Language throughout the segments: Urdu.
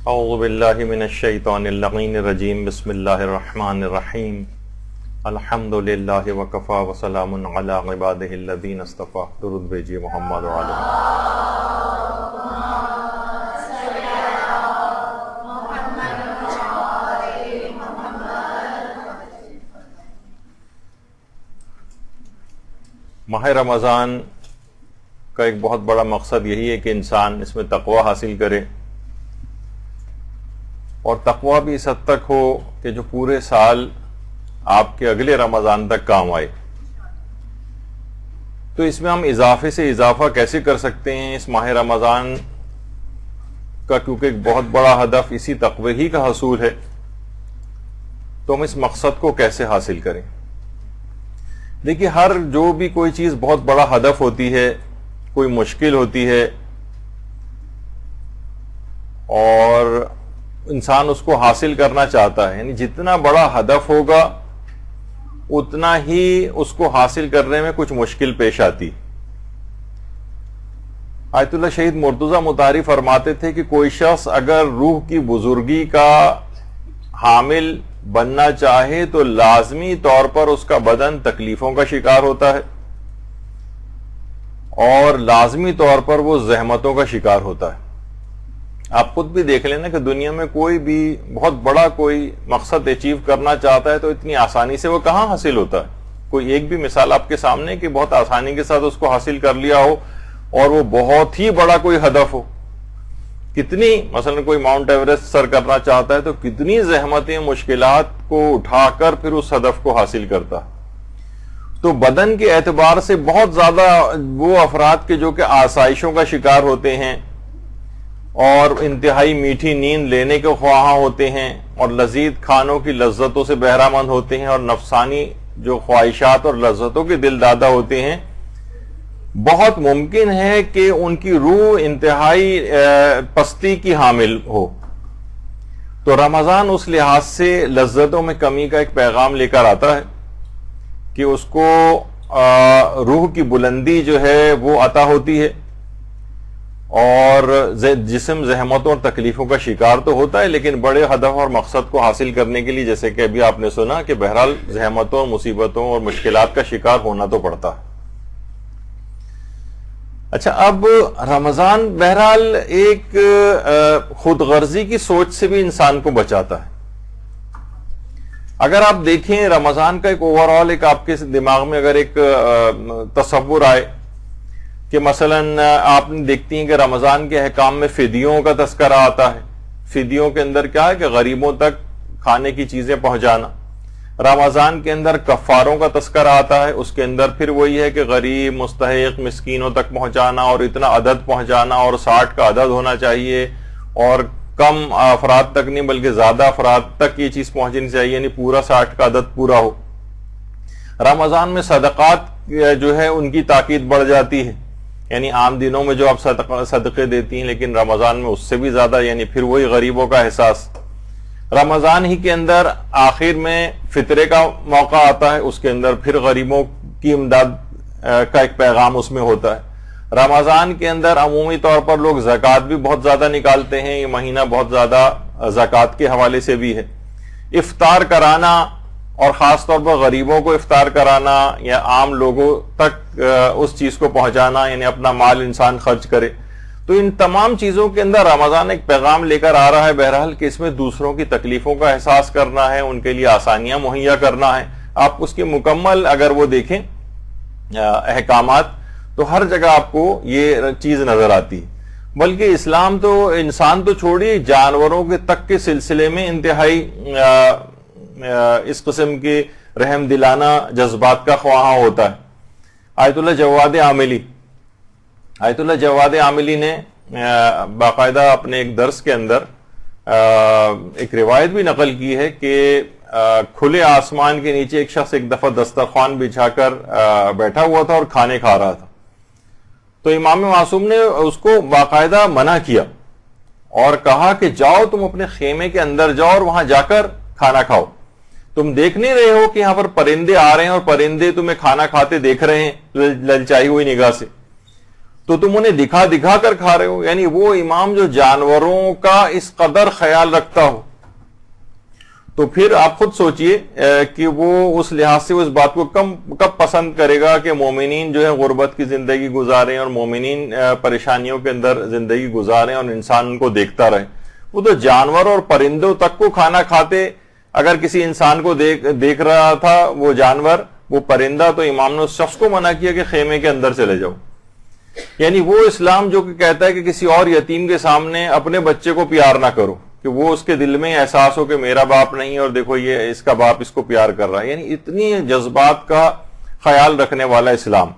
اعوذ باللہ من الشیطان اللعین الرجیم بسم اللہ الرحمن الرحیم الحمد للہ وکفا وسلام علی عبادہ الذین اصطفیٰ. درود بھیجیے محمد وعلیہ. ماہ رمضان کا ایک بہت بڑا مقصد یہی ہے کہ انسان اس میں تقوی حاصل کرے، اور تقوی بھی اس حد تک ہو کہ جو پورے سال آپ کے اگلے رمضان تک کام آئے. تو اس میں ہم اضافے سے اضافہ کیسے کر سکتے ہیں اس ماہ رمضان کا، کیونکہ ایک بہت بڑا ہدف اسی تقوی ہی کا حصول ہے، تو ہم اس مقصد کو کیسے حاصل کریں. دیکھیے، ہر جو بھی کوئی چیز بہت بڑا ہدف ہوتی ہے، کوئی مشکل ہوتی ہے، اور انسان اس کو حاصل کرنا چاہتا ہے، یعنی جتنا بڑا ہدف ہوگا اتنا ہی اس کو حاصل کرنے میں کچھ مشکل پیش آتی. آیت اللہ شہید مرتضی مطہری فرماتے تھے کہ کوئی شخص اگر روح کی بزرگی کا حامل بننا چاہے تو لازمی طور پر اس کا بدن تکلیفوں کا شکار ہوتا ہے، اور لازمی طور پر وہ زحمتوں کا شکار ہوتا ہے. آپ خود بھی دیکھ لینا کہ دنیا میں کوئی بھی بہت بڑا کوئی مقصد اچیو کرنا چاہتا ہے تو اتنی آسانی سے وہ کہاں حاصل ہوتا ہے. کوئی ایک بھی مثال آپ کے سامنے کہ بہت آسانی کے ساتھ اس کو حاصل کر لیا ہو، اور وہ بہت ہی بڑا کوئی ہدف ہو. کتنی مثلا کوئی ماؤنٹ ایوریسٹ سر کرنا چاہتا ہے تو کتنی زحمتیں مشکلات کو اٹھا کر پھر اس ہدف کو حاصل کرتا ہے. تو بدن کے اعتبار سے بہت زیادہ وہ افراد کے جو کہ آسائشوں کا شکار ہوتے ہیں، اور انتہائی میٹھی نیند لینے کے خواہاں ہوتے ہیں، اور لذیذ کھانوں کی لذتوں سے بہرہ مند ہوتے ہیں، اور نفسانی جو خواہشات اور لذتوں کے دل دادہ ہوتے ہیں، بہت ممکن ہے کہ ان کی روح انتہائی پستی کی حامل ہو. تو رمضان اس لحاظ سے لذتوں میں کمی کا ایک پیغام لے کر آتا ہے کہ اس کو روح کی بلندی جو ہے وہ عطا ہوتی ہے، اور جسم زحمتوں اور تکلیفوں کا شکار تو ہوتا ہے، لیکن بڑے ہدف اور مقصد کو حاصل کرنے کے لیے جیسے کہ ابھی آپ نے سنا کہ بہرحال زحمتوں، مصیبتوں اور مشکلات کا شکار ہونا تو پڑتا ہے. اچھا، اب رمضان بہرحال ایک خود غرضی کی سوچ سے بھی انسان کو بچاتا ہے. اگر آپ دیکھیں رمضان کا ایک اوور آل ایک آپ کے دماغ میں اگر ایک تصور آئے کہ مثلا آپ نے دیکھتی ہیں کہ رمضان کے احکام میں فدیوں کا تذکرہ آتا ہے. فدیوں کے اندر کیا ہے کہ غریبوں تک کھانے کی چیزیں پہنچانا. رمضان کے اندر کفاروں کا تذکرہ آتا ہے، اس کے اندر پھر وہی ہے کہ غریب، مستحق، مسکینوں تک پہنچانا، اور اتنا عدد پہنچانا، اور 60 کا عدد ہونا چاہیے، اور کم افراد تک نہیں بلکہ زیادہ افراد تک یہ چیز پہنچنی چاہیے، یعنی پورا 60 کا عدد پورا ہو. رمضان میں صدقات جو ہے ان کی تاکید بڑھ جاتی ہے، یعنی عام دنوں میں جو آپ صدقے دیتی ہیں لیکن رمضان میں اس سے بھی زیادہ، یعنی پھر وہی غریبوں کا احساس. رمضان ہی کے اندر آخر میں فطرے کا موقع آتا ہے، اس کے اندر پھر غریبوں کی امداد کا ایک پیغام اس میں ہوتا ہے. رمضان کے اندر عمومی طور پر لوگ زکوٰۃ بھی بہت زیادہ نکالتے ہیں، یہ مہینہ بہت زیادہ زکوٰۃ کے حوالے سے بھی ہے. افطار کرانا، اور خاص طور پر غریبوں کو افطار کرانا یا عام لوگوں تک اس چیز کو پہنچانا، یعنی اپنا مال انسان خرچ کرے. تو ان تمام چیزوں کے اندر رمضان ایک پیغام لے کر آ رہا ہے بہرحال کہ اس میں دوسروں کی تکلیفوں کا احساس کرنا ہے، ان کے لیے آسانیاں مہیا کرنا ہے. آپ اس کے مکمل اگر وہ دیکھیں احکامات تو ہر جگہ آپ کو یہ چیز نظر آتی ہے. بلکہ اسلام تو انسان تو چھوڑیے، جانوروں کے تک کے سلسلے میں انتہائی اس قسم کے رحم دلانہ جذبات کا خواہاں ہوتا ہے. آیت اللہ جواد عاملی نے باقاعدہ اپنے ایک درس کے اندر ایک روایت بھی نقل کی ہے کہ کھلے آسمان کے نیچے ایک شخص ایک دفعہ دسترخوان بچھا کر بیٹھا ہوا تھا اور کھانے کھا رہا تھا. تو امام معصوم نے اس کو باقاعدہ منع کیا اور کہا کہ جاؤ تم اپنے خیمے کے اندر جاؤ اور وہاں جا کر کھانا کھاؤ. تم دیکھ نہیں رہے ہو کہ یہاں پر پرندے آ رہے ہیں اور پرندے تمہیں کھانا کھاتے دیکھ رہے ہیں للچائی ہوئی نگاہ سے. تو تم انہیں دکھا دکھا کر کھا رہے ہو. یعنی وہ امام جو جانوروں کا اس قدر خیال رکھتا ہو تو پھر آپ خود سوچئے کہ وہ اس لحاظ سے اس بات کو کب پسند کرے گا کہ مومنین جو ہے غربت کی زندگی گزاریں اور مومنین پریشانیوں کے اندر زندگی گزاریں اور انسان ان کو دیکھتا رہے. وہ تو جانور اور پرندوں تک کو کھانا کھاتے. اگر کسی انسان کو دیکھ رہا تھا وہ جانور وہ پرندہ تو امام نے اس شخص کو منع کیا کہ خیمے کے اندر چلے جاؤ. یعنی وہ اسلام جو کہ کہتا ہے کہ کسی اور یتیم کے سامنے اپنے بچے کو پیار نہ کرو کہ وہ اس کے دل میں احساس ہو کہ میرا باپ نہیں اور دیکھو یہ اس کا باپ اس کو پیار کر رہا ہے. یعنی اتنی جذبات کا خیال رکھنے والا اسلام.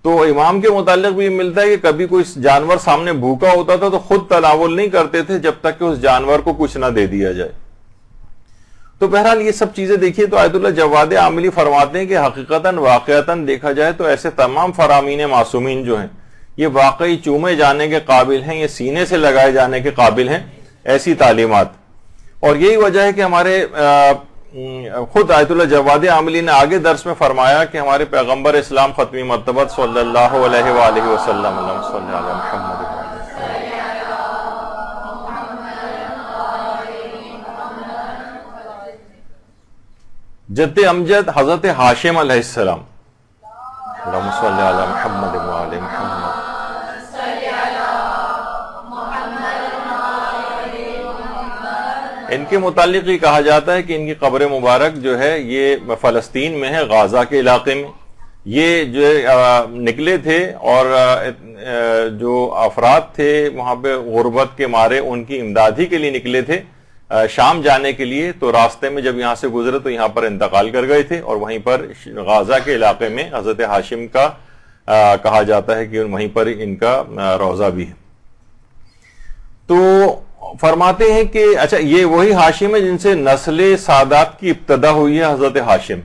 تو امام کے متعلق بھی ملتا ہے کہ کبھی کوئی جانور سامنے بھوکا ہوتا تھا تو خود تناول نہیں کرتے تھے جب تک کہ اس جانور کو کچھ نہ دے دیا جائے. تو بہرحال یہ سب چیزیں دیکھیے تو آیت اللہ جواد عاملی فرماتے ہیں کہ حقیقتاً واقعتاً دیکھا جائے تو ایسے تمام فرامین معصومین جو ہیں یہ واقعی چومے جانے کے قابل ہیں, یہ سینے سے لگائے جانے کے قابل ہیں ایسی تعلیمات. اور یہی وجہ ہے کہ ہمارے خود آیت اللہ جواد عاملی نے آگے درس میں فرمایا کہ ہمارے پیغمبر اسلام ختمی مرتبت صلی اللہ علیہ وآلہ وسلم صلی اللہ محمد جد امجد حضرت ہاشم علیہ السلام اللہم صلی علی محمد وآل محمد. ان کے متعلق یہ کہا جاتا ہے کہ ان کی قبر مبارک جو ہے یہ فلسطین میں ہے, غازہ کے علاقے میں. یہ جو نکلے تھے اور جو افراد تھے وہاں پہ غربت کے مارے ان کی امدادی کے لیے نکلے تھے شام جانے کے لیے. تو راستے میں جب یہاں سے گزرے تو یہاں پر انتقال کر گئے تھے اور وہیں پر غازہ کے علاقے میں حضرت ہاشم کا کہا جاتا ہے کہ وہیں پر ان کا روضہ بھی ہے. تو فرماتے ہیں کہ اچھا یہ وہی ہاشم ہے جن سے نسل سادات کی ابتدا ہوئی ہے, حضرت ہاشم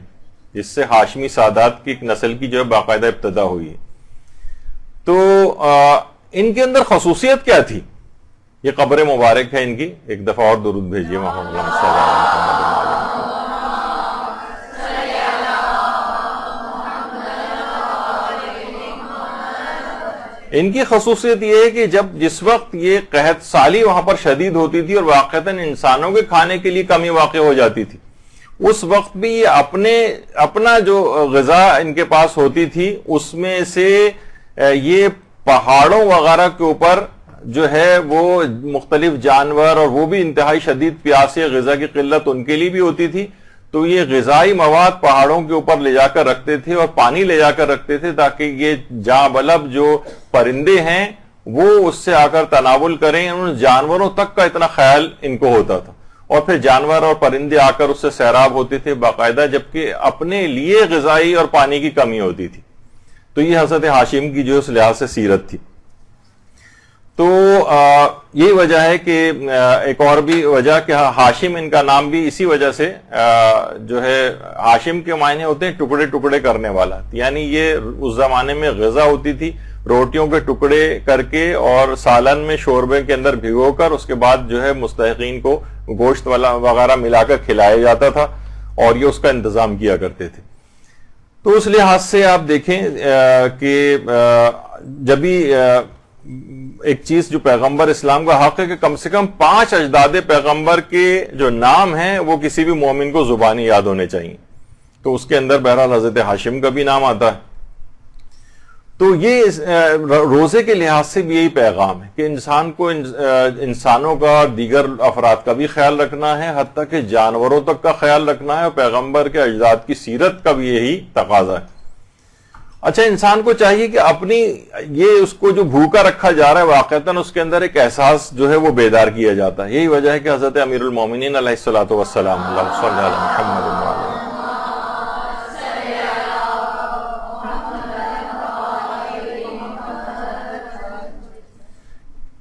جس سے ہاشمی سادات کی نسل کی جو ہے باقاعدہ ابتدا ہوئی ہے. تو ان کے اندر خصوصیت کیا تھی؟ یہ قبر مبارک ہے ان کی. ایک دفعہ اور درود بھیجیے محمد صلی اللہ علیہ وسلم. ان کی خصوصیت یہ ہے کہ جس وقت یہ قحط سالی وہاں پر شدید ہوتی تھی اور واقعتاً انسانوں کے کھانے کے لیے کمی واقع ہو جاتی تھی, اس وقت بھی یہ اپنا جو غذا ان کے پاس ہوتی تھی اس میں سے یہ پہاڑوں وغیرہ کے اوپر جو ہے وہ مختلف جانور اور وہ بھی انتہائی شدید پیاس یا غذا کی قلت ان کے لیے بھی ہوتی تھی. تو یہ غذائی مواد پہاڑوں کے اوپر لے جا کر رکھتے تھے اور پانی لے جا کر رکھتے تھے تاکہ یہ جاں بلب جو پرندے ہیں وہ اس سے آ کر تناول کریں. ان جانوروں تک کا اتنا خیال ان کو ہوتا تھا اور پھر جانور اور پرندے آ کر اس سے سیراب ہوتے تھے باقاعدہ, جبکہ اپنے لیے غذائی اور پانی کی کمی ہوتی تھی. تو یہ حضرت ہاشم کی جو اس لحاظ سے سیرت تھی. تو یہی وجہ ہے کہ ایک اور بھی وجہ کہ ہاشم ان کا نام بھی اسی وجہ سے جو ہے ہاشم کے معنی ہوتے ہیں ٹکڑے ٹکڑے کرنے والا. یعنی یہ اس زمانے میں غذا ہوتی تھی روٹیوں کے ٹکڑے کر کے اور سالن میں شوربے کے اندر بھگو کر اس کے بعد جو ہے مستحقین کو گوشت والا وغیرہ ملا کر کھلایا جاتا تھا اور یہ اس کا انتظام کیا کرتے تھے. تو اس لحاظ سے آپ دیکھیں کہ جب بھی ایک چیز جو پیغمبر اسلام کا حق ہے کہ کم سے کم 5 اجداد پیغمبر کے جو نام ہیں وہ کسی بھی مومن کو زبانی یاد ہونے چاہیے. تو اس کے اندر بہرحال حضرت ہاشم کا بھی نام آتا ہے. تو یہ روزے کے لحاظ سے بھی یہی پیغام ہے کہ انسان کو انسانوں کا دیگر افراد کا بھی خیال رکھنا ہے, حتیٰ کہ جانوروں تک کا خیال رکھنا ہے, اور پیغمبر کے اجداد کی سیرت کا بھی یہی تقاضا ہے. اچھا انسان کو چاہیے کہ اپنی یہ اس کو جو بھوکا رکھا جا رہا ہے واقعتاً اس کے اندر ایک احساس جو ہے وہ بیدار کیا جاتا ہے. یہی وجہ ہے کہ حضرت امیر المومنین علیہ الصلوۃ والسلام اللہم صلی علی محمد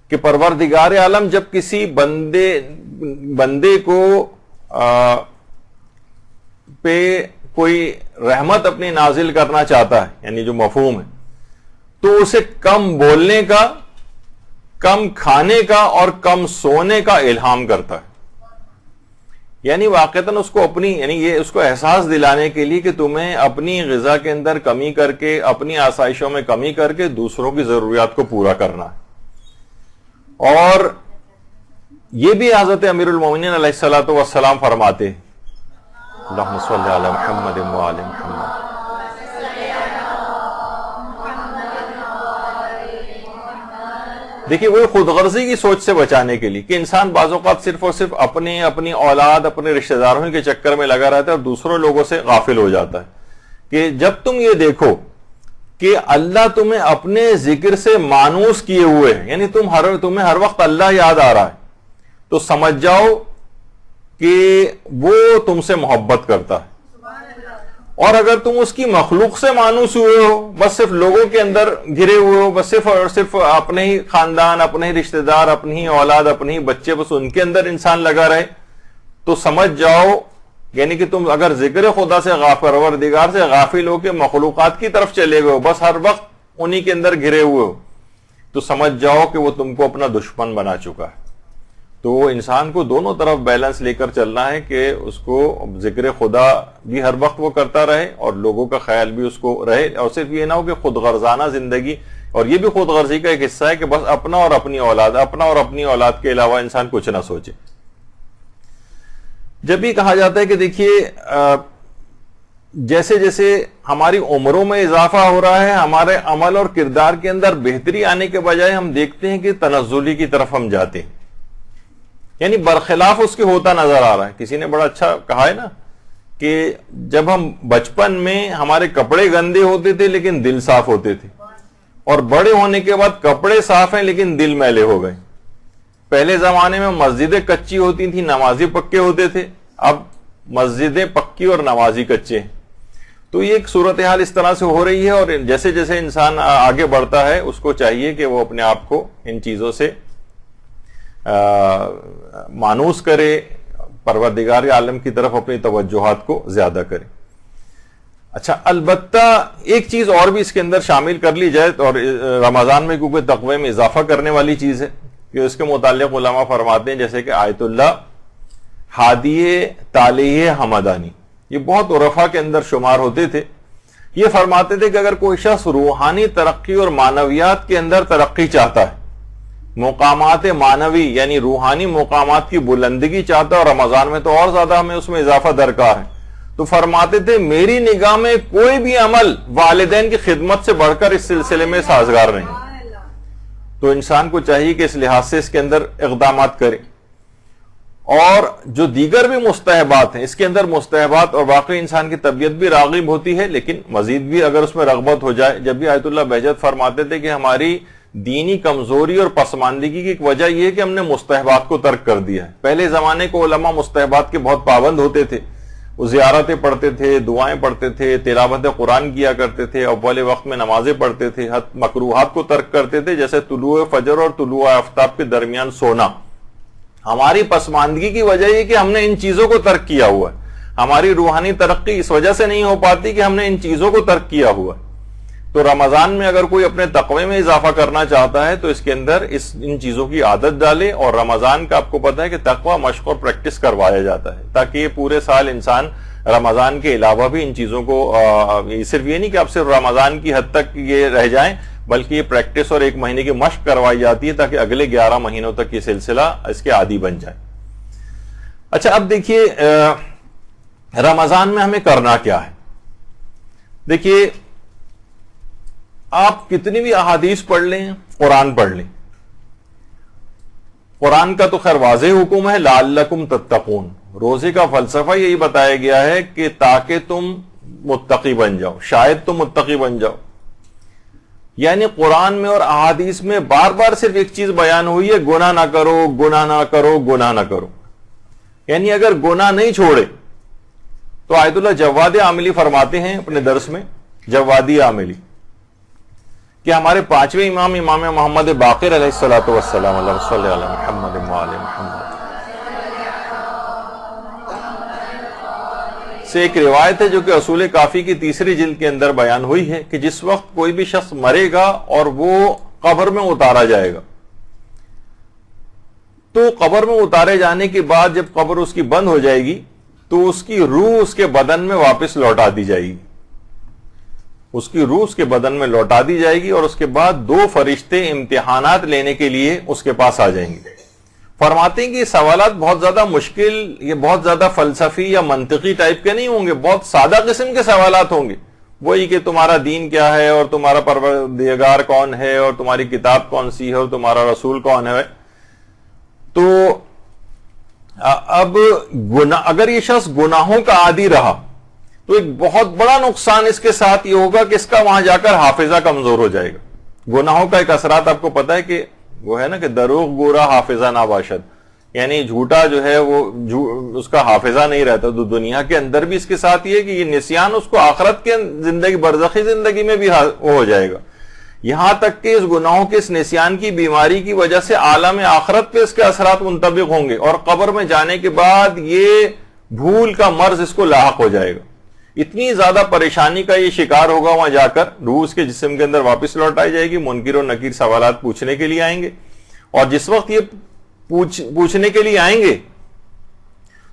کہ پروردگار عالم جب کسی بندے کو پہ کوئی رحمت اپنی نازل کرنا چاہتا ہے, یعنی جو مفہوم ہے, تو اسے کم بولنے کا, کم کھانے کا اور کم سونے کا الہام کرتا ہے. یعنی واقعتاً اس کو اپنی یعنی یہ اس کو احساس دلانے کے لیے کہ تمہیں اپنی غذا کے اندر کمی کر کے، اپنی آسائشوں میں کمی کر کے دوسروں کی ضروریات کو پورا کرنا ہے۔ اور یہ بھی حضرت امیر المومنین علیہ الصلوۃ والسلام فرماتے، اللہم صلی علی محمد وآل محمد۔ دیکھیے وہ خود غرضی کی سوچ سے بچانے کے لیے کہ انسان بعض اوقات صرف اور صرف اپنی اولاد، اپنے رشتہ داروں کے چکر میں لگا رہتا ہے اور دوسروں لوگوں سے غافل ہو جاتا ہے، کہ جب تم یہ دیکھو کہ اللہ تمہیں اپنے ذکر سے مانوس کیے ہوئے ہیں، یعنی تمہیں ہر وقت اللہ یاد آ رہا ہے، تو سمجھ جاؤ کہ وہ تم سے محبت کرتا ہے۔ اور اگر تم اس کی مخلوق سے مانوس ہوئے ہو، بس صرف لوگوں کے اندر گھرے ہوئے ہو، بس صرف اور صرف اپنے ہی خاندان، اپنے ہی رشتہ دار، اپنی ہی اولاد، اپنے ہی بچے، بس ان کے اندر انسان لگا رہے، تو سمجھ جاؤ یعنی کہ تم اگر ذکر خدا سے پروردگار سے غافل ہو کے مخلوقات کی طرف چلے گئے ہو، بس ہر وقت انہی کے اندر گھرے ہوئے ہو، تو سمجھ جاؤ کہ وہ تم کو اپنا دشمن بنا چکا ہے۔ تو انسان کو دونوں طرف بیلنس لے کر چلنا ہے کہ اس کو ذکر خدا بھی ہر وقت وہ کرتا رہے اور لوگوں کا خیال بھی اس کو رہے، اور صرف یہ نہ ہو کہ خود غرضانہ زندگی، اور یہ بھی خود غرضی کا ایک حصہ ہے کہ بس اپنا اور اپنی اولاد کے علاوہ انسان کچھ نہ سوچے۔ جب بھی کہا جاتا ہے کہ دیکھیے جیسے جیسے ہماری عمروں میں اضافہ ہو رہا ہے، ہمارے عمل اور کردار کے اندر بہتری آنے کے بجائے ہم دیکھتے ہیں کہ تنزلی کی طرف ہم جاتے ہیں، یعنی برخلاف اس کے ہوتا نظر آ رہا ہے۔ کسی نے بڑا اچھا کہا ہے نا کہ جب ہم بچپن میں ہمارے کپڑے گندے ہوتے تھے لیکن دل صاف ہوتے تھے، اور بڑے ہونے کے بعد کپڑے صاف ہیں لیکن دل میلے ہو گئے۔ پہلے زمانے میں مسجدیں کچی ہوتی تھیں، نمازی پکے ہوتے تھے، اب مسجدیں پکی اور نمازی کچے ہیں۔ تو یہ ایک صورتحال اس طرح سے ہو رہی ہے، اور جیسے جیسے انسان آگے بڑھتا ہے اس کو چاہیے کہ وہ اپنے آپ کو ان چیزوں سے مانوس کرے، پروردگار عالم کی طرف اپنی توجہات کو زیادہ کرے۔ اچھا، البتہ ایک چیز اور بھی اس کے اندر شامل کر لی جائے، اور رمضان میں کیونکہ تقوی میں اضافہ کرنے والی چیز ہے، کہ اس کے متعلق علماء فرماتے ہیں جیسے کہ آیت اللہ ہادی تالیہ حمدانی، یہ بہت عرفا کے اندر شمار ہوتے تھے۔ یہ فرماتے تھے کہ اگر کوئی شخص روحانی ترقی اور معنویات کے اندر ترقی چاہتا ہے، مقامات معنوی یعنی روحانی مقامات کی بلندگی چاہتا ہے، اور رمضان میں تو اور زیادہ ہمیں اس میں اضافہ درکار ہے، تو فرماتے تھے میری نگاہ میں کوئی بھی عمل والدین کی خدمت سے بڑھ کر اس سلسلے میں سازگار نہیں۔ تو انسان کو چاہیے کہ اس لحاظ سے اس کے اندر اقدامات کرے۔ اور جو دیگر بھی مستحبات ہیں، اس کے اندر مستحبات، اور واقعی انسان کی طبیعت بھی راغب ہوتی ہے، لیکن مزید بھی اگر اس میں رغبت ہو جائے۔ جب بھی آیت اللہ بہجت فرماتے تھے کہ ہماری دینی کمزوری اور پسماندگی کی ایک وجہ یہ ہے کہ ہم نے مستحبات کو ترک کر دیا ہے۔ پہلے زمانے کو علماء مستحبات کے بہت پابند ہوتے تھے، وہ زیارتیں پڑھتے تھے، دعائیں پڑھتے تھے، تلاوت قرآن کیا کرتے تھے، اول وقت میں نمازیں پڑھتے تھے، مکروہات کو ترک کرتے تھے، جیسے طلوع فجر اور طلوع آفتاب کے درمیان سونا۔ ہماری پسماندگی کی وجہ یہ کہ ہم نے ان چیزوں کو ترک کیا ہوا ہے۔ ہماری روحانی ترقی اس وجہ سے نہیں ہو پاتی کہ ہم نے ان چیزوں کو ترک کیا ہوا ہے۔ تو رمضان میں اگر کوئی اپنے تقوی میں اضافہ کرنا چاہتا ہے تو اس کے اندر ان چیزوں کی عادت ڈالے، اور رمضان کا آپ کو پتا ہے کہ تقوی مشق اور پریکٹس کروایا جاتا ہے، تاکہ یہ پورے سال انسان رمضان کے علاوہ بھی ان چیزوں کو صرف یہ نہیں کہ آپ صرف رمضان کی حد تک یہ رہ جائیں، بلکہ یہ پریکٹس اور 1 مہینے کی مشق کروائی جاتی ہے تاکہ اگلے 11 مہینوں تک یہ سلسلہ اس کے عادی بن جائے۔ اچھا، اب دیکھیے رمضان میں ہمیں کرنا کیا ہے۔ دیکھیے آپ کتنی بھی احادیث پڑھ لیں، قرآن پڑھ لیں، قرآن کا تو خیر واضح حکم ہے لعلکم تتقون، روزے کا فلسفہ یہی بتایا گیا ہے کہ تاکہ تم متقی بن جاؤ، شاید تم متقی بن جاؤ۔ یعنی قرآن میں اور احادیث میں بار بار صرف ایک چیز بیان ہوئی ہے، گناہ نہ کرو، گناہ نہ کرو، گناہ نہ کرو۔ یعنی اگر گناہ نہیں چھوڑے تو آیت اللہ جواد عاملی فرماتے ہیں اپنے درس میں، جوادی عاملی، کہ ہمارے 5ویں امام محمد باقر علیہ الصلوۃ والسلام، اللہم صلی علی محمد وآل محمد، سے ایک روایت ہے جو کہ اصول کافی کی 3ری جلد کے اندر بیان ہوئی ہے کہ جس وقت کوئی بھی شخص مرے گا اور وہ قبر میں اتارا جائے گا تو قبر میں اتارے جانے کے بعد جب قبر اس کی بند ہو جائے گی تو اس کی روح اس کے بدن میں واپس لوٹا دی جائے گی، اس کی روح اس کے بدن میں لوٹا دی جائے گی، اور اس کے بعد 2 فرشتے امتحانات لینے کے لیے اس کے پاس آ جائیں گے۔ فرماتے ہیں کہ یہ سوالات بہت زیادہ مشکل، یہ بہت زیادہ فلسفی یا منطقی ٹائپ کے نہیں ہوں گے، بہت سادہ قسم کے سوالات ہوں گے، وہی کہ تمہارا دین کیا ہے، اور تمہارا پروردگار کون ہے، اور تمہاری کتاب کون سی ہے، اور تمہارا رسول کون ہے۔ تو اب اگر یہ شخص گناہوں کا عادی رہا تو ایک بہت بڑا نقصان اس کے ساتھ یہ ہوگا کہ اس کا وہاں جا کر حافظہ کمزور ہو جائے گا۔ گناہوں کا ایک اثرات آپ کو پتا ہے کہ وہ ہے نا کہ دروغ گورا حافظہ نہ باشد، یعنی جھوٹا جو ہے وہ اس کا حافظہ نہیں رہتا۔ تو دنیا کے اندر بھی اس کے ساتھ یہ کہ یہ نسیان اس کو آخرت کے زندگی، برزخی زندگی میں بھی ہو جائے گا، یہاں تک کہ اس گناہوں کے اس نسیان کی بیماری کی وجہ سے عالم آخرت پہ اس کے اثرات منطبق ہوں گے، اور قبر میں جانے کے بعد یہ بھول کا مرض اس کو لاحق ہو جائے گا۔ اتنی زیادہ پریشانی کا یہ شکار ہوگا، وہاں جا کر روح اس کے جسم کے اندر واپس لوٹائی جائے گی، منکر و نکیر سوالات پوچھنے کے لیے آئیں گے، اور جس وقت یہ پوچھنے کے لیے آئیں گے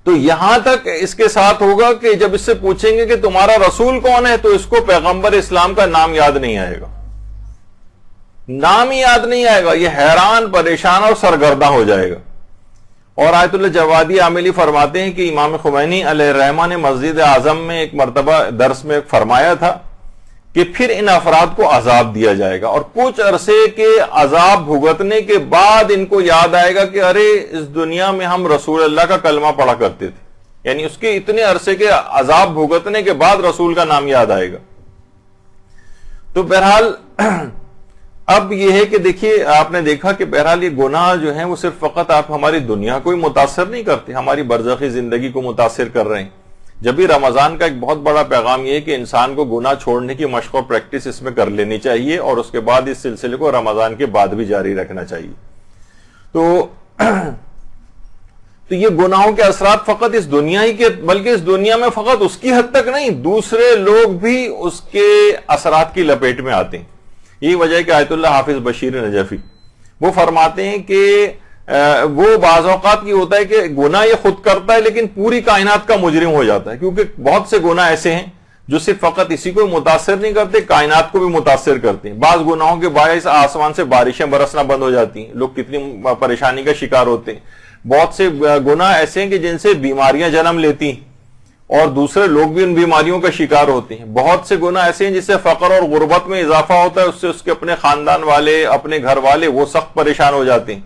تو یہاں تک اس کے ساتھ ہوگا کہ جب اس سے پوچھیں گے کہ تمہارا رسول کون ہے تو اس کو پیغمبر اسلام کا نام یاد نہیں آئے گا، نام ہی یاد نہیں آئے گا، یہ حیران، پریشان اور سرگرداں ہو جائے گا۔ اور آیت اللہ جوادی عاملی فرماتے ہیں کہ امام خمینی علیہ الرحمہ نے مسجد اعظم میں ایک مرتبہ درس میں فرمایا تھا کہ پھر ان افراد کو عذاب دیا جائے گا، اور کچھ عرصے کے عذاب بھگتنے کے بعد ان کو یاد آئے گا کہ ارے اس دنیا میں ہم رسول اللہ کا کلمہ پڑھا کرتے تھے، یعنی اس کے اتنے عرصے کے عذاب بھگتنے کے بعد رسول کا نام یاد آئے گا۔ تو بہرحال اب یہ ہے کہ دیکھیے، آپ نے دیکھا کہ بہرحال یہ گناہ جو ہیں وہ صرف فقط آپ ہماری دنیا کو ہی متاثر نہیں کرتے، ہماری برزخی زندگی کو متاثر کر رہے ہیں۔ جب بھی رمضان کا ایک بہت بڑا پیغام یہ ہے کہ انسان کو گناہ چھوڑنے کی مشق اور پریکٹس اس میں کر لینی چاہیے، اور اس کے بعد اس سلسلے کو رمضان کے بعد بھی جاری رکھنا چاہیے۔ تو یہ گناہوں کے اثرات فقط اس دنیا ہی کے، بلکہ اس دنیا میں فقط اس کی حد تک نہیں، دوسرے لوگ بھی اس کے اثرات کی لپیٹ میں آتے ہیں۔ یہی وجہ ہے کہ آیت اللہ حافظ بشیر نجفی وہ فرماتے ہیں کہ وہ بعض اوقات کی ہوتا ہے کہ گناہ یہ خود کرتا ہے لیکن پوری کائنات کا مجرم ہو جاتا ہے، کیونکہ بہت سے گناہ ایسے ہیں جو صرف فقط اسی کو متاثر نہیں کرتے، کائنات کو بھی متاثر کرتے ہیں۔ بعض گناہوں کے باعث آسمان سے بارشیں برسنا بند ہو جاتی ہیں، لوگ کتنی پریشانی کا شکار ہوتے ہیں۔ بہت سے گناہ ایسے ہیں کہ جن سے بیماریاں جنم لیتی ہیں اور دوسرے لوگ بھی ان بیماریوں کا شکار ہوتے ہیں۔ بہت سے گناہ ایسے ہیں جس سے فقر اور غربت میں اضافہ ہوتا ہے، اس سے اس کے اپنے خاندان والے، اپنے گھر والے وہ سخت پریشان ہو جاتے ہیں۔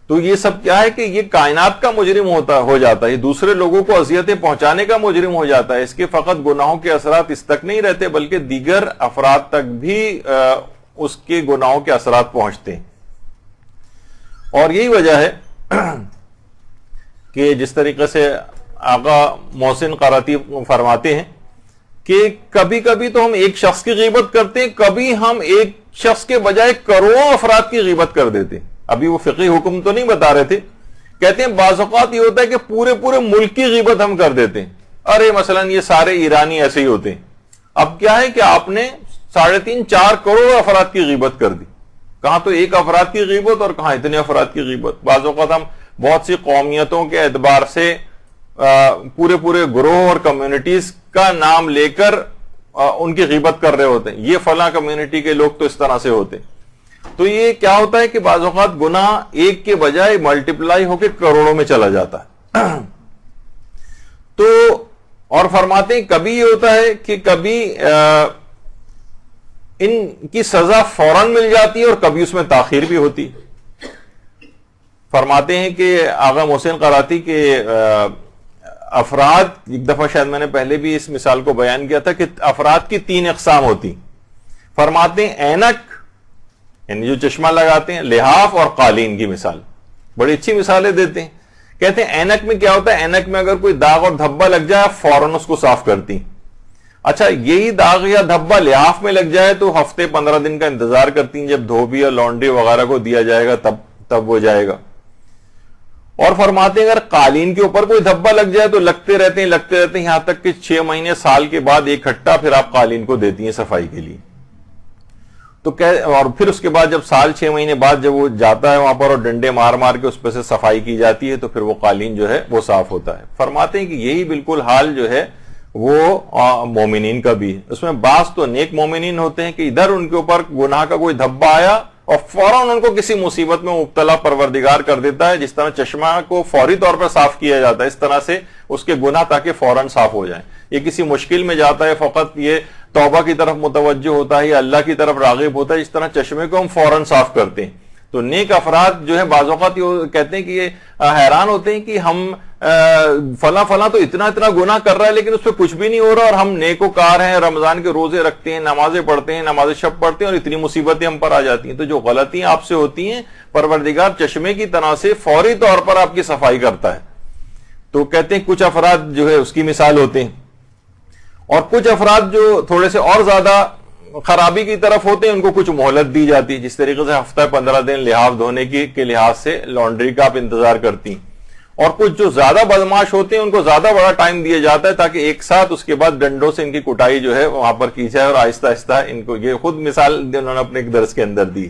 تو یہ سب کیا ہے کہ یہ کائنات کا مجرم ہو جاتا ہے، یہ دوسرے لوگوں کو اذیتیں پہنچانے کا مجرم ہو جاتا ہے۔ اس کے فقط گناہوں کے اثرات اس تک نہیں رہتے بلکہ دیگر افراد تک بھی اس کے گناہوں کے اثرات پہنچتے ہیں۔ اور یہی وجہ ہے کہ جس طریقے سے آقا محسن قراتی فرماتے ہیں کہ کبھی کبھی تو ہم ایک شخص کی غیبت کرتے ہیں، کبھی ہم ایک شخص کے بجائے کروڑوں افراد کی غیبت کر دیتے ہیں۔ ابھی وہ فقہی حکم تو نہیں بتا رہے تھے، کہتے ہیں بعض اوقات یہ ہوتا ہے کہ پورے ملک کی غیبت ہم کر دیتے ہیں۔ ارے مثلا یہ سارے ایرانی ایسے ہی ہوتے ہیں۔ اب کیا ہے کہ آپ نے 3.5-4 کروڑ افراد کی غیبت کر دی، کہاں تو ایک افراد کی غیبت اور کہاں اتنے افراد کی غیبت۔ بعض اوقات ہم بہت سی قومیتوں کے اعتبار سے پورے گروہ اور کمیونٹیز کا نام لے کر ان کی غیبت کر رہے ہوتے ہیں، یہ فلاں کمیونٹی کے لوگ تو اس طرح سے ہوتے ہیں۔ تو یہ کیا ہوتا ہے کہ بعض اوقات گناہ ایک کے بجائے ملٹیپلائی ہو کے کروڑوں میں چلا جاتا ہے۔ تو اور فرماتے ہیں کبھی یہ ہوتا ہے کہ کبھی ان کی سزا فوراً مل جاتی ہے اور کبھی اس میں تاخیر بھی ہوتی۔ فرماتے ہیں کہ آغا محسن قراتی کے افراد، ایک دفعہ شاید میں نے پہلے بھی اس مثال کو بیان کیا تھا کہ افراد کی 3 اقسام ہوتی۔ فرماتے ہیں اینک، یعنی جو چشمہ لگاتے ہیں، لحاف اور قالین کی مثال، بڑی اچھی مثالیں دیتے ہیں۔ کہتے ہیں اینک میں کیا ہوتا ہے، اینک میں اگر کوئی داغ اور دھبا لگ جائے فوراً اس کو صاف کرتی۔ اچھا یہی داغ یا دھبا لحاف میں لگ جائے تو ہفتے 15 دن کا انتظار کرتی ہیں، جب دھوبی یا لانڈری وغیرہ کو دیا جائے گا تب وہ جائے گا۔ اور فرماتے ہیں اگر قالین کے اوپر کوئی دھبا لگ جائے تو لگتے رہتے ہیں یہاں تک کہ 6 مہینے سال کے بعد ایک کھٹا پھر آپ قالین کو دیتی ہیں صفائی کے لیے۔ تو اور پھر اس کے بعد جب سال 6 مہینے بعد جب وہ جاتا ہے وہاں پر اور ڈنڈے مار مار کے اس پہ سے صفائی کی جاتی ہے تو پھر وہ قالین جو ہے وہ صاف ہوتا ہے. فرماتے ہیں کہ یہی بالکل حال جو ہے وہ مومنین کا بھی ہے. اس میں بعض تو نیک مومنین ہوتے ہیں کہ ادھر ان کے اوپر گناہ کا کوئی دھبا آیا اور فوراً ان کو کسی مصیبت میں مبتلا پروردگار کر دیتا ہے, جس طرح چشمہ کو فوری طور پر صاف کیا جاتا ہے اس طرح سے اس کے گناہ تاکہ فوراً صاف ہو جائیں. یہ کسی مشکل میں جاتا ہے فقط یہ توبہ کی طرف متوجہ ہوتا ہے یا اللہ کی طرف راغب ہوتا ہے, اس طرح چشمے کو ہم فوراً صاف کرتے ہیں. تو نیک افراد جو ہے بعض اوقات یہ کہتے ہیں کہ یہ حیران ہوتے ہیں کہ ہم فلاں تو اتنا گناہ کر رہا ہے لیکن اس پہ کچھ بھی نہیں ہو رہا, اور ہم نیکوکار ہیں, رمضان کے روزے رکھتے ہیں, نمازیں پڑھتے ہیں, نماز شب پڑھتے ہیں, اور اتنی مصیبتیں ہم پر آ جاتی ہیں. تو جو غلطیاں آپ سے ہوتی ہیں پروردگار چشمے کی طرح سے فوری طور پر آپ کی صفائی کرتا ہے. تو کہتے ہیں کچھ افراد جو ہے اس کی مثال ہوتے ہیں, اور کچھ افراد جو تھوڑے سے اور زیادہ خرابی کی طرف ہوتے ہیں ان کو کچھ مہلت دی جاتی ہے. جس طریقے سے ہفتہ 15 دن لحاظ دھونے کے لحاظ سے لانڈری کا آپ انتظار کرتی ہیں, اور کچھ جو زیادہ بدماش ہوتے ہیں ان کو زیادہ بڑا ٹائم دیا جاتا ہے تاکہ ایک ساتھ اس کے بعد ڈنڈوں سے ان کی کٹائی جو ہے وہاں پر کی جائے, اور آہستہ آہستہ ان کو یہ خود مثال انہوں نے اپنے ایک درس کے اندر دی.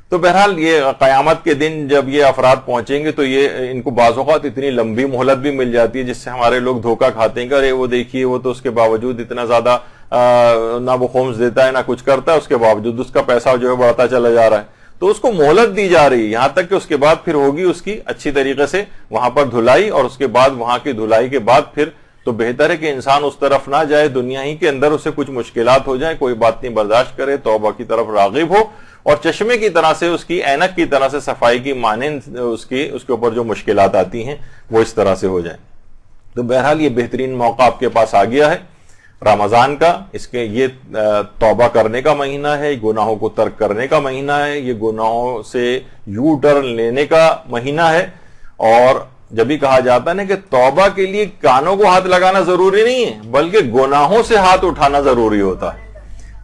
تو بہرحال یہ قیامت کے دن جب یہ افراد پہنچیں گے تو یہ ان کو بعض اوقات اتنی لمبی مہلت بھی مل جاتی ہے جس سے ہمارے لوگ دھوکہ کھاتے ہیں کہ ارے وہ دیکھیے وہ تو اس کے باوجود اتنا زیادہ نہ وہ خمس دیتا ہے نہ کچھ کرتا ہے, اس کے باوجود اس کا پیسہ جو ہے بڑھتا چلا جا رہا ہے. تو اس کو مہلت دی جا رہی ہے یہاں تک کہ اس کے بعد پھر ہوگی اس کی اچھی طریقے سے وہاں پر دھلائی, اور اس کے بعد وہاں کی دھلائی کے بعد پھر تو بہتر ہے کہ انسان اس طرف نہ جائے, دنیا ہی کے اندر اسے کچھ مشکلات ہو جائیں, کوئی بات نہیں برداشت کرے, توبہ کی طرف راغب ہو, اور چشمے کی طرح سے اس کی اینک کی طرح سے صفائی کی مانند اس کے اوپر جو مشکلات آتی ہیں وہ اس طرح سے ہو جائیں. تو بہرحال یہ بہترین موقع آپ کے پاس آ گیا ہے رمضان کا. اس کے یہ توبہ کرنے کا مہینہ ہے, گناہوں کو ترک کرنے کا مہینہ ہے, یہ گناہوں سے یو ٹرن لینے کا مہینہ ہے. اور جب بھی کہا جاتا ہے نا کہ توبہ کے لیے کانوں کو ہاتھ لگانا ضروری نہیں ہے بلکہ گناہوں سے ہاتھ اٹھانا ضروری ہوتا ہے.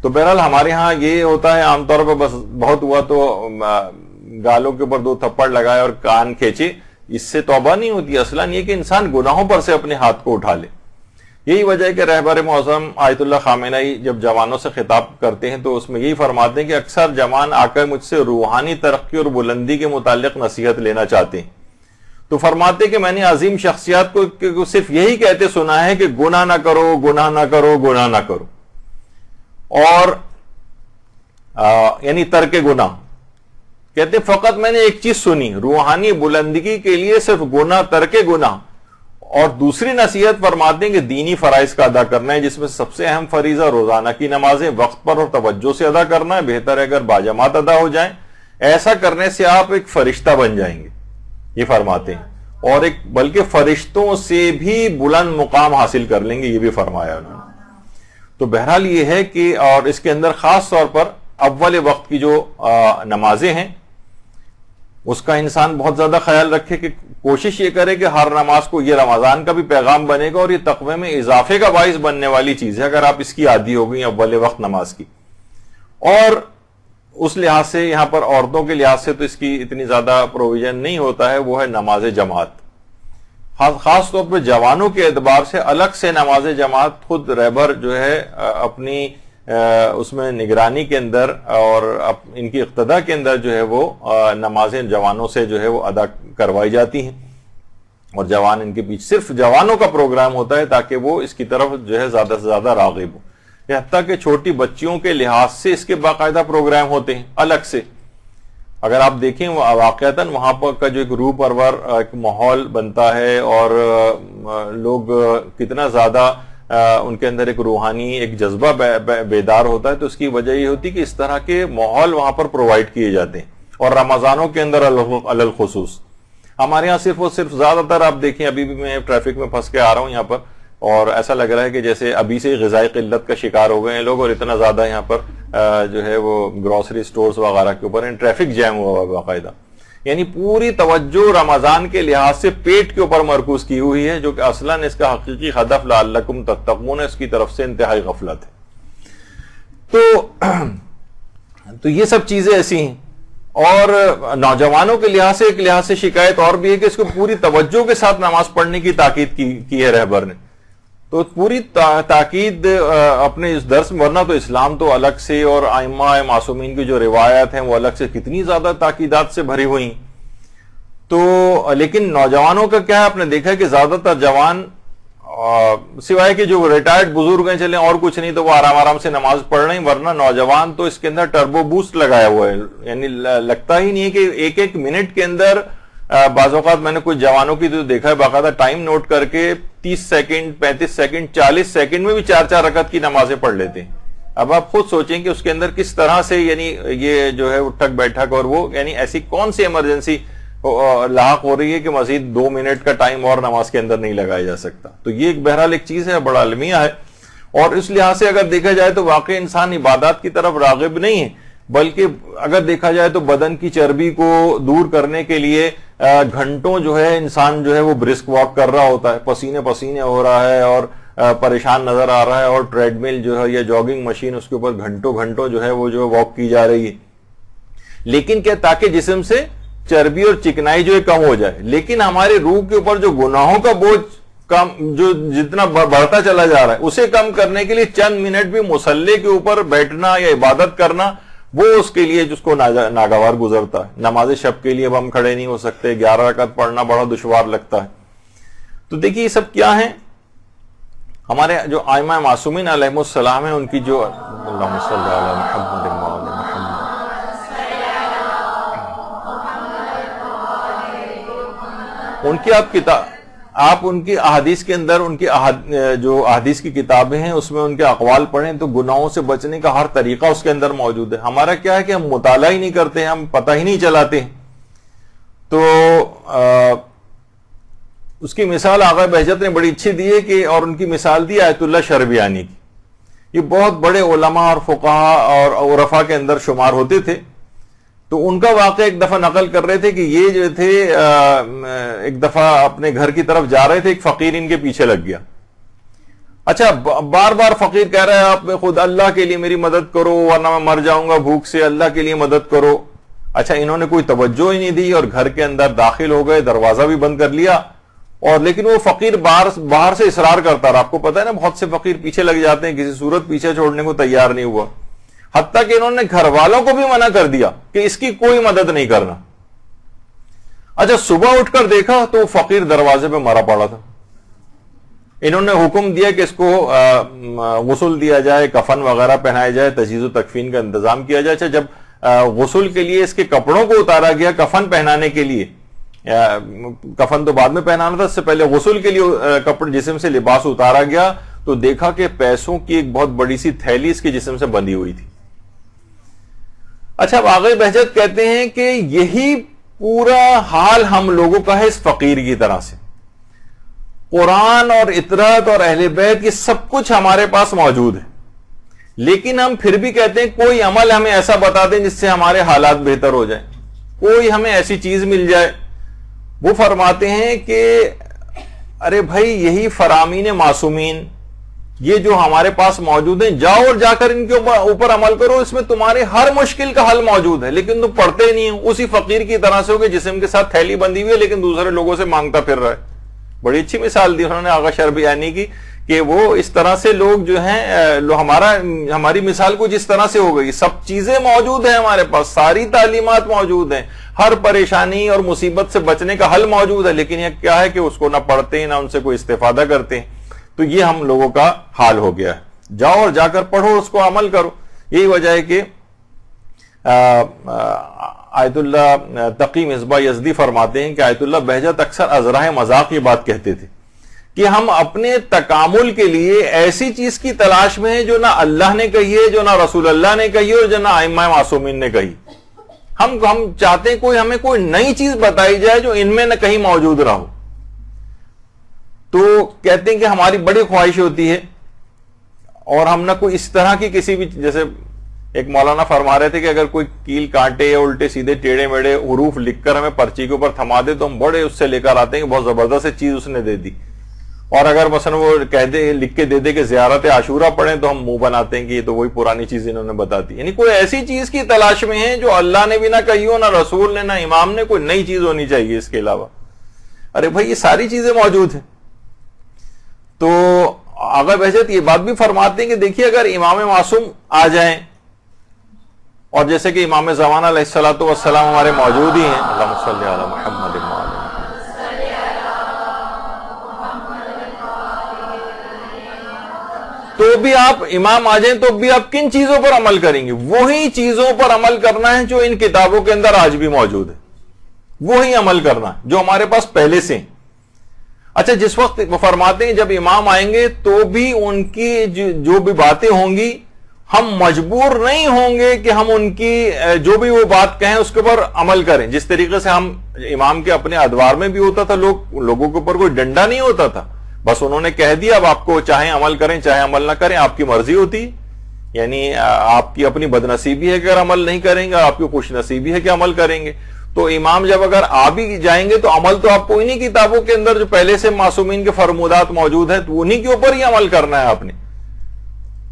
تو بہرحال ہمارے ہاں یہ ہوتا ہے عام طور پر بس بہت ہوا تو گالوں کے اوپر 2 تھپڑ لگائے اور کان کھینچے, اس سے توبہ نہیں ہوتی. اصلاً یہ کہ انسان گناہوں پر سے اپنے ہاتھ کو اٹھا لے. یہی وجہ ہے کہ رہبر معظم آیت اللہ خامنہئی جب جوانوں سے خطاب کرتے ہیں تو اس میں یہی فرماتے ہیں کہ اکثر جوان آ کر مجھ سے روحانی ترقی اور بلندی کے متعلق نصیحت لینا چاہتے ہیں. تو فرماتے کہ میں نے عظیم شخصیات کو صرف یہی کہتے سنا ہے کہ گناہ نہ کرو, گناہ نہ کرو, گناہ نہ کرو, اور یعنی ترک گناہ. کہتے فقط میں نے ایک چیز سنی, روحانی بلندگی کے لیے صرف گناہ, ترک گناہ. اور دوسری نصیحت فرماتے ہیں کہ دینی فرائض کا ادا کرنا ہے, جس میں سب سے اہم فریضہ روزانہ کی نمازیں وقت پر اور توجہ سے ادا کرنا ہے. بہتر ہے اگر باجماعت ادا ہو جائیں, ایسا کرنے سے آپ ایک فرشتہ بن جائیں گے, یہ فرماتے ہیں, اور ایک بلکہ فرشتوں سے بھی بلند مقام حاصل کر لیں گے, یہ بھی فرمایا انہوں نے. تو بہرحال یہ ہے کہ اور اس کے اندر خاص طور پر اول وقت کی جو نمازیں ہیں اس کا انسان بہت زیادہ خیال رکھے, کہ کوشش یہ کرے کہ ہر نماز کو, یہ رمضان کا بھی پیغام بنے گا اور یہ تقوی میں اضافے کا باعث بننے والی چیز ہے اگر آپ اس کی عادی ہو گئی اول وقت نماز کی. اور اس لحاظ سے یہاں پر عورتوں کے لحاظ سے تو اس کی اتنی زیادہ پروویژن نہیں ہوتا ہے, وہ ہے نماز جماعت. خاص طور پہ جوانوں کے اعتبار سے الگ سے نماز جماعت خود رہبر جو ہے اپنی اس میں نگرانی کے اندر اور ان کی اقتداء کے اندر جو ہے وہ نمازیں جوانوں سے جو ہے وہ ادا کروائی جاتی ہیں, اور جوان ان کے پیچھے صرف جوانوں کا پروگرام ہوتا ہے تاکہ وہ اس کی طرف جو ہے زیادہ سے زیادہ راغب ہو. حتیٰ کہ چھوٹی بچیوں کے لحاظ سے اس کے باقاعدہ پروگرام ہوتے ہیں الگ سے. اگر آپ دیکھیں واقعتاً وہاں پر کا جو ایک روح پرور ایک ماحول بنتا ہے اور لوگ کتنا زیادہ ان کے اندر ایک روحانی ایک جذبہ بیدار ہوتا ہے, تو اس کی وجہ یہ ہوتی کہ اس طرح کے ماحول وہاں پر پرووائڈ کیے جاتے ہیں. اور رمضانوں کے اندر الخصوص ہمارے یہاں صرف زیادہ تر آپ دیکھیں, ابھی بھی میں ٹریفک میں پھنس کے آ رہا ہوں یہاں پر, اور ایسا لگ رہا ہے کہ جیسے ابھی سے غذائی قلت کا شکار ہو گئے ہیں لوگ, اور اتنا زیادہ یہاں پر جو ہے وہ گروسری سٹورز وغیرہ کے اوپر ٹریفک جیم ہوا ہوا باقاعدہ. یعنی پوری توجہ رمضان کے لحاظ سے پیٹ کے اوپر مرکوز کی ہوئی ہے, جو کہ اصلاً اس کا حقیقی ہدف لعلکم تتقون اس کی طرف سے انتہائی غفلت ہے. تو یہ سب چیزیں ایسی ہیں. اور نوجوانوں کے لحاظ سے ایک لحاظ سے شکایت اور بھی ہے کہ اس کو پوری توجہ کے ساتھ نماز پڑھنے کی تاکید کی ہے رہبر نے. تو پوری تاکید اپنے اس درس میں، ورنہ تو اسلام تو الگ سے اور ائمہ معصومین کی جو روایات ہیں وہ الگ سے کتنی زیادہ تاکیدات سے بھری ہوئی، تو لیکن نوجوانوں کا کیا ہے، آپ نے دیکھا ہے کہ زیادہ تر جوان سوائے کہ جو ریٹائرڈ بزرگ ہیں چلیں اور کچھ نہیں تو وہ آرام آرام سے نماز پڑھ رہے ہیں، ورنہ نوجوان تو اس کے اندر ٹربو بوسٹ لگایا ہوا ہے، یعنی لگتا ہی نہیں ہے کہ ایک ایک منٹ کے اندر بعض اوقات میں نے کچھ جوانوں کی تو دیکھا ہے باقاعدہ ٹائم نوٹ کر کے 30 سیکنڈ 35 سیکنڈ 40 سیکنڈ میں بھی 4 رکعت کی نمازیں پڑھ لیتے ہیں۔ اب آپ خود سوچیں کہ اس کے اندر کس طرح سے یعنی یہ جو ہے اٹھک بیٹھک اور وہ یعنی ایسی کون سی ایمرجنسی لاحق ہو رہی ہے کہ مزید 2 منٹ کا ٹائم اور نماز کے اندر نہیں لگایا جا سکتا۔ تو یہ ایک بہرحال ایک چیز ہے، بڑا المیہ ہے، اور اس لحاظ سے اگر دیکھا جائے تو واقعی انسان عبادات کی طرف راغب نہیں ہے، بلکہ اگر دیکھا جائے تو بدن کی چربی کو دور کرنے کے لیے گھنٹوں جو ہے انسان جو ہے وہ برسک واک کر رہا ہوتا ہے، پسینے پسینے ہو رہا ہے اور پریشان نظر آ رہا ہے، اور ٹریڈ مل جو ہے یا جاگنگ مشین اس کے اوپر گھنٹوں جو ہے وہ جو واک کی جا رہی ہے، لیکن کیا تاکہ جسم سے چربی اور چکنائی جو ہے کم ہو جائے۔ لیکن ہمارے روح کے اوپر جو گناہوں کا بوجھ کم جو جتنا بڑھتا چلا جا رہا ہے اسے کم کرنے کے لیے چند منٹ بھی مصلی کے اوپر بیٹھنا یا عبادت کرنا وہ اس کے لیے جس کو ناگوار گزرتا ہے۔ نماز شب کے لیے اب ہم کھڑے نہیں ہو سکتے، 11 رکعت پڑھنا بڑا دشوار لگتا ہے۔ تو دیکھیے یہ سب کیا ہیں، ہمارے جو ائمہ معصومین علیہم السلام ہیں ان کی جو اللہم صلی علی محمد وعلی محمد، ان کی آپ ان کی احادیث کے اندر ان کی جو احادیث کی کتابیں ہیں اس میں ان کے اقوال پڑھیں تو گناہوں سے بچنے کا ہر طریقہ اس کے اندر موجود ہے۔ ہمارا کیا ہے کہ ہم مطالعہ ہی نہیں کرتے ہیں، ہم پتہ ہی نہیں چلاتے ہیں۔ تو اس کی مثال آغا بہجت نے بڑی اچھی دی ہے کہ، اور ان کی مثال دی آیت اللہ شربیانی کی، یہ بہت بڑے علماء اور فقہا اور عرفاء کے اندر شمار ہوتے تھے۔ تو ان کا واقعہ ایک دفعہ نقل کر رہے تھے کہ یہ جو تھے ایک دفعہ اپنے گھر کی طرف جا رہے تھے، ایک فقیر ان کے پیچھے لگ گیا۔ اچھا بار بار فقیر کہہ رہا ہے آپ خود اللہ کے لیے میری مدد کرو ورنہ میں مر جاؤں گا بھوک سے، اللہ کے لیے مدد کرو۔ اچھا انہوں نے کوئی توجہ ہی نہیں دی اور گھر کے اندر داخل ہو گئے، دروازہ بھی بند کر لیا، اور لیکن وہ فقیر باہر سے اصرار کرتا رہا۔ آپ کو پتا ہے نا بہت سے فقیر پیچھے لگ جاتے ہیں، کسی صورت پیچھے چھوڑنے کو تیار نہیں ہوا، حتیٰ کہ انہوں نے گھر والوں کو بھی منع کر دیا کہ اس کی کوئی مدد نہیں کرنا۔ اچھا صبح اٹھ کر دیکھا تو وہ فقیر دروازے پہ مرا پڑا تھا۔ انہوں نے حکم دیا کہ اس کو غسل دیا جائے، کفن وغیرہ پہنایا جائے، تجہیز و تکفین کا انتظام کیا جائے۔ اچھا جب غسل کے لیے اس کے کپڑوں کو اتارا گیا کفن پہنانے کے لیے، کفن تو بعد میں پہنانا تھا، اس سے پہلے غسل کے لیے کپڑے جسم سے لباس اتارا گیا تو دیکھا کہ پیسوں کی ایک بہت بڑی سی تھیلی اس کے جسم سے بندھی ہوئی تھی۔ اچھا اب آغا بہجت کہتے ہیں کہ یہی پورا حال ہم لوگوں کا ہے اس فقیر کی طرح سے۔ قرآن اور اطرت اور اہل بیت یہ سب کچھ ہمارے پاس موجود ہے، لیکن ہم پھر بھی کہتے ہیں کوئی عمل ہمیں ایسا بتا دیں جس سے ہمارے حالات بہتر ہو جائیں، کوئی ہمیں ایسی چیز مل جائے۔ وہ فرماتے ہیں کہ ارے بھائی یہی فرامین معصومین یہ جو ہمارے پاس موجود ہیں، جاؤ اور جا کر ان کے اوپر عمل کرو، اس میں تمہارے ہر مشکل کا حل موجود ہے، لیکن تم پڑھتے نہیں ہو، اسی فقیر کی طرح سے ہو کہ جسم کے ساتھ تھیلی بندھی ہوئی ہے لیکن دوسرے لوگوں سے مانگتا پھر رہا ہے۔ بڑی اچھی مثال دی انہوں نے آغا شربیانی کی کہ وہ اس طرح سے لوگ جو ہیں ہماری مثال کو جس طرح سے ہو گئی، سب چیزیں موجود ہیں ہمارے پاس، ساری تعلیمات موجود ہیں، ہر پریشانی اور مصیبت سے بچنے کا حل موجود ہے، لیکن یہ کیا ہے کہ اس کو نہ پڑھتے ہیں نہ ان سے کوئی استفادہ کرتے ہیں۔ تو یہ ہم لوگوں کا حال ہو گیا ہے۔ جاؤ اور جا کر پڑھو، اس کو عمل کرو۔ یہی وجہ ہے کہ آیت اللہ تقی مصباح یزدی فرماتے ہیں کہ آیت اللہ بہجت اکثر ازراہ مذاق یہ بات کہتے تھے کہ ہم اپنے تکامل کے لیے ایسی چیز کی تلاش میں ہیں جو نہ اللہ نے کہی ہے، جو نہ رسول اللہ نے کہی ہے اور جو نہ ائمہ معصومین نے کہی۔ ہم چاہتے ہیں ہمیں کوئی نئی چیز بتائی جائے جو ان میں نہ کہیں موجود رہا ہو۔ تو کہتے ہیں کہ ہماری بڑی خواہش ہوتی ہے، اور ہم نہ کوئی اس طرح کی کسی بھی، جیسے ایک مولانا فرما رہے تھے کہ اگر کوئی کیل کانٹے یا الٹے سیدھے ٹیڑے میڑے حروف لکھ کر ہمیں پرچی کے اوپر تھما دے تو ہم بڑے اس سے لے کر آتے ہیں کہ بہت زبردست چیز اس نے دے دی، اور اگر مثلا وہ کہہ دے لکھ کے دے دے کہ زیارت عاشورہ پڑھیں تو ہم منہ بناتے ہیں کہ یہ تو وہی پرانی چیز انہوں نے بتا دی۔ یعنی کوئی ایسی چیز کی تلاش میں ہے جو اللہ نے بھی نہ کہی ہو، نہ رسول نے، نہ امام نے، کوئی نئی چیز ہونی چاہیے اس کے علاوہ۔ ارے بھائی یہ ساری چیزیں موجود ہیں۔ تو آقا بہجت یہ بات بھی فرماتے ہیں کہ دیکھیے اگر امام معصوم آ جائیں، اور جیسے کہ امام زمانہ علیہ الصلوۃ والسلام ہمارے موجود ہی ہیں، اللہم صلی علی محمد وعلی تو بھی آپ امام آ جائیں تو بھی آپ کن چیزوں پر عمل کریں گے؟ وہی چیزوں پر عمل کرنا ہے جو ان کتابوں کے اندر آج بھی موجود ہے، وہی عمل کرنا ہے جو ہمارے پاس پہلے سے ہیں۔ اچھا، جس وقت وہ فرماتے ہیں جب امام آئیں گے تو بھی ان کی جو بھی باتیں ہوں گی ہم مجبور نہیں ہوں گے کہ ہم ان کی جو بھی وہ بات کہیں اس کے اوپر عمل کریں، جس طریقے سے ہم امام کے اپنے ادوار میں بھی ہوتا تھا، لوگوں کے اوپر کوئی ڈنڈا نہیں ہوتا تھا، بس انہوں نے کہہ دیا اب آپ کو چاہے عمل کریں چاہے عمل نہ کریں آپ کی مرضی ہوتی، یعنی آپ کی اپنی بد نصیبی ہے کہ اگر عمل نہیں کریں گے، آپ کی خوش نصیبی ہے کہ عمل کریں گے۔ تو امام جب اگر آ بھی جائیں گے تو عمل تو آپ کو انہی کتابوں کے اندر جو پہلے سے معصومین کے فرمودات موجود ہیں تو انہی کے اوپر ہی عمل کرنا ہے آپ نے۔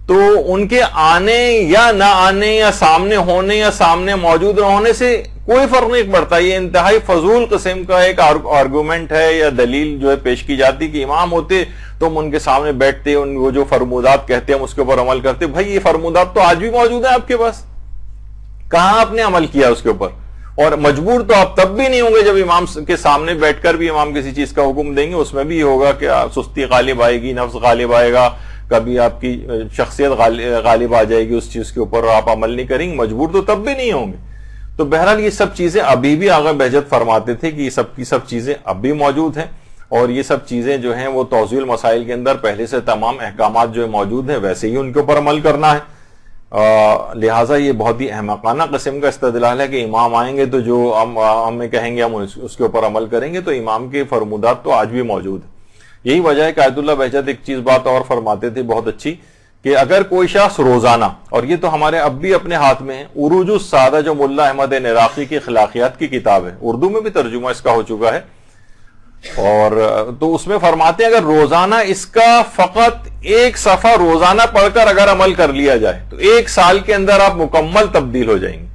تو ان کے آنے یا نہ آنے یا سامنے ہونے یا سامنے موجود نہ ہونے سے کوئی فرق نہیں پڑتا، یہ انتہائی فضول قسم کا ایک آرگومنٹ ہے یا دلیل جو ہے پیش کی جاتی کہ امام ہوتے تو ہم ان کے سامنے بیٹھتے، وہ جو فرمودات کہتے ہیں ہم اس کے اوپر عمل کرتے۔ بھائی یہ فرمودات تو آج بھی موجود ہیں آپ کے پاس، کہاں آپ نے عمل کیا اس کے اوپر؟ اور مجبور تو آپ تب بھی نہیں ہوں گے جب امام کے سامنے بیٹھ کر بھی امام کسی چیز کا حکم دیں گے، اس میں بھی یہ ہوگا کہ سستی غالب آئے گی، نفس غالب آئے گا، کبھی آپ کی شخصیت غالب آ جائے گی اس چیز کے اوپر اور آپ عمل نہیں کریں گے، مجبور تو تب بھی نہیں ہوں گے۔ تو بہرحال یہ سب چیزیں ابھی بھی آقا بہجت فرماتے تھے کہ یہ سب کی سب چیزیں اب بھی موجود ہیں، اور یہ سب چیزیں جو ہیں وہ توضیح المسائل کے اندر پہلے سے تمام احکامات جو موجود ہیں ویسے ہی ان کے اوپر عمل کرنا ہے۔ لہٰذا یہ بہت ہی احمقانہ قسم کا استدلال ہے کہ امام آئیں گے تو جو ہمیں کہیں گے ہم اس کے اوپر عمل کریں گے، تو امام کے فرمودات تو آج بھی موجود ہیں۔ یہی وجہ ہے کہ آیت اللہ بہجت ایک چیز بات اور فرماتے تھے بہت اچھی، کہ اگر کوئی شخص روزانہ، اور یہ تو ہمارے اب بھی اپنے ہاتھ میں ہے، عروج السادہ جو ملا احمد عراقی کی خلاقیات کی کتاب ہے، اردو میں بھی ترجمہ اس کا ہو چکا ہے، اور تو اس میں فرماتے ہیں اگر روزانہ اس کا فقط ایک صفحہ روزانہ پڑھ کر اگر عمل کر لیا جائے تو 1 سال کے اندر آپ مکمل تبدیل ہو جائیں گے۔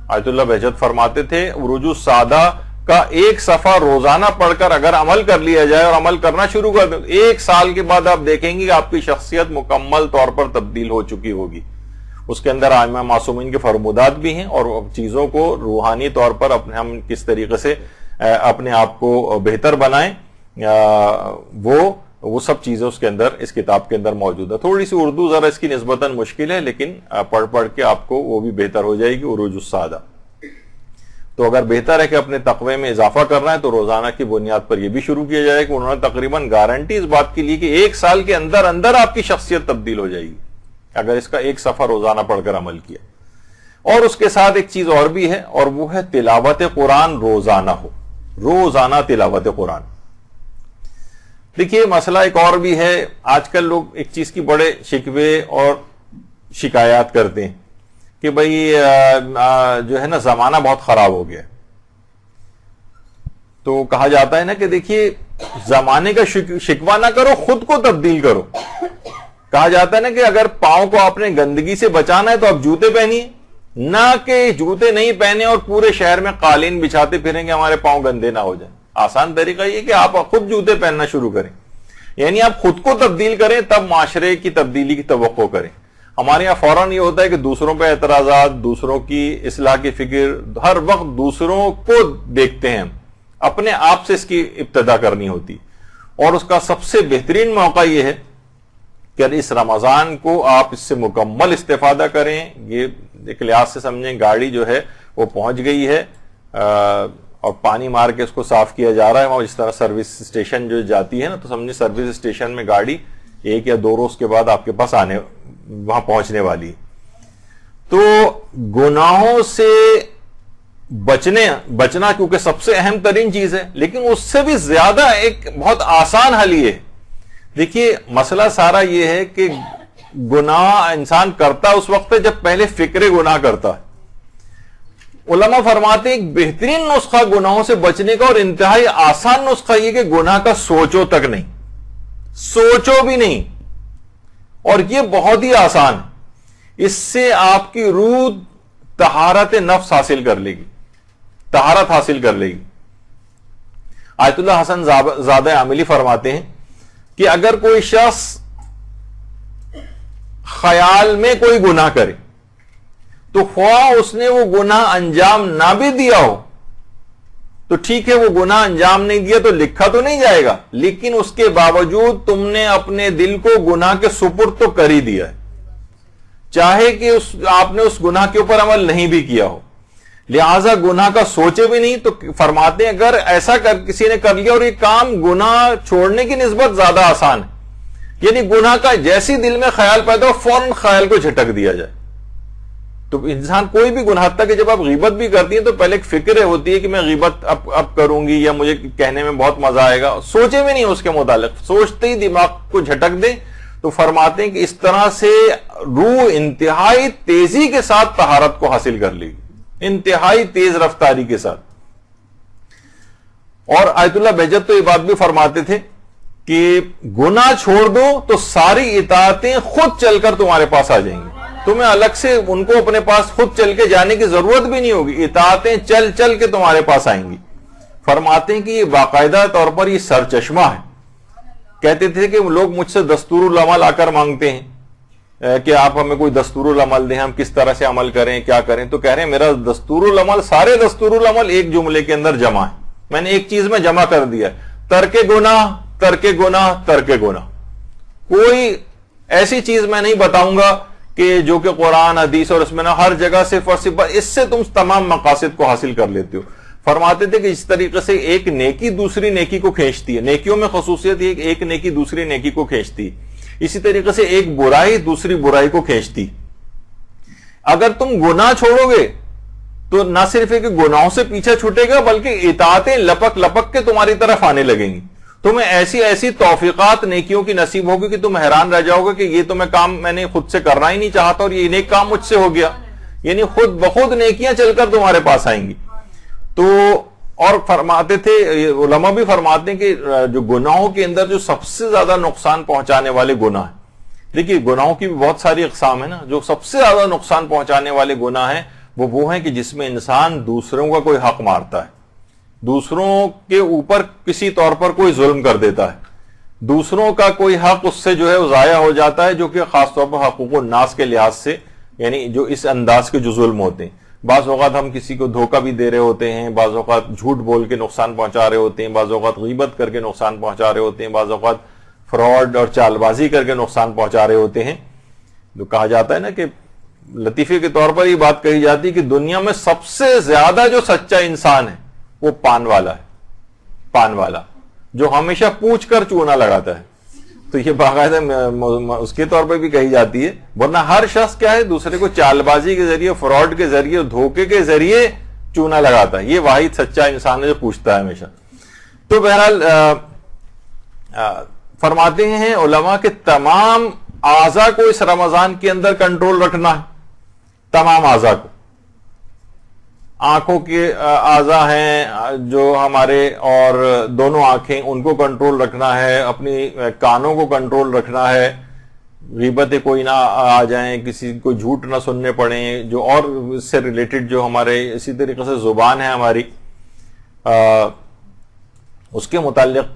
آیت اللہ بہجت فرماتے تھے عروج السادہ کا 1 صفحہ روزانہ پڑھ کر اگر عمل کر لیا جائے اور عمل کرنا شروع کر دیں، 1 سال کے بعد آپ دیکھیں گے کہ آپ کی شخصیت مکمل طور پر تبدیل ہو چکی ہوگی۔ اس کے اندر ائمہ معصومین کے فرمودات بھی ہیں، اور چیزوں کو روحانی طور پر ہم کس طریقے سے اپنے آپ کو بہتر بنائیں، وہ سب چیزیں اس کے اندر اس کتاب کے اندر موجود ہے۔ تھوڑی سی اردو ذرا اس کی نسبتاً مشکل ہے، لیکن پڑھ کے آپ کو وہ بھی بہتر ہو جائے گی عروج السادہ۔ تو اگر بہتر ہے کہ اپنے تقوی میں اضافہ کرنا ہے تو روزانہ کی بنیاد پر یہ بھی شروع کیا جائے کہ انہوں نے تقریباً گارنٹی اس بات کی لی کہ 1 سال کے اندر اندر آپ کی شخصیت تبدیل ہو جائے گی اگر اس کا 1 صفحہ روزانہ پڑھ کر عمل کیا۔ اور اس کے ساتھ ایک چیز اور بھی ہے، اور وہ ہے تلاوت قرآن روزانہ ہو، روزانہ تلاوت قرآن۔ دیکھیے مسئلہ ایک اور بھی ہے، آج کل لوگ ایک چیز کی بڑے شکوے اور شکایات کرتے ہیں کہ بھئی جو ہے نا زمانہ بہت خراب ہو گیا، تو کہا جاتا ہے نا کہ دیکھیے زمانے کا شکوہ نہ کرو، خود کو تبدیل کرو۔ کہا جاتا ہے نا کہ اگر پاؤں کو آپ نے گندگی سے بچانا ہے تو آپ جوتے پہنیے، نہ کہ جوتے نہیں پہنے اور پورے شہر میں قالین بچھاتے پھریں گے ہمارے پاؤں گندے نہ ہو جائیں۔ آسان طریقہ یہ کہ آپ خود جوتے پہننا شروع کریں، یعنی آپ خود کو تبدیل کریں تب معاشرے کی تبدیلی کی توقع کریں۔ ہمارے یہاں فوراً یہ ہوتا ہے کہ دوسروں پہ اعتراضات، دوسروں کی اصلاح کی فکر، ہر وقت دوسروں کو دیکھتے ہیں، اپنے آپ سے اس کی ابتدا کرنی ہوتی۔ اور اس کا سب سے بہترین موقع یہ ہے کہ اس رمضان کو آپ اس سے مکمل استفادہ کریں۔ یہ ایک لحاظ سے سمجھیں گاڑی جو ہے وہ پہنچ گئی ہے اور پانی مار کے اس کو صاف کیا جا رہا ہے، اور جس طرح سروس اسٹیشن جو جاتی ہے نا، تو سمجھیں سروس اسٹیشن میں گاڑی 1 یا 2 روز کے بعد آپ کے پاس وہاں پہنچنے والی۔ تو گناہوں سے بچنا کیونکہ سب سے اہم ترین چیز ہے، لیکن اس سے بھی زیادہ ایک بہت آسان حل یہ ہے۔ دیکھیے مسئلہ سارا یہ ہے کہ گناہ انسان کرتا اس وقت ہے جب پہلے فکر گناہ کرتا ہے۔ علماء فرماتے ہیں ایک بہترین نسخہ گناہوں سے بچنے کا اور انتہائی آسان نسخہ یہ کہ گناہ کا سوچو تک نہیں، سوچو بھی نہیں، اور یہ بہت ہی آسان ہے۔ اس سے آپ کی روح طہارت نفس حاصل کر لے گی، طہارت حاصل کر لے گی۔ آیت اللہ حسن زادہ عاملی فرماتے ہیں کہ اگر کوئی شخص خیال میں کوئی گناہ کرے تو خواہ اس نے وہ گناہ انجام نہ بھی دیا ہو تو ٹھیک ہے، وہ گناہ انجام نہیں دیا تو لکھا تو نہیں جائے گا، لیکن اس کے باوجود تم نے اپنے دل کو گناہ کے سپرد تو کر ہی دیا ہے، چاہے کہ آپ نے اس گناہ کے اوپر عمل نہیں بھی کیا ہو، لہذا گناہ کا سوچے بھی نہیں۔ تو فرماتے ہیں اگر ایسا کسی نے کر لیا اور یہ کام گناہ چھوڑنے کی نسبت زیادہ آسان ہے، یعنی گناہ کا جیسی دل میں خیال پیدا ہو فوراً خیال کو جھٹک دیا جائے، تو انسان کوئی بھی گناہ، حتیٰ کہ جب آپ غیبت بھی کرتی ہیں تو پہلے ایک فکر ہوتی ہے کہ میں غیبت اب کروں گی یا مجھے کہنے میں بہت مزہ آئے گا، سوچے بھی نہیں اس کے متعلق، سوچتے ہی دماغ کو جھٹک دے۔ تو فرماتے ہیں کہ اس طرح سے روح انتہائی تیزی کے ساتھ طہارت کو حاصل کر لی، انتہائی تیز رفتاری کے ساتھ۔ اور آیت اللہ بہجت تو یہ بات بھی فرماتے تھے کہ گناہ چھوڑ دو تو ساری اطاعتیں خود چل کر تمہارے پاس آ جائیں گی، تمہیں الگ سے ان کو اپنے پاس خود چل کے جانے کی ضرورت بھی نہیں ہوگی، اطاعتیں چل چل کے تمہارے پاس آئیں گی۔ فرماتے ہیں کہ یہ باقاعدہ طور پر یہ سرچشمہ ہے۔ کہتے تھے کہ لوگ مجھ سے دستور العمل آ کر مانگتے ہیں کہ آپ ہمیں کوئی دستور العمل دیں، ہم کس طرح سے عمل کریں، کیا کریں، تو کہہ رہے ہیں میرا دستور العمل، سارے دستور العمل ایک جملے کے اندر جمع ہے، میں نے ایک چیز میں جمع کر دیا، ترک گناہ، ترک گناہ، ترک گناہ۔ کوئی ایسی چیز میں نہیں بتاؤں گا کہ جو کہ قرآن حدیث اور اس میں نہ، ہر جگہ صرف اور صرف اس سے تم تمام مقاصد کو حاصل کر لیتے ہو۔ فرماتے تھے کہ اس طریقے سے ایک نیکی دوسری نیکی کو کھینچتی ہے، نیکیوں میں خصوصیت یہ کہ ایک نیکی دوسری نیکی کو کھینچتی ہے، اسی طریقے سے ایک برائی دوسری برائی کو کھینچتی۔ اگر تم گناہ چھوڑو گے تو نہ صرف کہ گناہوں سے پیچھا چھوٹے گا بلکہ اطاعتیں لپک لپک کے تمہاری طرف آنے لگیں گی، تمہیں ایسی ایسی توفیقات نیکیوں کی نصیب ہوگی کہ تم حیران رہ جاؤ گے کہ یہ تو میں کام میں نے خود سے کرنا ہی نہیں چاہتا اور یہ نیک کام مجھ سے ہو گیا، یعنی خود بخود نیکیاں چل کر تمہارے پاس آئیں گی۔ تو اور فرماتے تھے علماء بھی فرماتے ہیں کہ جو گناہوں کے اندر جو سب سے زیادہ نقصان پہنچانے والے گناہ ہیں، دیکھیے گناہوں کی بھی بہت ساری اقسام ہیں نا، جو سب سے زیادہ نقصان پہنچانے والے گناہ ہیں وہ ہیں کہ جس میں انسان دوسروں کا کوئی حق مارتا ہے، دوسروں کے اوپر کسی طور پر کوئی ظلم کر دیتا ہے، دوسروں کا کوئی حق اس سے جو ہے وہ ضائع ہو جاتا ہے، جو کہ خاص طور پر حقوق الناس کے لحاظ سے، یعنی جو اس انداز کے جو ظلم ہوتے ہیں۔ بعض اوقات ہم کسی کو دھوکہ بھی دے رہے ہوتے ہیں، بعض اوقات جھوٹ بول کے نقصان پہنچا رہے ہوتے ہیں، بعض اوقات غیبت کر کے نقصان پہنچا رہے ہوتے ہیں، بعض اوقات فراڈ اور چال بازی کر کے نقصان پہنچا رہے ہوتے ہیں۔ جو کہا جاتا ہے نا کہ لطیفے کے طور پر یہ بات کہی جاتی ہے کہ دنیا میں سب سے زیادہ جو سچا انسان ہے وہ پان والا ہے، پان والا جو ہمیشہ پوچھ کر چونا لگاتا ہے، تو یہ باقاعدہ اس کے طور پہ بھی کہی جاتی ہے، ورنہ ہر شخص کیا ہے دوسرے کو چال بازی کے ذریعے، فراڈ کے ذریعے، دھوکے کے ذریعے چونا لگاتا ہے، یہ واحد سچا انسان ہے جو پوچھتا ہے ہمیشہ۔ تو بہرحال فرماتے ہیں علماء کہ تمام اعضاء کو اس رمضان کے اندر کنٹرول رکھنا ہے، تمام اعضاء کو، آنکھوں کے اعضاء ہیں جو ہمارے اور دونوں آنکھیں، ان کو کنٹرول رکھنا ہے، اپنی کانوں کو کنٹرول رکھنا ہے، غیبتیں کوئی نہ آ جائیں، کسی کو جھوٹ نہ سننے پڑیں، جو اور اس سے ریلیٹڈ جو ہمارے، اسی طریقے سے زبان ہے ہماری، اس کے متعلق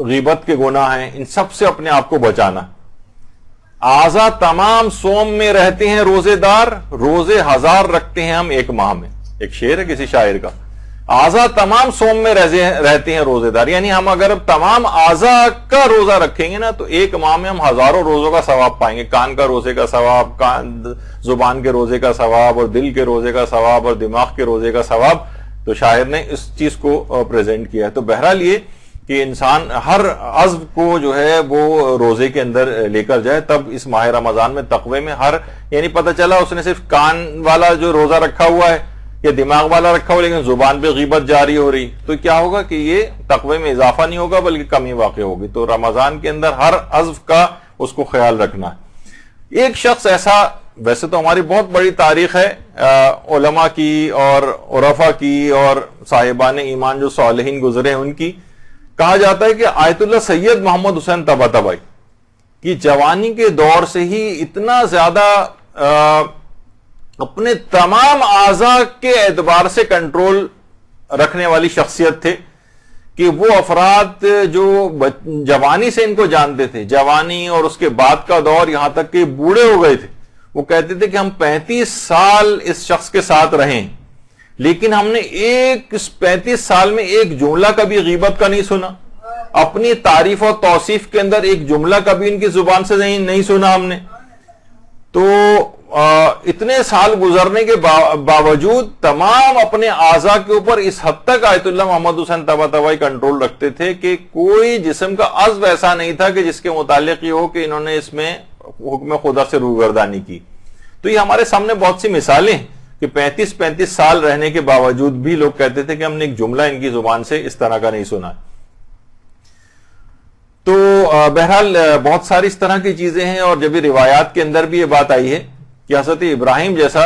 غیبت کے گناہ ہیں، ان سب سے اپنے آپ کو بچانا۔ اعضاء تمام صوم میں رہتے ہیں روزے دار، روزے ہزار رکھتے ہیں ہم ایک ماہ میں، ایک شعر ہے کسی شاعر کا۔ اعضاء تمام صوم میں رہتے ہیں روزے دار، یعنی ہم اگر تمام اعضاء کا روزہ رکھیں گے نا تو ایک ماہ میں ہم ہزاروں روزوں کا ثواب پائیں گے، کان کا روزے کا ثواب، زبان کے روزے کا ثواب، اور دل کے روزے کا ثواب، اور دماغ کے روزے کا ثواب۔ تو شاعر نے اس چیز کو پریزنٹ کیا ہے۔ تو بہرحال یہ کہ انسان ہر عضو کو جو ہے وہ روزے کے اندر لے کر جائے، تب اس ماہ رمضان میں تقوی میں یعنی پتہ چلا اس نے صرف کان والا جو روزہ رکھا ہوا ہے یا دماغ والا رکھا ہوا لیکن زبان پہ غیبت جاری ہو رہی، تو کیا ہوگا کہ یہ تقوی میں اضافہ نہیں ہوگا بلکہ کمی واقع ہوگی۔ تو رمضان کے اندر ہر عضو کا اس کو خیال رکھنا ہے۔ ایک شخص ایسا، ویسے تو ہماری بہت بڑی تاریخ ہے علماء کی اور عرفاء کی اور صاحبان ایمان جو صالحین گزرے ہیں ان کی، کہا جاتا ہے کہ آیت اللہ سید محمد حسین طباطبائی کی جوانی کے دور سے ہی اتنا زیادہ اپنے تمام اعضاء کے اعتبار سے کنٹرول رکھنے والی شخصیت تھے کہ وہ افراد جو جوانی سے ان کو جانتے تھے، جوانی اور اس کے بعد کا دور، یہاں تک کہ بوڑھے ہو گئے تھے، وہ کہتے تھے کہ ہم 35 سال اس شخص کے ساتھ رہیں، لیکن ہم نے 35 سال میں ایک جملہ کبھی غیبت کا نہیں سنا، اپنی تعریف اور توصیف کے اندر ایک جملہ کبھی ان کی زبان سے نہیں سنا ہم نے. تو اتنے سال گزرنے کے باوجود تمام اپنے اعضاء کے اوپر اس حد تک آیت اللہ محمد حسین طباطبائی کنٹرول رکھتے تھے کہ کوئی جسم کا عضو ایسا نہیں تھا کہ جس کے متعلق یہ ہو کہ انہوں نے اس میں حکم خدا سے روگردانی کی. تو یہ ہمارے سامنے بہت سی مثالیں ہیں کہ 35 سال رہنے کے باوجود بھی لوگ کہتے تھے کہ ہم نے ایک جملہ ان کی زبان سے اس طرح کا نہیں سنا. تو بہرحال بہت ساری اس طرح کی چیزیں ہیں، اور جب روایات کے اندر بھی یہ بات آئی ہے کہ حضرت ابراہیم جیسا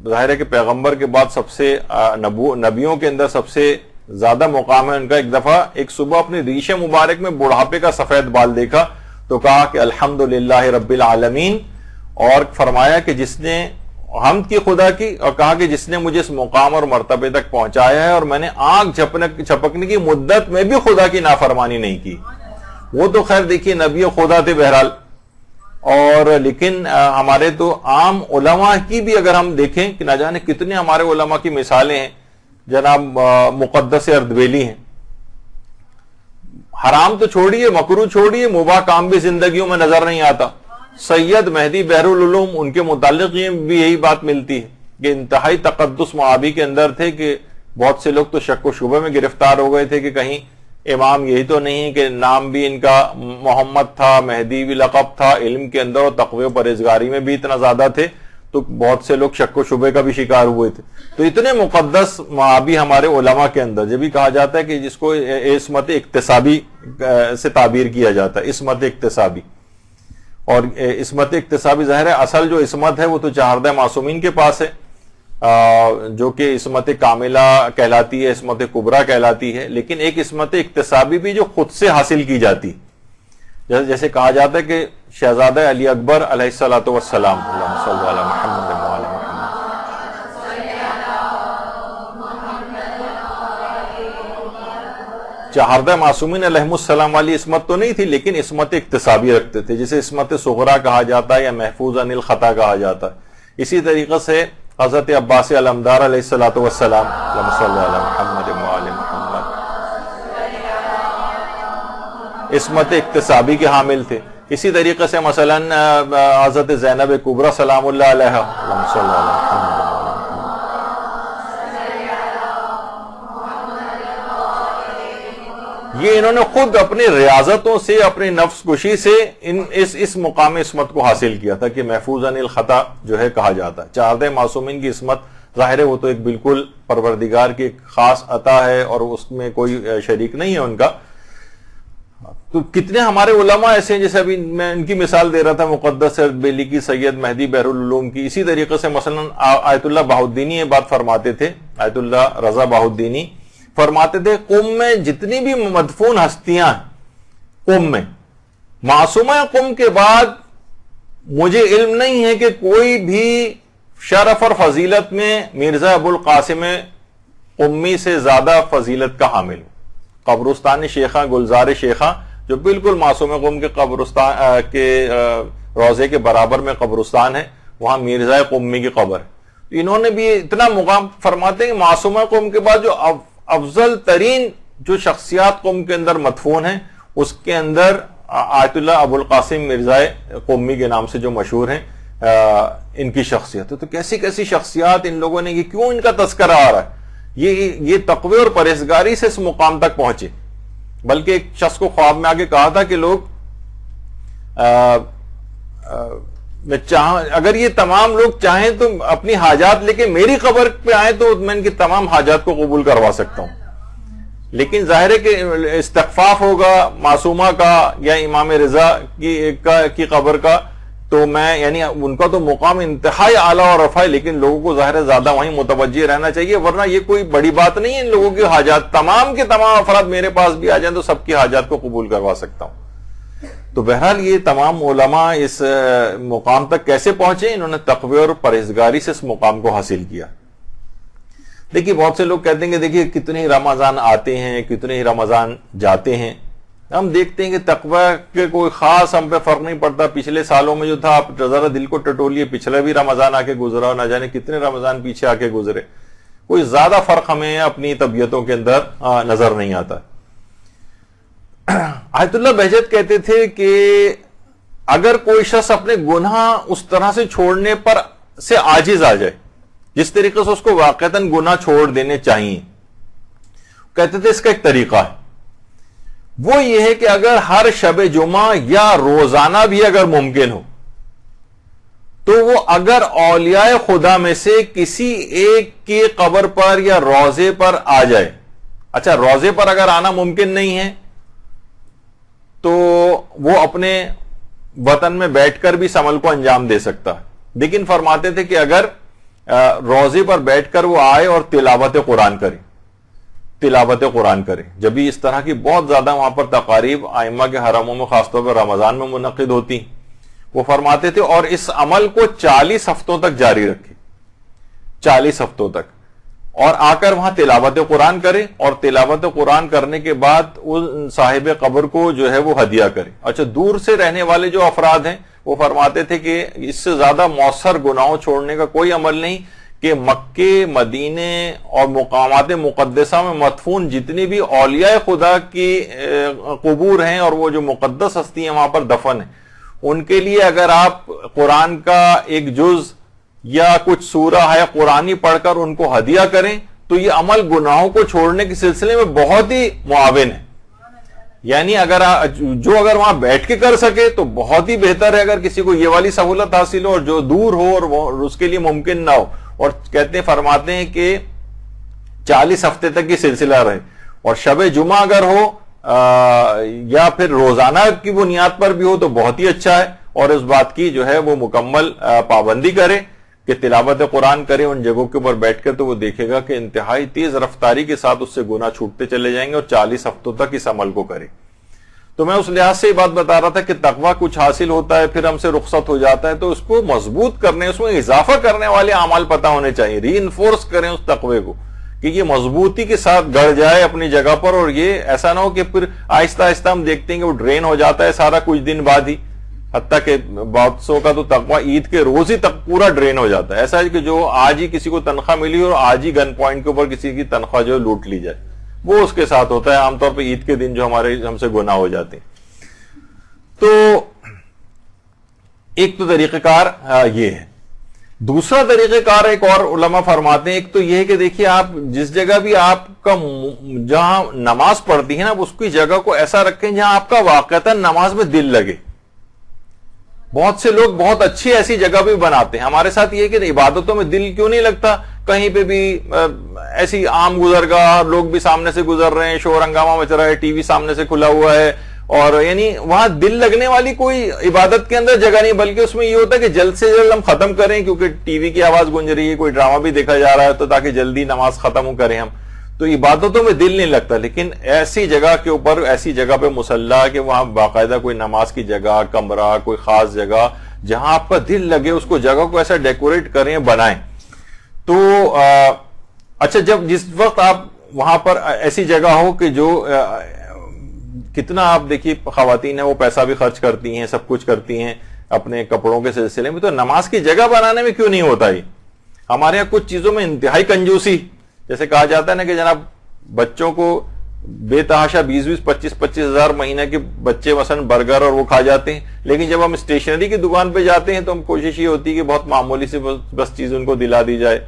ظاہر ہے کہ پیغمبر کے بعد سب سے نبیوں کے اندر سب سے زیادہ مقام ہے ان کا، ایک دفعہ ایک صبح اپنی ریش مبارک میں بڑھاپے کا سفید بال دیکھا تو کہا کہ الحمدللہ رب العالمین، اور فرمایا کہ جس نے حمد کی خدا کی، اور کہا کہ جس نے مجھے اس مقام اور مرتبے تک پہنچایا ہے اور میں نے آنکھ جھپکنے کی مدت میں بھی خدا کی نافرمانی نہیں کی. وہ تو خیر دیکھیے نبی خدا تھے بہرحال، اور لیکن ہمارے تو عام علماء کی بھی اگر ہم دیکھیں کہ نہ جانے کتنے ہمارے علماء کی مثالیں ہیں. جناب مقدس اردبیلی ہیں، حرام تو چھوڑیے، مکروہ چھوڑیے، مباح کام بھی زندگیوں میں نظر نہیں آتا. سید مہدی بحر العلوم، ان کے متعلق بھی یہی بات ملتی ہے کہ انتہائی تقدس معابی کے اندر تھے کہ بہت سے لوگ تو شک و شبہ میں گرفتار ہو گئے تھے کہ کہیں امام یہی تو نہیں کہ نام بھی ان کا محمد تھا، مہدی بھی لقب تھا، علم کے اندر اور تقوی و پرہیزگاری میں بھی اتنا زیادہ تھے، تو بہت سے لوگ شک و شبہ کا بھی شکار ہوئے تھے. تو اتنے مقدس معابی ہمارے علماء کے اندر، جب بھی کہا جاتا ہے کہ جس کو عصمت اکتسابی سے تعبیر کیا جاتا ہے، عصمت اکتسابی، اور عصمت اکتسابی ظاہر ہے اصل جو عصمت ہے وہ تو چہاردہ معصومین کے پاس ہے، جو کہ عصمت کاملہ کہلاتی ہے، عصمت کبریٰ کہلاتی ہے. لیکن ایک عصمت اکتسابی بھی جو خود سے حاصل کی جاتی، جیسے کہا جاتا ہے کہ شہزادہ علی اکبر علیہ الصلوۃ والسلام، اللہم صلی علی محمد وعلی محمد، چہاردہ معصومین علیہم السلام والی عصمت تو نہیں تھی، لیکن عصمت اکتسابی رکھتے تھے، جسے عصمت صغریٰ کہا جاتا ہے یا محفوظ عن الخطا کہا جاتا ہے. اسی طریقے سے حضرت عباس علمدار علیہ الصلوۃ والسلام، اللہم صلی علی محمد وعلی محمد، عصمت اکتسابی کے حامل تھے. اسی طریقے سے مثلا حضرت زینب کبریٰ سلام اللہ علیہا، اللہم صلی علی محمد، یہ انہوں نے خود اپنی ریاضتوں سے، اپنی نفس کشی سے اس مقام عصمت کو حاصل کیا تھا کہ محفوظ عن الخطا جو ہے کہا جاتا ہے. چہاردہ معصومین کی عصمت ظاہر ہے وہ تو ایک بالکل پروردگار کی ایک خاص عطا ہے اور اس میں کوئی شریک نہیں ہے ان کا. تو کتنے ہمارے علماء ایسے ہیں، جیسے ابھی میں ان کی مثال دے رہا تھا مقدس اردبیلی کی، سید مہدی بحر العلوم کی. اسی طریقے سے مثلا آیت اللہ بہاؤالدینی یہ بات فرماتے تھے، آیت اللہ رضا بہاؤالدینی فرماتے تھے قم میں جتنی بھی مدفون ہستیاں قم میں، معصومہ قم کے بعد مجھے علم نہیں ہے کہ کوئی بھی شرف اور فضیلت میں مرزا ابو القاسم قمی سے زیادہ فضیلت کا حامل ہو. قبرستان شیخہ، گلزار شیخہ جو بالکل معصوم قم کے قبرستان کے روضے کے برابر میں قبرستان ہے، وہاں مرزا قمی کی قبر ہے. انہوں نے بھی اتنا مقام فرماتے ہیں کہ معصومہ قم کے بعد جو افضل ترین جو شخصیات قوم کے اندر مدفون ہیں، اس کے اندر آیت اللہ ابو القاسم مرزا قمی کے نام سے جو مشہور ہیں ان کی شخصیت. تو کیسی کیسی شخصیات ان لوگوں نے، یہ کیوں ان کا تذکرہ آ رہا ہے؟ یہ تقوی اور پرہیزگاری سے اس مقام تک پہنچے. بلکہ ایک شخص کو خواب میں آگے کہا تھا کہ لوگ اگر یہ تمام لوگ چاہیں تو اپنی حاجات لے کے میری قبر پہ آئیں تو میں ان کی تمام حاجات کو قبول کروا سکتا ہوں. لیکن ظاہر ہے کہ استخفاف ہوگا معصومہ کا یا امام رضا کی قبر کا، تو میں یعنی ان کا تو مقام انتہائی اعلیٰ اور رفع ہے، لیکن لوگوں کو ظاہر ہے زیادہ وہیں متوجہ رہنا چاہیے، ورنہ یہ کوئی بڑی بات نہیں ہے. ان لوگوں کی حاجات تمام کے تمام افراد میرے پاس بھی آ جائیں تو سب کی حاجات کو قبول کروا سکتا ہوں. تو بہرحال یہ تمام علماء اس مقام تک کیسے پہنچے؟ انہوں نے تقوی اور پرہیزگاری سے اس مقام کو حاصل کیا. دیکھیے بہت سے لوگ کہتے ہیں کہ دیکھیے کتنے ہی رمضان آتے ہیں، کتنے ہی رمضان جاتے ہیں، ہم دیکھتے ہیں کہ تقوی کے کوئی خاص ہم پہ فرق نہیں پڑتا. پچھلے سالوں میں جو تھا، آپ ذرا دل کو ٹٹولیے، پچھلا بھی رمضان آ کے گزرا، نہ جانے کتنے رمضان پیچھے آ کے گزرے، کوئی زیادہ فرق ہمیں اپنی طبیعتوں کے اندر نظر نہیں آتا. آیت اللہ بہجت کہتے تھے کہ اگر کوئی شخص اپنے گناہ اس طرح سے چھوڑنے پر سے عاجز آ جائے جس طریقے سے اس کو واقعتاً گناہ چھوڑ دینے چاہیے، کہتے تھے اس کا ایک طریقہ ہے، وہ یہ ہے کہ اگر ہر شب جمعہ یا روزانہ بھی اگر ممکن ہو تو وہ اگر اولیاء خدا میں سے کسی ایک کی قبر پر یا روضے پر آ جائے. اچھا، روضے پر اگر آنا ممکن نہیں ہے تو وہ اپنے وطن میں بیٹھ کر بھی اس عمل کو انجام دے سکتا ہے، لیکن فرماتے تھے کہ اگر روضے پر بیٹھ کر وہ آئے اور تلاوت قرآن کرے، جب بھی اس طرح کی بہت زیادہ وہاں پر تقاریب ائمہ کے حرموں میں خاص طور پر رمضان میں منعقد ہوتی، وہ فرماتے تھے اور اس عمل کو 40 ہفتوں تک جاری رکھے، 40 ہفتوں تک، اور آ کر وہاں تلاوت قرآن کرے، اور تلاوت قرآن کرنے کے بعد ان صاحب قبر کو جو ہے وہ ہدیہ کرے. اچھا، دور سے رہنے والے جو افراد ہیں وہ فرماتے تھے کہ اس سے زیادہ مؤثر گناہوں چھوڑنے کا کوئی عمل نہیں کہ مکے، مدینے اور مقامات مقدسہ میں مدفون جتنی بھی اولیاء خدا کی قبور ہیں اور وہ جو مقدس ہستی ہیں وہاں پر دفن ہیں، ان کے لیے اگر آپ قرآن کا ایک جز یا کچھ سورہ ہے قرآنی پڑھ کر ان کو ہدیہ کریں تو یہ عمل گناہوں کو چھوڑنے کے سلسلے میں بہت ہی معاون ہے. یعنی اگر وہاں بیٹھ کے کر سکے تو بہت ہی بہتر ہے، اگر کسی کو یہ والی سہولت حاصل ہو اور جو دور ہو اور اس کے لیے ممکن نہ ہو. اور فرماتے ہیں کہ 40 ہفتے تک یہ سلسلہ رہے، اور شب جمعہ اگر ہو یا پھر روزانہ کی بنیاد پر بھی ہو تو بہت ہی اچھا ہے، اور اس بات کی جو ہے وہ مکمل پابندی کرے کہ تلاوت قرآن کرے ان جگہوں کے اوپر بیٹھ کر، تو وہ دیکھے گا کہ انتہائی تیز رفتاری کے ساتھ اس سے گناہ چھوٹتے چلے جائیں گے، اور 40 ہفتوں تک اس عمل کو کرے. تو میں اس لحاظ سے یہ بات بتا رہا تھا کہ تقویٰ کچھ حاصل ہوتا ہے پھر ہم سے رخصت ہو جاتا ہے، تو اس کو مضبوط کرنے، اس میں اضافہ کرنے والے اعمال پتہ ہونے چاہیے، ری انفورس کریں اس تقوی کو کہ یہ مضبوطی کے ساتھ گڑ جائے اپنی جگہ پر، اور یہ ایسا نہ ہو کہ پھر آہستہ آہستہ ہم دیکھتے ہیں کہ وہ ڈرین ہو جاتا ہے سارا کچھ دن بعد ہی، حتیٰ کہ بہت سو کا تو تقویٰ عید کے روز ہی تک پورا ڈرین ہو جاتا ہے. ایسا ہے کہ جو آج ہی کسی کو تنخواہ ملی اور آج ہی گن پوائنٹ کے اوپر کسی کی تنخواہ جو لوٹ لی جائے، وہ اس کے ساتھ ہوتا ہے عام طور پہ عید کے دن جو ہم سے گناہ ہو جاتے ہیں. تو ایک تو طریقہ کار یہ ہے. دوسرا طریقہ کار ایک اور علماء فرماتے ہیں، ایک تو یہ ہے کہ دیکھیے آپ جس جگہ بھی آپ کا جہاں نماز پڑھتی ہے نا، اس کی جگہ کو ایسا رکھیں جہاں آپ کا واقعتاً نماز میں دل لگے. بہت سے لوگ بہت اچھی ایسی جگہ بھی بناتے ہیں. ہمارے ساتھ یہ کہ عبادتوں میں دل کیوں نہیں لگتا، کہیں پہ بھی ایسی عام گزرگاہ، لوگ بھی سامنے سے گزر رہے ہیں، شور ہنگامہ مچ رہا ہے، ٹی وی سامنے سے کھلا ہوا ہے، اور یعنی وہاں دل لگنے والی کوئی عبادت کے اندر جگہ نہیں، بلکہ اس میں یہ ہوتا ہے کہ جلد سے جلد ہم ختم کریں، کیونکہ ٹی وی کی آواز گونج رہی ہے، کوئی ڈرامہ بھی دیکھا جا رہا ہے، تو تاکہ جلدی نماز ختم کریں ہم. تو عبادتوں میں دل نہیں لگتا. لیکن ایسی جگہ کے اوپر، ایسی جگہ پہ مصلی کہ وہاں باقاعدہ کوئی نماز کی جگہ، کمرہ، کوئی خاص جگہ جہاں آپ کا دل لگے، اس کو جگہ کو ایسا ڈیکوریٹ کریں، بنائیں. تو اچھا، جس وقت آپ وہاں پر ایسی جگہ ہو کہ جو کتنا آپ دیکھیے خواتین ہیں وہ پیسہ بھی خرچ کرتی ہیں، سب کچھ کرتی ہیں اپنے کپڑوں کے سلسلے میں، تو نماز کی جگہ بنانے میں کیوں نہیں ہوتا؟ یہ ہمارے یہاں کچھ چیزوں میں انتہائی کنجوسی، جیسے کہا جاتا ہے نا کہ جناب بچوں کو بے تحاشا 20-25 ہزار مہینے کے بچے مثلا برگر اور وہ کھا جاتے ہیں، لیکن جب ہم اسٹیشنری کی دکان پہ جاتے ہیں تو ہم کوشش یہ ہوتی ہے کہ بہت معمولی سے بس چیز ان کو دلا دی جائے.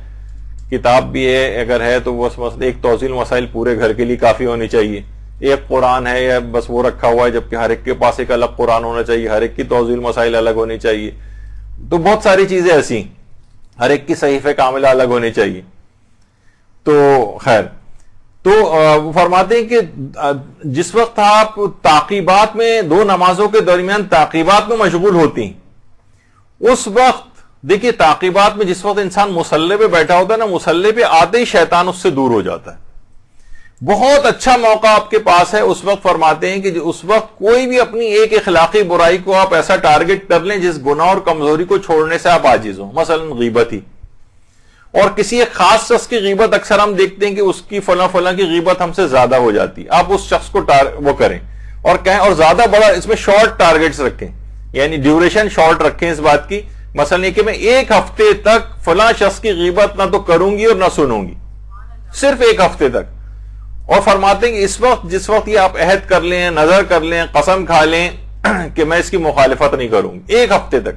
کتاب بھی ہے اگر ہے تو بس ایک توزیع مسائل پورے گھر کے لیے کافی ہونی چاہیے، ایک قرآن ہے یا بس وہ رکھا ہوا ہے، جبکہ ہر ایک کے پاس ایک الگ قرآن ہونا چاہیے، ہر ایک کی توزیع مسائل الگ ہونی چاہیے. تو بہت ساری چیزیں ایسی، ہر ایک کی صحیفہ کاملہ الگ ہونی چاہیے. تو خیر، تو وہ فرماتے ہیں کہ جس وقت آپ تعقیبات میں، دو نمازوں کے درمیان تعقیبات میں مشغول ہوتی ہیں، اس وقت دیکھیے تعقیبات میں جس وقت انسان مصلی پہ بیٹھا ہوتا ہے نا، مصلی پہ آتے ہی شیطان اس سے دور ہو جاتا ہے. بہت اچھا موقع آپ کے پاس ہے اس وقت. فرماتے ہیں کہ اس وقت کوئی بھی اپنی ایک اخلاقی برائی کو آپ ایسا ٹارگٹ کر لیں جس گناہ اور کمزوری کو چھوڑنے سے آپ عاجز ہوں، مثلا غیبت ہی، اور کسی ایک خاص شخص کی غیبت اکثر ہم دیکھتے ہیں کہ اس کی فلاں فلاں کی غیبت ہم سے زیادہ ہو جاتی ہے، آپ اس شخص کو وہ کریں اور کہیں، اور زیادہ بڑا اس میں شارٹ ٹارگٹس رکھیں، یعنی ڈیوریشن شارٹ رکھیں اس بات کی، مثلا یہ کہ میں 1 ہفتے تک فلاں شخص کی غیبت نہ تو کروں گی اور نہ سنوں گی، صرف 1 ہفتے تک. اور فرماتے ہیں کہ اس وقت جس وقت یہ آپ عہد کر لیں، نظر کر لیں، قسم کھا لیں کہ میں اس کی مخالفت نہیں کروں گی 1 ہفتے تک،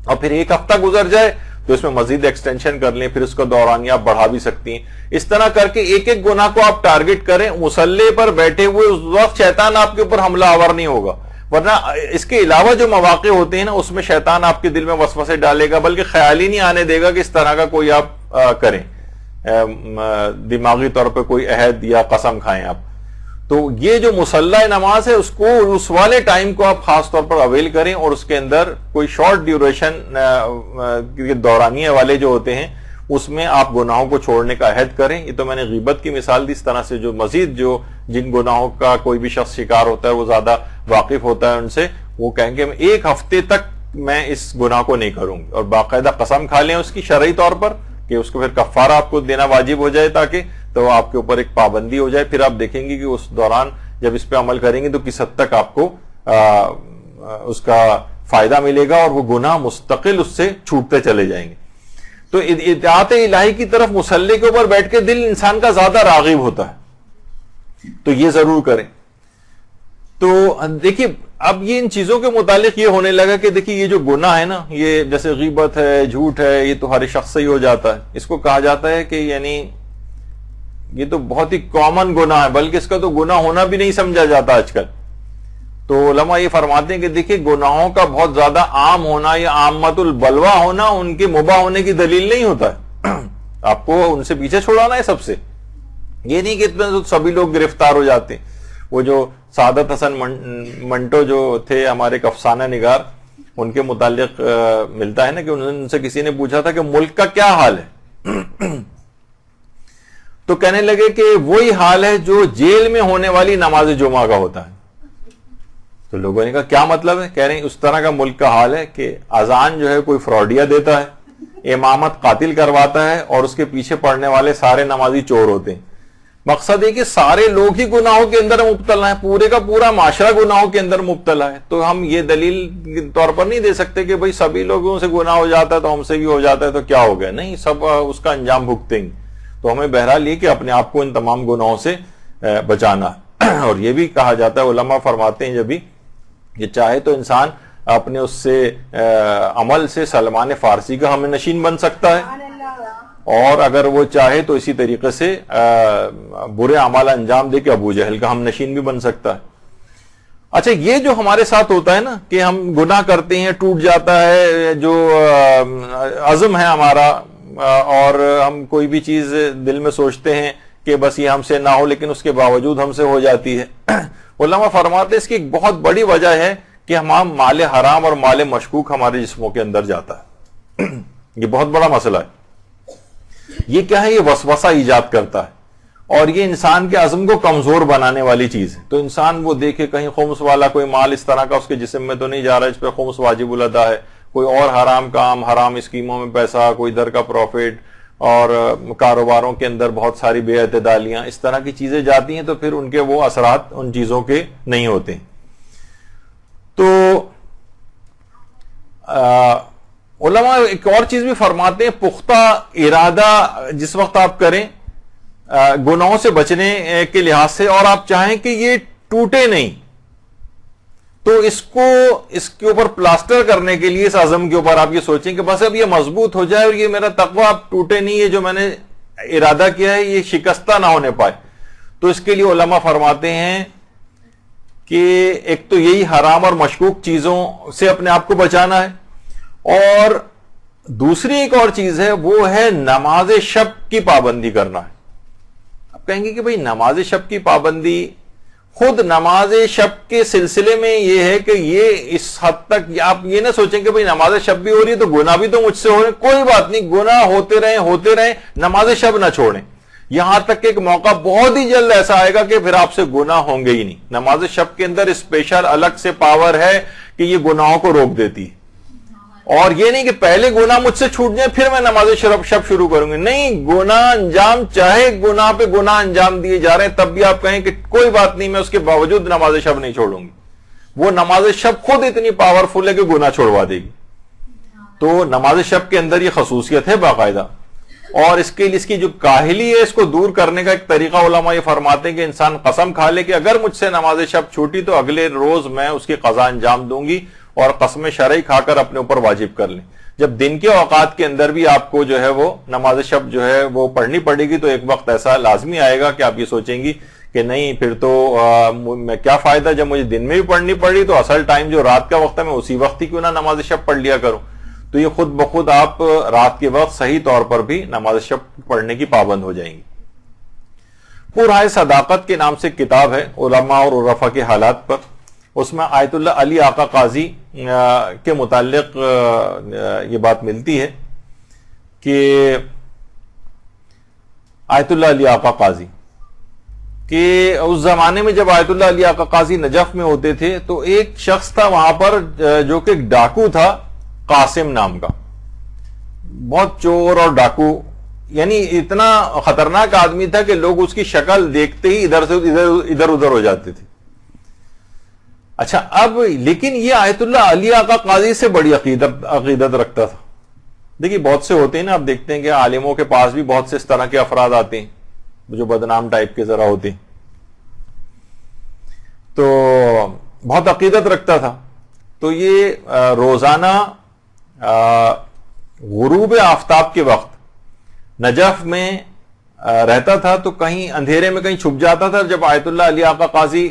اور پھر 1 ہفتہ گزر جائے تو اس میں مزید ایکسٹینشن کر لیں، پھر اس کا دورانیہ آپ بڑھا بھی سکتی ہیں. اس طرح کر کے ایک ایک گناہ کو آپ ٹارگٹ کریں. مصلی پر بیٹھے ہوئے اس وقت شیطان آپ کے اوپر حملہ آور نہیں ہوگا، ورنہ اس کے علاوہ جو مواقع ہوتے ہیں نا اس میں شیطان آپ کے دل میں وسوسے ڈالے گا، بلکہ خیال ہی نہیں آنے دے گا کہ اس طرح کا کوئی آپ کریں، دماغی طور پہ کوئی عہد یا قسم کھائیں آپ. تو یہ جو مصلی نماز ہے اس کو اس والے ٹائم کو آپ خاص طور پر اویل کریں، اور اس کے اندر کوئی شارٹ ڈیوریشن دورانیے والے جو ہوتے ہیں اس میں آپ گناہوں کو چھوڑنے کا عہد کریں. یہ تو میں نے غیبت کی مثال دی. اس طرح سے جو مزید جو جن گناہوں کا کوئی بھی شخص شکار ہوتا ہے، وہ زیادہ واقف ہوتا ہے ان سے، وہ کہیں گے 1 ہفتے تک میں اس گناہ کو نہیں کروں گی، اور باقاعدہ قسم کھا لیں اس کی شرعی طور پر کہ اس کو پھر کفارہ آپ کو دینا واجب ہو جائے، تاکہ تو آپ کے اوپر ایک پابندی ہو جائے. پھر آپ دیکھیں گے کہ اس دوران جب اس پہ عمل کریں گے تو کس حد تک آپ کو اس کا فائدہ ملے گا، اور وہ گناہ مستقل اس سے چھوٹتے چلے جائیں گے. تو اطاعت الہی کی طرف مصلی کے اوپر بیٹھ کے دل انسان کا زیادہ راغب ہوتا ہے، تو یہ ضرور کریں. تو دیکھیے اب یہ ان چیزوں کے متعلق یہ ہونے لگا کہ دیکھیے یہ جو گناہ ہے نا، یہ جیسے غیبت ہے، جھوٹ ہے، یہ تو ہر شخص سے ہی ہو جاتا ہے. اس کو کہا جاتا ہے کہ یعنی یہ تو بہت ہی کامن گناہ ہے، بلکہ اس کا تو گناہ ہونا بھی نہیں سمجھا جاتا آج کل. تو علماء یہ فرماتے ہیں کہ دیکھیے گناہوں کا بہت زیادہ عام ہونا یا عامت البلوہ ہونا ان کے مباح ہونے کی دلیل نہیں ہوتا ہے. آپ کو ان سے پیچھے چھڑانا ہے سب سے. یہ نہیں کہ اتنے سبھی لوگ گرفتار ہو جاتے ہیں. وہ جو سعادت حسن منٹو جو تھے ہمارے افسانہ نگار، ان کے متعلق ملتا ہے نا کہ ان سے کسی نے پوچھا تھا کہ ملک کا کیا حال ہے، تو کہنے لگے کہ وہی حال ہے جو جیل میں ہونے والی نماز جمعہ کا ہوتا ہے. تو لوگوں نے کہا کیا مطلب ہے؟ کہہ رہے ہیں اس طرح کا ملک کا حال ہے کہ اذان جو ہے کوئی فراڈیا دیتا ہے، امامت قاتل کرواتا ہے، اور اس کے پیچھے پڑھنے والے سارے نمازی چور ہوتے ہیں. مقصد ہے کہ سارے لوگ ہی گناہوں کے اندر مبتلا ہیں، پورے کا پورا معاشرہ گناہوں کے اندر مبتلا ہے. تو ہم یہ دلیل کے طور پر نہیں دے سکتے کہ بھئی سبھی لوگوں سے گناہ ہو جاتا ہے تو ہم سے بھی ہو جاتا ہے تو کیا ہو گیا. نہیں، سب اس کا انجام بھگتیں گے. تو ہمیں بہرحال یہ کہ اپنے آپ کو ان تمام گناہوں سے بچانا. اور یہ بھی کہا جاتا ہے، علماء فرماتے ہیں جب بھی کہ چاہے تو انسان اپنے اس سے عمل سے سلمان فارسی کا ہمیں نشین بن سکتا ہے، اور اگر وہ چاہے تو اسی طریقے سے برے اعمال انجام دے کے ابو جہل کا ہم نشین بھی بن سکتا ہے. اچھا، یہ جو ہمارے ساتھ ہوتا ہے نا کہ ہم گناہ کرتے ہیں، ٹوٹ جاتا ہے جو عزم ہے ہمارا، اور ہم کوئی بھی چیز دل میں سوچتے ہیں کہ بس یہ ہم سے نہ ہو، لیکن اس کے باوجود ہم سے ہو جاتی ہے. علماء فرماتے ہیں اس کی ایک بہت بڑی وجہ ہے کہ ہم مال حرام اور مال مشکوک ہمارے جسموں کے اندر جاتا ہے. یہ بہت بڑا مسئلہ ہے. یہ کیا ہے؟ یہ وسوسہ ایجاد کرتا ہے، اور یہ انسان کے عزم کو کمزور بنانے والی چیز ہے. تو انسان وہ دیکھے کہیں خمس والا کوئی مال اس طرح کا اس کے جسم میں تو نہیں جا رہا اس پہ خمس واجب الادا ہے، کوئی اور حرام کام، حرام اسکیموں میں پیسہ، کوئی ادھر کا پروفٹ، اور کاروباروں کے اندر بہت ساری بے اعتدالیاں، اس طرح کی چیزیں جاتی ہیں تو پھر ان کے وہ اثرات ان چیزوں کے نہیں ہوتے. تو علماء ایک اور چیز بھی فرماتے ہیں، پختہ ارادہ جس وقت آپ کریں گناہوں سے بچنے کے لحاظ سے، اور آپ چاہیں کہ یہ ٹوٹے نہیں، تو اس کے اوپر پلاسٹر کرنے کے لیے اس عزم کے اوپر آپ یہ سوچیں کہ بس اب یہ مضبوط ہو جائے اور یہ میرا تقوی اب ٹوٹے نہیں، یہ جو میں نے ارادہ کیا ہے یہ شکستہ نہ ہونے پائے. تو اس کے لیے علماء فرماتے ہیں کہ ایک تو یہی حرام اور مشکوک چیزوں سے اپنے آپ کو بچانا ہے، اور دوسری ایک اور چیز ہے وہ ہے نماز شب کی پابندی کرنا ہے. آپ کہیں گے کہ بھئی نماز شب کی پابندی، خود نماز شب کے سلسلے میں یہ ہے کہ یہ اس حد تک آپ یہ نہ سوچیں کہ بھئی نماز شب بھی ہو رہی ہے تو گناہ بھی تو مجھ سے ہو رہے ہیں. کوئی بات نہیں، گناہ ہوتے رہیں، نماز شب نہ چھوڑیں. یہاں تک کہ ایک موقع بہت ہی جلد ایسا آئے گا کہ پھر آپ سے گناہ ہوں گے ہی نہیں. نماز شب کے اندر اسپیشل الگ سے پاور ہے کہ یہ گناہوں کو روک دیتی ہے. اور یہ نہیں کہ پہلے گناہ مجھ سے چھوٹ جائیں پھر میں نماز شب شروع کروں گی. نہیں, گناہ انجام, چاہے گناہ پہ گناہ انجام دیے جا رہے ہیں تب بھی آپ کہیں کہ کوئی بات نہیں, میں اس کے باوجود نماز شب نہیں چھوڑوں گی. وہ نماز شب خود اتنی پاورفل ہے کہ گناہ چھوڑوا دے گی. تو نماز شب کے اندر یہ خصوصیت ہے باقاعدہ. اور اس کے لیے اس کی جو کاہلی ہے اس کو دور کرنے کا ایک طریقہ علماء یہ فرماتے ہیں کہ انسان قسم کھا لے کہ اگر مجھ سے نماز شب چھوٹی تو اگلے روز میں اس کی قضا انجام دوں گی, اور قسم شرعی کھا کر اپنے اوپر واجب کر لیں. جب دن کے اوقات کے اندر بھی آپ کو جو ہے وہ نماز شب جو ہے وہ پڑھنی پڑے گی تو ایک وقت ایسا لازمی آئے گا کہ آپ یہ سوچیں گی کہ نہیں پھر تو میں کیا فائدہ, جب مجھے دن میں بھی پڑھنی پڑی تو اصل ٹائم جو رات کا وقت ہے میں اسی وقت ہی کیوں نہ نماز شب پڑھ لیا کروں. تو یہ خود بخود آپ رات کے وقت صحیح طور پر بھی نماز شب پڑھنے کی پابند ہو جائیں گی. پورائے صداقت کے نام سے کتاب ہے علماء اور عرفا کے حالات پر. اس میں آیت اللہ علی آقا قاضی کے متعلق یہ بات ملتی ہے کہ آیت اللہ علی آقا قاضی کہ اس زمانے میں جب آیت اللہ علی آقا قاضی نجف میں ہوتے تھے تو ایک شخص تھا وہاں پر جو کہ ایک ڈاکو تھا قاسم نام کا, بہت چور اور ڈاکو, یعنی اتنا خطرناک آدمی تھا کہ لوگ اس کی شکل دیکھتے ہی ادھر سے ادھر ادھر ہو جاتے تھے. اچھا اب لیکن یہ آیت اللہ علی آقا قاضی سے بڑی عقیدت رکھتا تھا. دیکھیے بہت سے ہوتے ہیں نا, آپ دیکھتے ہیں کہ عالموں کے پاس بھی بہت سے اس طرح کے افراد آتے ہیں جو بدنام ٹائپ کے ذرا ہوتے ہیں, تو بہت عقیدت رکھتا تھا. تو یہ روزانہ غروب آفتاب کے وقت نجف میں رہتا تھا, تو کہیں اندھیرے میں کہیں چھپ جاتا تھا. جب آیت اللہ علی آقا قاضی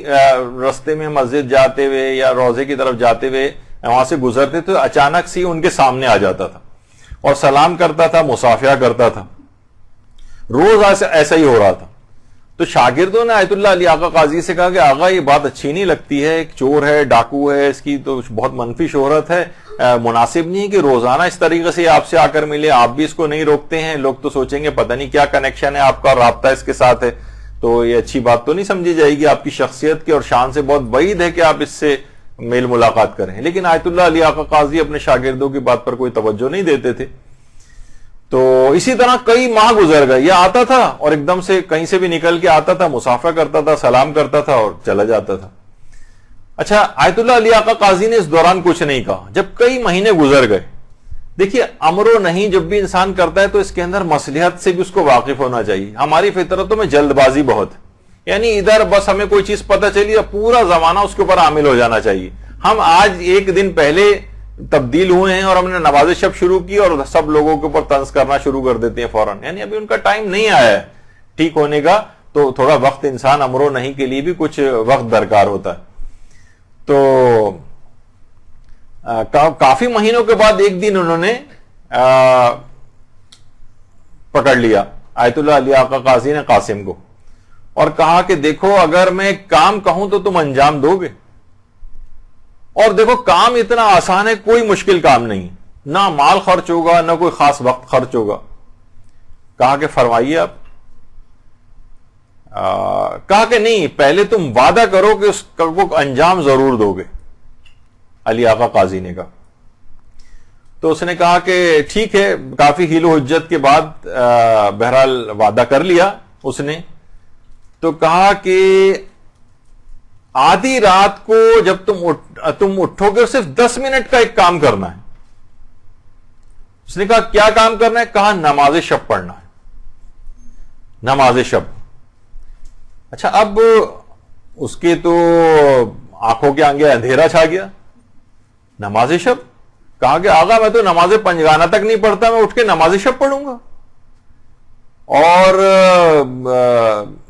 رستے میں مسجد جاتے ہوئے یا روزے کی طرف جاتے ہوئے وہاں سے گزرتے تو اچانک سے ان کے سامنے آ جاتا تھا اور سلام کرتا تھا, مصافحہ کرتا تھا. روز ایسا ہی ہو رہا تھا. تو شاگردوں نے آیت اللہ علی آقا قاضی سے کہا کہ آقا یہ بات اچھی نہیں لگتی ہے, ایک چور ہے, ڈاکو ہے, اس کی تو بہت منفی شہرت ہے, مناسب نہیں کہ روزانہ اس طریقے سے آپ سے آ کر ملے, آپ بھی اس کو نہیں روکتے ہیں, لوگ تو سوچیں گے پتہ نہیں کیا کنیکشن ہے آپ کا, رابطہ اس کے ساتھ ہے, تو یہ اچھی بات تو نہیں سمجھی جائے گی, آپ کی شخصیت کے اور شان سے بہت بعید ہے کہ آپ اس سے میل ملاقات کریں. لیکن آیت اللہ علی آقا قاضی اپنے شاگردوں کی بات پر کوئی توجہ نہیں دیتے تھے. تو اسی طرح کئی ماہ گزر گئے, یہ آتا تھا اور ایک دم سے کہیں سے بھی نکل کے آتا تھا, مصافحہ کرتا تھا, سلام کرتا تھا اور چلا جاتا تھا. اچھا آیت اللہ علی آقا قاضی نے اس دوران کچھ نہیں کہا. جب کئی مہینے گزر گئے, دیکھیے امر و نہیں جب بھی انسان کرتا ہے تو اس کے اندر مصلحت سے بھی اس کو واقف ہونا چاہیے. ہماری فطرتوں میں جلد بازی بہت ہے, یعنی ادھر بس ہمیں کوئی چیز پتہ چلی پورا زمانہ اس کے اوپر عامل ہو جانا چاہیے. ہم آج ایک دن پہلے تبدیل ہوئے ہیں اور ہم نے نماز شب شروع کی اور سب لوگوں کے اوپر طنز کرنا شروع کر دیتے ہیں فوراً, یعنی ابھی ان کا ٹائم نہیں آیا ہے ٹھیک ہونے کا. تو تھوڑا وقت انسان امر و نہیں کے لیے بھی کچھ وقت درکار ہوتا ہے. تو کافی مہینوں کے بعد ایک دن انہوں نے پکڑ لیا آیت اللہ علی آقا قاضی نے قاسم کو اور کہا کہ دیکھو اگر میں ایک کام کہوں تو تم انجام دو گے, اور دیکھو کام اتنا آسان ہے, کوئی مشکل کام نہیں, نہ مال خرچ ہوگا نہ کوئی خاص وقت خرچ ہوگا. کہا کہ فرمائیے آپ. کہا کہ نہیں, پہلے تم وعدہ کرو کہ اس کو انجام ضرور دو گے. علی آقا قاضی نے کہا. تو اس نے کہا کہ ٹھیک ہے, کافی حیل و حجت کے بعد بہرحال وعدہ کر لیا اس نے. تو کہا کہ آدھی رات کو جب تم اٹھو گے صرف 10 منٹ کا ایک کام کرنا ہے. اس نے کہا کیا کام کرنا ہے؟ کہا نماز شب پڑھنا ہے, نماز شب. اچھا اب اس کے تو آنکھوں کے آگے اندھیرا چھا گیا. نماز شب, کہا کہ آقا میں تو نماز پنجگانہ تک نہیں پڑھتا, میں اٹھ کے نماز شب پڑھوں گا, اور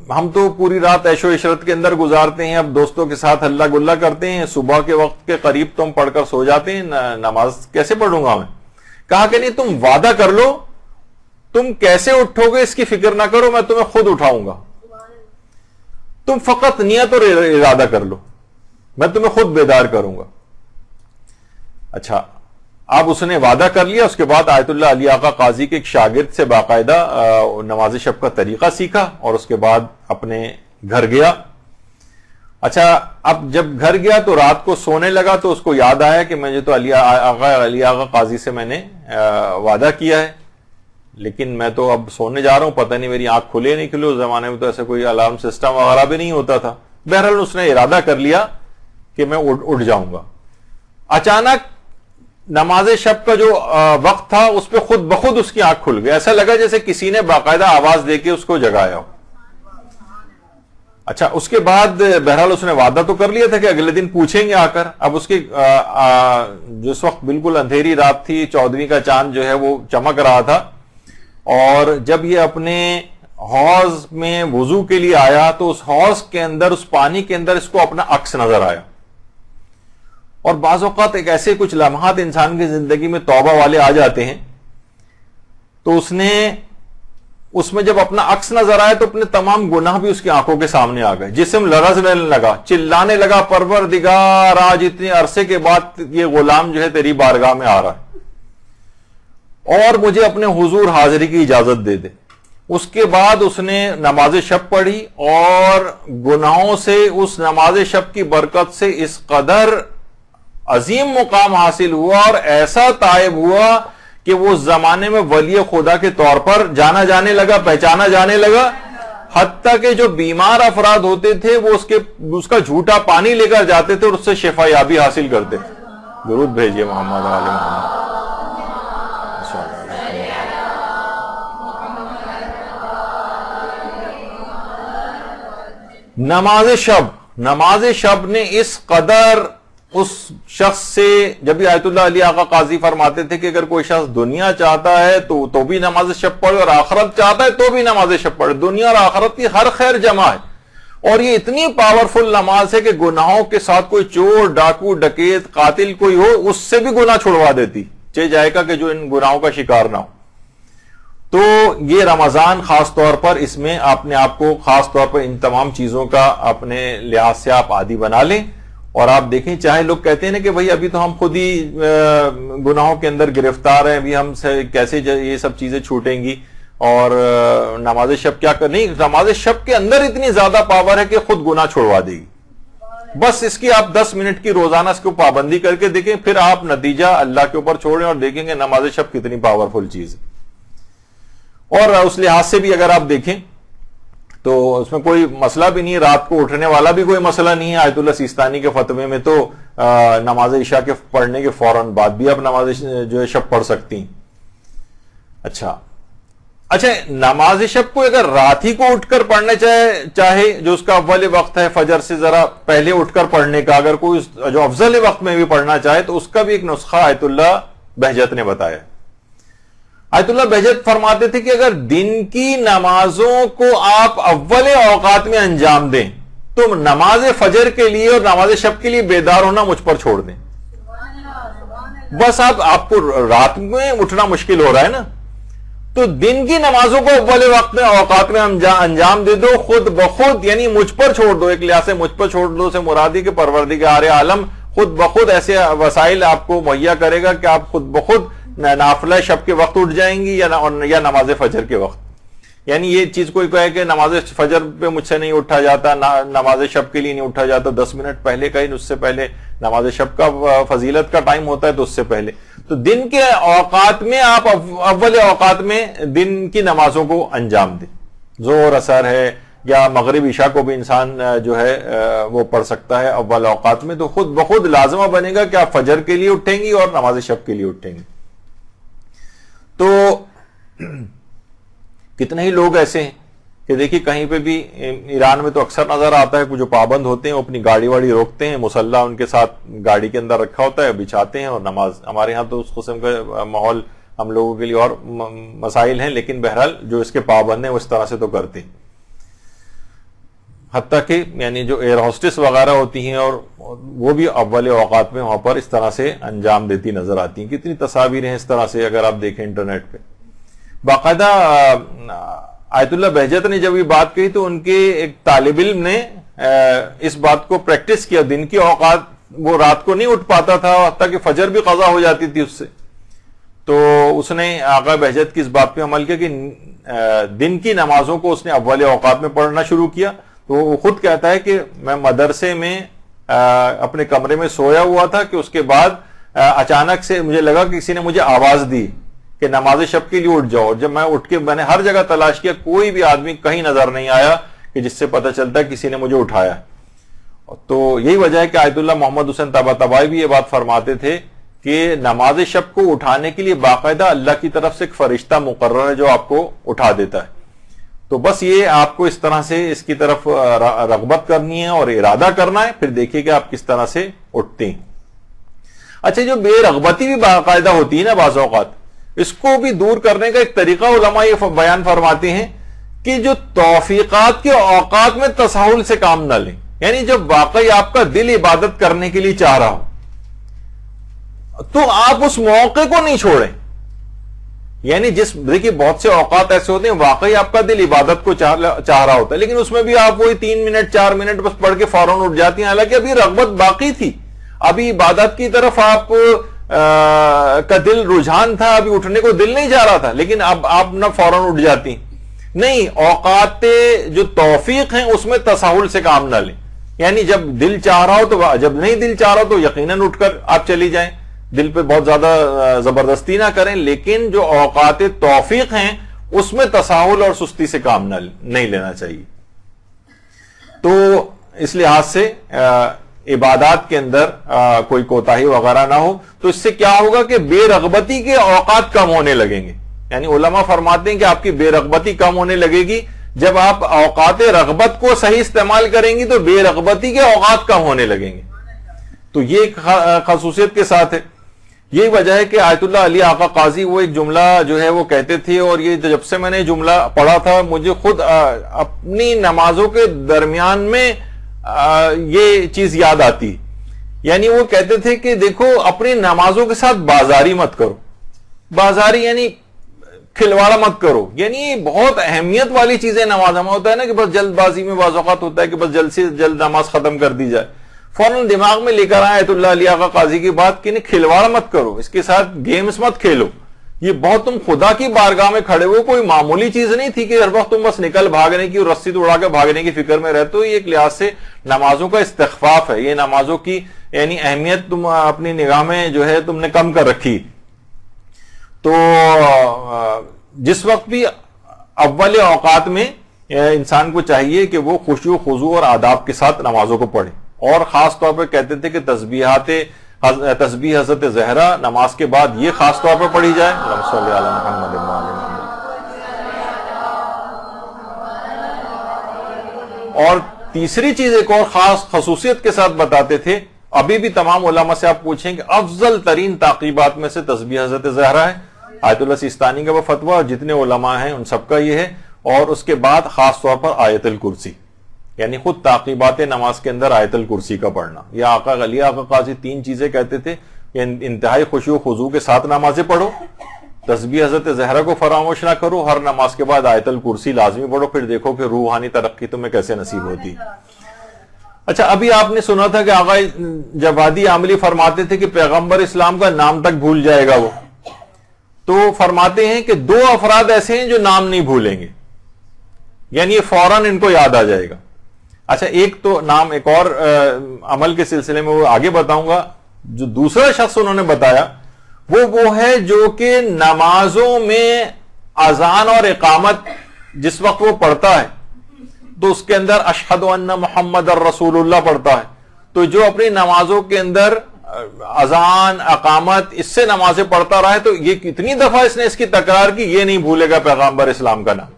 ہم تو پوری رات عیش و عشرت کے اندر گزارتے ہیں, اب دوستوں کے ساتھ ہلا گلا کرتے ہیں, صبح کے وقت کے قریب تو ہم پڑھ کر سو جاتے ہیں, نماز کیسے پڑھوں گا میں؟ کہا کہ نہیں, تم وعدہ کر لو, تم کیسے اٹھو گے اس کی فکر نہ کرو, میں تمہیں خود اٹھاؤں گا, تم فقط نیت اور ارادہ کر لو, میں تمہیں خود بیدار کروں گا. اچھا اب اس نے وعدہ کر لیا. اس کے بعد آیت اللہ علی آقا قاضی کے ایک شاگرد سے باقاعدہ نماز شب کا طریقہ سیکھا اور اس کے بعد اپنے گھر گیا. اچھا اب جب گھر گیا تو رات کو سونے لگا تو اس کو یاد آیا کہ مجھے تو علی آغا قاضی سے میں نے وعدہ کیا ہے، لیکن میں تو اب سونے جا رہا ہوں، پتہ نہیں میری آنکھ کھلے نہیں کھلے، اس زمانے میں تو ایسے کوئی الارم سسٹم وغیرہ بھی نہیں ہوتا تھا۔ بہرحال اس نے ارادہ کر لیا کہ میں اٹھ جاؤں گا۔ اچانک نماز شب کا جو وقت تھا اس پہ خود بخود اس کی آنکھ کھل گئی، ایسا لگا جیسے کسی نے باقاعدہ آواز دے کے اس کو جگایا ہو۔ اچھا اس کے بعد بہرحال اس نے وعدہ تو کر لیا تھا کہ اگلے دن پوچھیں گے آ کر۔ اب اس کی جس وقت بالکل اندھیری رات تھی، 14ویں کا چاند جو ہے وہ چمک رہا تھا، اور جب یہ اپنے حوض میں وضو کے لیے آیا تو اس حوض کے اندر، اس پانی کے اندر اس کو اپنا عکس نظر آیا۔ اور بعض اوقات ایک ایسے کچھ لمحات انسان کی زندگی میں توبہ والے آ جاتے ہیں، تو اس میں جب اپنا عکس نظر آیا تو اپنے تمام گناہ بھی اس کی آنکھوں کے سامنے آ گئے، جسم لرزنے لگا، چلانے لگا، پروردگار آج اتنے عرصے کے بعد یہ غلام جو ہے تیری بارگاہ میں آ رہا ہے اور مجھے اپنے حضور حاضری کی اجازت دے دے۔ اس کے بعد اس نے نماز شب پڑھی اور گناہوں سے اس نماز شب کی برکت سے اس قدر عظیم مقام حاصل ہوا اور ایسا تائب ہوا کہ وہ اس زمانے میں ولی خدا کے طور پر جانا جانے لگا، پہچانا جانے لگا، حتیٰ کہ جو بیمار افراد ہوتے تھے وہ اس کا جھوٹا پانی لے کر جاتے تھے اور اس سے شفا یابی حاصل کرتے تھے۔ درود بھیجیے محمد علی محمد۔ نماز شب نے اس قدر اس شخص سے، جب بھی آیت اللہ علی آقا قاضی فرماتے تھے کہ اگر کوئی شخص دنیا چاہتا ہے تو بھی نماز شب پڑھے، اور آخرت چاہتا ہے تو بھی نماز شب پڑھے، دنیا اور آخرت کی ہر خیر جمع ہے۔ اور یہ اتنی پاورفل نماز ہے کہ گناہوں کے ساتھ کوئی چور، ڈاکو، ڈکیت، قاتل کوئی ہو، اس سے بھی گناہ چھڑوا دیتی، چاہے جائے گا کہ جو ان گناہوں کا شکار نہ ہو۔ تو یہ رمضان خاص طور پر، اس میں آپ نے آپ کو خاص طور پر ان تمام چیزوں کا اپنے لحاظ سے آپ عادی بنا لیں، اور آپ دیکھیں چاہے لوگ کہتے ہیں نا کہ بھئی ابھی تو ہم خود ہی گناہوں کے اندر گرفتار ہیں، ابھی ہم سے کیسے یہ سب چیزیں چھوٹیں گی، اور نماز شب کیا کرنی، نماز شب کے اندر اتنی زیادہ پاور ہے کہ خود گناہ چھوڑوا دے گی۔ بس اس کی آپ 10 منٹ کی روزانہ اس کو پابندی کر کے دیکھیں، پھر آپ نتیجہ اللہ کے اوپر چھوڑیں اور دیکھیں گے نماز شب کتنی پاورفل چیز ہے۔ اور اس لحاظ سے بھی اگر آپ دیکھیں تو اس میں کوئی مسئلہ بھی نہیں، رات کو اٹھنے والا بھی کوئی مسئلہ نہیں ہے۔ آیت اللہ سیستانی کے فتوے میں تو نماز عشاء کے پڑھنے کے فوراً بعد بھی آپ نماز جو ہے شب پڑھ سکتی ہیں۔ اچھا نماز شب کو اگر رات ہی کو اٹھ کر پڑھنا چاہے، جو اس کا اول وقت ہے فجر سے ذرا پہلے اٹھ کر پڑھنے کا، اگر کوئی جو افضل وقت میں بھی پڑھنا چاہے تو اس کا بھی ایک نسخہ آیت اللہ بہجت نے بتایا۔ آیت اللہ بہجت فرماتے تھے کہ اگر دن کی نمازوں کو آپ اول اوقات میں انجام دیں تو نماز فجر کے لیے اور نماز شب کے لیے بیدار ہونا مجھ پر چھوڑ دیں۔ بس آپ کو رات میں اٹھنا مشکل ہو رہا ہے نا، تو دن کی نمازوں کو اول وقت میں اوقات میں انجام دے دو، خود بخود، یعنی مجھ پر چھوڑ دو۔ ایک لحاظ سے مجھ پر چھوڑ دو سے مرادی کہ پروردگار عالم خود بخود ایسے وسائل آپ کو مہیا کرے گا کہ آپ خود بخود نافلہ شب کے وقت اٹھ جائیں گی یا نماز فجر کے وقت۔ یعنی یہ چیز کوئی کہے کہ نماز فجر پہ مجھ سے نہیں اٹھا جاتا، نماز شب کے لیے نہیں اٹھا جاتا، 10 منٹ پہلے کہیں اس سے پہلے نماز شب کا فضیلت کا ٹائم ہوتا ہے تو اس سے پہلے، تو دن کے اوقات میں آپ اول اوقات میں دن کی نمازوں کو انجام دیں۔ ظہر، عصر ہے یا مغرب عشاء کو بھی انسان جو ہے وہ پڑھ سکتا ہے اول اوقات میں، تو خود بخود لازمہ بنے گا کہ آپ فجر کے لیے اٹھیں گی اور نماز شب کے لیے اٹھیں گے۔ تو کتنے ہی لوگ ایسے ہیں کہ دیکھیے کہیں پہ بھی ایران میں تو اکثر نظر آتا ہے، جو پابند ہوتے ہیں وہ اپنی گاڑی واڑی روکتے ہیں، مصلی ان کے ساتھ گاڑی کے اندر رکھا ہوتا ہے، بچھاتے ہیں اور نماز۔ ہمارے ہاں تو اس قسم کا ماحول ہم لوگوں کے لیے اور مسائل ہیں، لیکن بہرحال جو اس کے پابند ہیں وہ اس طرح سے تو کرتے ہیں۔ حتیٰ کہ یعنی جو ایئر ہوسٹس وغیرہ ہوتی ہیں اور وہ بھی اول اوقات میں وہاں پر اس طرح سے انجام دیتی نظر آتی ہیں۔ کتنی تصاویر ہیں اس طرح سے اگر آپ دیکھیں انٹرنیٹ پہ۔ باقاعدہ آیت اللہ بہجت نے جب یہ بات کہی تو ان کے ایک طالب علم نے اس بات کو پریکٹس کیا، دن کی اوقات وہ رات کو نہیں اٹھ پاتا تھا، حتیٰ کہ فجر بھی قضا ہو جاتی تھی اس سے، تو اس نے آقا بہجت کی اس بات پہ عمل کیا کہ دن کی نمازوں کو اس نے اول اوقات میں پڑھنا شروع کیا، تو وہ خود کہتا ہے کہ میں مدرسے میں اپنے کمرے میں سویا ہوا تھا کہ اس کے بعد اچانک سے مجھے لگا کہ کسی نے مجھے آواز دی کہ نماز شب کے لیے اٹھ جاؤ. جب میں اٹھ کے میں نے ہر جگہ تلاش کیا, کوئی بھی آدمی کہیں نظر نہیں آیا کہ جس سے پتہ چلتا ہے کسی نے مجھے اٹھایا. تو یہی وجہ ہے کہ آیت اللہ محمد حسین طباطبائی بھی یہ بات فرماتے تھے کہ نماز شب کو اٹھانے کے لیے باقاعدہ اللہ کی طرف سے ایک فرشتہ مقرر ہے جو آپ کو اٹھا دیتا ہے. تو بس یہ آپ کو اس طرح سے اس کی طرف رغبت کرنی ہے اور ارادہ کرنا ہے, پھر دیکھیے کہ آپ کس طرح سے اٹھتے ہیں. اچھا, جو بے رغبتی بھی باقاعدہ ہوتی ہے نا بعض اوقات, اس کو بھی دور کرنے کا ایک طریقہ علماء یہ بیان فرماتے ہیں کہ جو توفیقات کے اوقات میں تساہل سے کام نہ لیں. یعنی جب واقعی آپ کا دل عبادت کرنے کے لیے چاہ رہا ہو تو آپ اس موقع کو نہیں چھوڑیں. یعنی دیکھیے بہت سے اوقات ایسے ہوتے ہیں واقعی آپ کا دل عبادت کو چاہ رہا ہوتا ہے, لیکن اس میں بھی آپ وہی 3 منٹ 4 منٹ بس پڑھ کے فوراً اٹھ جاتی ہیں, حالانکہ ابھی رغبت باقی تھی, ابھی عبادت کی طرف آپ کا دل رجحان تھا, ابھی اٹھنے کو دل نہیں جا رہا تھا, لیکن اب آپ نہ فوراً اٹھ جاتی. نہیں, اوقات جو توفیق ہیں اس میں تساہل سے کام نہ لیں. یعنی جب دل چاہ رہا ہو تو, جب نہیں دل چاہ رہا ہو تو یقیناً اٹھ کر آپ چلی جائیں, دل پہ بہت زیادہ زبردستی نہ کریں, لیکن جو اوقات توفیق ہیں اس میں تساہل اور سستی سے کام نہیں لینا چاہیے. تو اس لحاظ سے عبادات کے اندر کوئی کوتاہی وغیرہ نہ ہو. تو اس سے کیا ہوگا کہ بے رغبتی کے اوقات کم ہونے لگیں گے. یعنی علماء فرماتے ہیں کہ آپ کی بے رغبتی کم ہونے لگے گی جب آپ اوقات رغبت کو صحیح استعمال کریں گی, تو بے رغبتی کے اوقات کم ہونے لگیں گے. تو یہ ایک خصوصیت کے ساتھ ہے. یہی وجہ ہے کہ آیت اللہ علی آقا قاضی وہ ایک جملہ جو ہے وہ کہتے تھے, اور یہ جب سے میں نے جملہ پڑھا تھا مجھے خود اپنی نمازوں کے درمیان میں یہ چیز یاد آتی. یعنی وہ کہتے تھے کہ دیکھو اپنی نمازوں کے ساتھ بازاری مت کرو. بازاری یعنی کھلواڑا مت کرو. یعنی بہت اہمیت والی چیزیں نماز میں ہوتا ہے نا کہ بس جلد بازی میں بعض اوقات ہوتا ہے کہ بس جلد سے جلد نماز ختم کر دی جائے. فوراً دماغ میں لے کر آئے آیت اللہ علی آقا قاضی کی بات کہ نہیں, کھلواڑ مت کرو, اس کے ساتھ گیمز مت کھیلو. یہ بہت تم خدا کی بارگاہ میں کھڑے ہوئے, کوئی معمولی چیز نہیں تھی کہ ہر وقت تم بس نکل بھاگنے کی اور رسی اڑا کے بھاگنے کی فکر میں رہتے ہو. یہ ایک لحاظ سے نمازوں کا استخفاف ہے, یہ نمازوں کی یعنی اہمیت تم اپنی نگاہ میں جو ہے تم نے کم کر رکھی. تو جس وقت بھی اول اوقات میں انسان کو چاہیے کہ وہ خشوع و خضوع اور آداب کے ساتھ نمازوں کو پڑھے. اور خاص طور پہ کہتے تھے کہ تسبیح حضرت زہرا نماز کے بعد یہ خاص طور پہ پڑھی جائے. اللہم صلی علی محمد و آل محمد. اور تیسری چیز ایک اور خاص خصوصیت کے ساتھ بتاتے تھے, ابھی بھی تمام علماء سے آپ پوچھیں کہ افضل ترین تعقیبات میں سے تسبیح حضرت زہرا ہے. آیت اللہ سیستانی کا وہ فتویٰ اور جتنے علماء ہیں ان سب کا یہ ہے. اور اس کے بعد خاص طور پر آیت الکرسی, یعنی خود تعقیبات نماز کے اندر آیت الکرسی کا پڑھنا. یہ آقا علی آقا قاضی 3 چیزیں کہتے تھے کہ انتہائی خشوع و خضوع کے ساتھ نمازیں پڑھو, تسبیح حضرت زہرا کو فراموش نہ کرو, ہر نماز کے بعد آیت الکرسی لازمی پڑھو, پھر دیکھو کہ روحانی ترقی تمہیں کیسے نصیب ہوتی. اچھا, ابھی آپ نے سنا تھا کہ آقا جوادی عاملی فرماتے تھے کہ پیغمبر اسلام کا نام تک بھول جائے گا وہ. تو فرماتے ہیں کہ 2 افراد ایسے ہیں جو نام نہیں بھولیں گے, یعنی یہ فوراً ان کو یاد آ جائے گا. اچھا, ایک تو نام ایک اور عمل کے سلسلے میں وہ آگے بتاؤں گا. جو دوسرا شخص انہوں نے بتایا وہ ہے جو کہ نمازوں میں اذان اور اقامت جس وقت وہ پڑھتا ہے تو اس کے اندر اشہد ان محمد الرسول اللہ پڑھتا ہے. تو جو اپنی نمازوں کے اندر اذان اقامت اس سے نمازیں پڑھتا رہا ہے تو یہ کتنی دفعہ اس نے اس کی تکرار کی, یہ نہیں بھولے گا پیغمبر اسلام کا نام.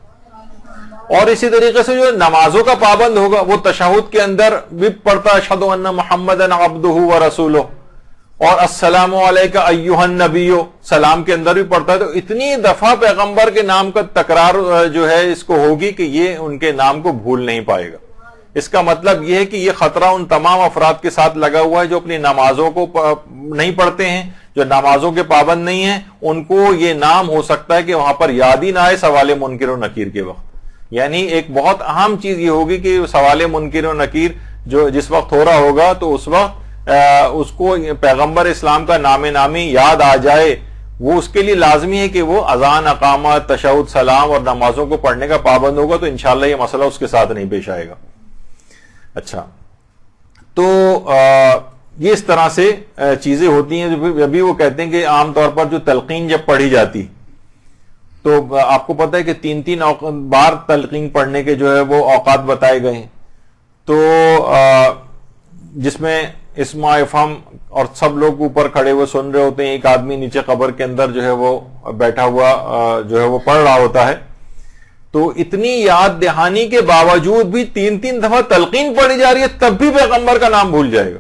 اور اسی طریقے سے جو نمازوں کا پابند ہوگا وہ تشہد کے اندر بھی پڑھتا ہے اشہد ان محمدًا عبدہ ورسولہ, اور السلام علیکہ ایھا النبی سلام کے اندر بھی پڑھتا ہے. تو اتنی دفعہ پیغمبر کے نام کا تکرار جو ہے اس کو ہوگی کہ یہ ان کے نام کو بھول نہیں پائے گا. اس کا مطلب یہ ہے کہ یہ خطرہ ان تمام افراد کے ساتھ لگا ہوا ہے جو اپنی نمازوں کو نہیں پڑھتے ہیں, جو نمازوں کے پابند نہیں ہیں. ان کو یہ نام ہو سکتا ہے کہ وہاں پر یاد ہی نہ آئے سوال منکر و نکیر کے وقت. یعنی ایک بہت اہم چیز یہ ہوگی کہ سوال منکر و نکیر جو جس وقت ہو رہا ہوگا تو اس وقت اس کو پیغمبر اسلام کا نام نامی یاد آ جائے. وہ اس کے لیے لازمی ہے کہ وہ اذان اقامت تشہد سلام اور نمازوں کو پڑھنے کا پابند ہوگا, تو انشاءاللہ یہ مسئلہ اس کے ساتھ نہیں پیش آئے گا. اچھا، تو یہ اس طرح سے چیزیں ہوتی ہیں. جو ابھی وہ کہتے ہیں کہ عام طور پر جو تلقین جب پڑھی جاتی تو آپ کو پتہ ہے کہ 3 بار تلقین پڑھنے کے جو ہے وہ اوقات بتائے گئے ہیں. تو جس میں اسم افہام اور سب لوگ اوپر کھڑے ہوئے سن رہے ہوتے ہیں، ایک آدمی نیچے قبر کے اندر جو ہے وہ بیٹھا ہوا جو ہے وہ پڑھ رہا ہوتا ہے. تو اتنی یاد دہانی کے باوجود بھی 3 دفعہ تلقین پڑھی جا رہی ہے، تب بھی پیغمبر کا نام بھول جائے گا.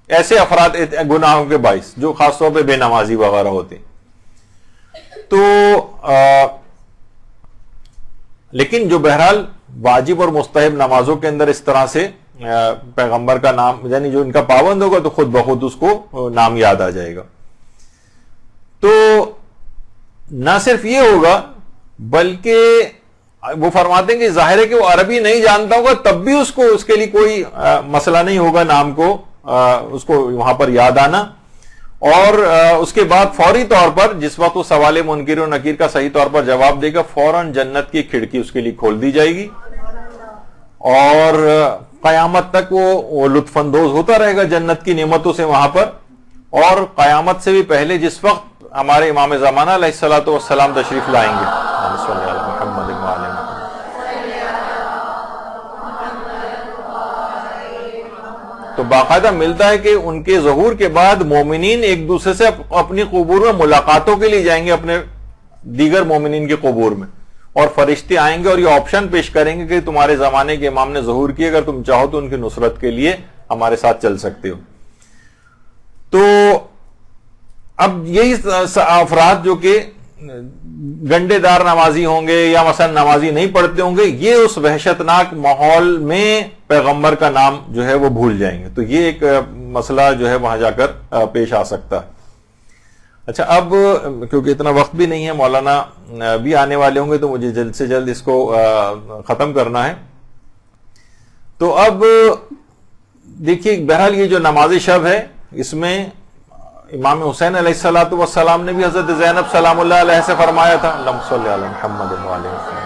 ایسے افراد گناہوں کے باعث جو خاص طور پہ بے نمازی وغیرہ ہوتے ہیں. تو لیکن جو بہرحال واجب اور مستحب نمازوں کے اندر اس طرح سے پیغمبر کا نام، یعنی جو ان کا پابند ہوگا تو خود بخود اس کو نام یاد آ جائے گا. تو نہ صرف یہ ہوگا بلکہ وہ فرماتے ہیں کہ ظاہر ہے کہ وہ عربی نہیں جانتا ہوگا، تب بھی اس کے لیے کوئی مسئلہ نہیں ہوگا نام کو اس کو وہاں پر یاد آنا. اور اس کے بعد فوری طور پر جس وقت وہ سوال منکر و نکیر کا صحیح طور پر جواب دے گا، فوراً جنت کی کھڑکی اس کے لیے کھول دی جائے گی اور قیامت تک وہ لطف اندوز ہوتا رہے گا جنت کی نعمتوں سے وہاں پر. اور قیامت سے بھی پہلے جس وقت ہمارے امام زمانہ علیہ الصلوۃ والسلام تشریف لائیں گے، تو باقاعدہ ملتا ہے کہ ان کے ظہور کے بعد مومنین ایک دوسرے سے اپنی قبور میں ملاقاتوں کے لیے جائیں گے، اپنے دیگر مومنین کے قبور میں، اور فرشتے آئیں گے اور یہ آپشن پیش کریں گے کہ تمہارے زمانے کے امام نے ظہور کیا، اگر تم چاہو تو ان کی نصرت کے لیے ہمارے ساتھ چل سکتے ہو. تو اب یہی افراد جو کہ گنڈے دار نمازی ہوں گے یا مثلا نمازی نہیں پڑھتے ہوں گے، یہ اس وحشتناک ماحول میں پیغمبر کا نام جو ہے وہ بھول جائیں گے. تو یہ ایک مسئلہ جو ہے وہاں جا کر پیش آ سکتا ہے. اچھا، اب کیونکہ اتنا وقت بھی نہیں ہے، مولانا بھی آنے والے ہوں گے، تو مجھے جلد سے جلد اس کو ختم کرنا ہے. تو اب دیکھیے بہرحال یہ جو نماز شب ہے، اس میں امام حسین علیہ الصلوۃ والسلام نے بھی حضرت زینب سلام اللہ علیہ سے فرمایا تھا، اللہم صلی علی محمد وعلی وسلم،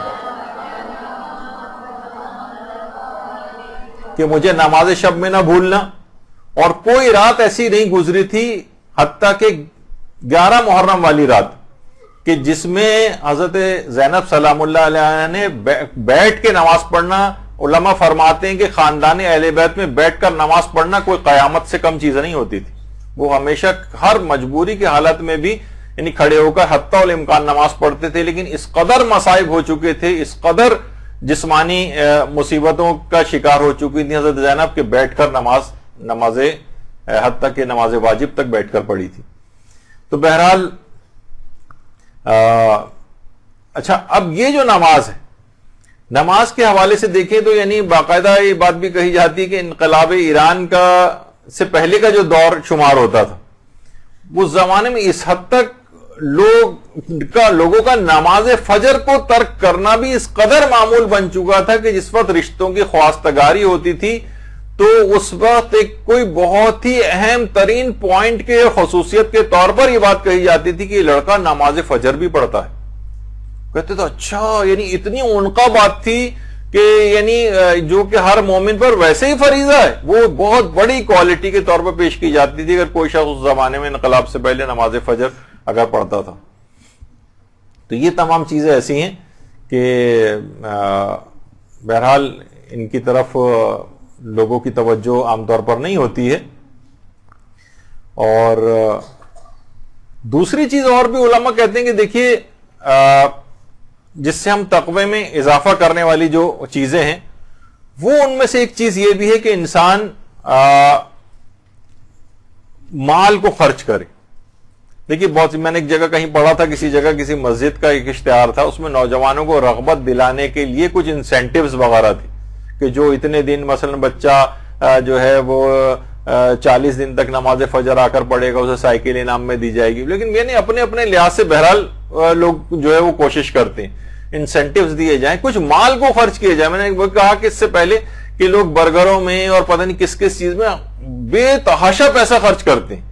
کہ مجھے نماز شب میں نہ بھولنا. اور کوئی رات ایسی نہیں گزری تھی حتیٰ کہ 11 محرم والی رات کہ جس میں حضرت زینب سلام اللہ علیہ نے بیٹھ کے نماز پڑھنا، علماء فرماتے ہیں کہ خاندان اہل بیت میں بیٹھ کر نماز پڑھنا کوئی قیامت سے کم چیز نہیں ہوتی تھی. وہ ہمیشہ ہر مجبوری کی حالت میں بھی یعنی کھڑے ہو کر حتیٰ الامکان نماز پڑھتے تھے. لیکن اس قدر مصائب ہو چکے تھے، اس قدر جسمانی مصیبتوں کا شکار ہو چکی تھی حضرت زینب کے بیٹھ کر نماز حتیٰ کہ نماز واجب تک بیٹھ کر پڑھی تھی. تو بہرحال اچھا، اب یہ جو نماز ہے، نماز کے حوالے سے دیکھیں تو یعنی باقاعدہ یہ بات بھی کہی جاتی ہے کہ انقلاب ایران کا سے پہلے کا جو دور شمار ہوتا تھا، اس زمانے میں اس حد تک لوگوں کا نماز فجر کو ترک کرنا بھی اس قدر معمول بن چکا تھا کہ جس وقت رشتوں کی خواستگاری ہوتی تھی تو اس وقت ایک کوئی بہت ہی اہم ترین پوائنٹ کے خصوصیت کے طور پر یہ بات کہی جاتی تھی کہ یہ لڑکا نماز فجر بھی پڑھتا ہے. کہتے تو اچھا، یعنی اتنی عنقا بات تھی کہ یعنی جو کہ ہر مومن پر ویسے ہی فریضہ ہے، وہ بہت بڑی کوالٹی کے طور پر پیش کی جاتی تھی اگر کوئی شخص اس زمانے میں انقلاب سے پہلے نماز فجر اگر پڑھتا تھا. تو یہ تمام چیزیں ایسی ہیں کہ بہرحال ان کی طرف لوگوں کی توجہ عام طور پر نہیں ہوتی ہے. اور دوسری چیز اور بھی علماء کہتے ہیں کہ دیکھیے جس سے ہم تقوی میں اضافہ کرنے والی جو چیزیں ہیں، وہ ان میں سے ایک چیز یہ بھی ہے کہ انسان مال کو خرچ کرے. دیکھیے بہت میں نے ایک جگہ کہیں پڑھا تھا، کسی جگہ کسی مسجد کا ایک اشتہار تھا، اس میں نوجوانوں کو رغبت دلانے کے لیے کچھ انسینٹیوز وغیرہ تھے کہ جو اتنے دن مثلا بچہ جو ہے وہ 40 دن تک نماز فجر آ کر پڑھے گا، اسے سائیکل انعام میں دی جائے گی. لیکن یعنی اپنے اپنے لحاظ سے بہرحال لوگ جو ہے وہ کوشش کرتے ہیں انسینٹیوز دیے جائیں، کچھ مال کو خرچ کیے جائیں. میں نے وہ کہا کہ اس سے پہلے کہ لوگ برگروں میں اور پتہ نہیں کس کس چیز میں بے تحاشا پیسہ خرچ کرتے ہیں،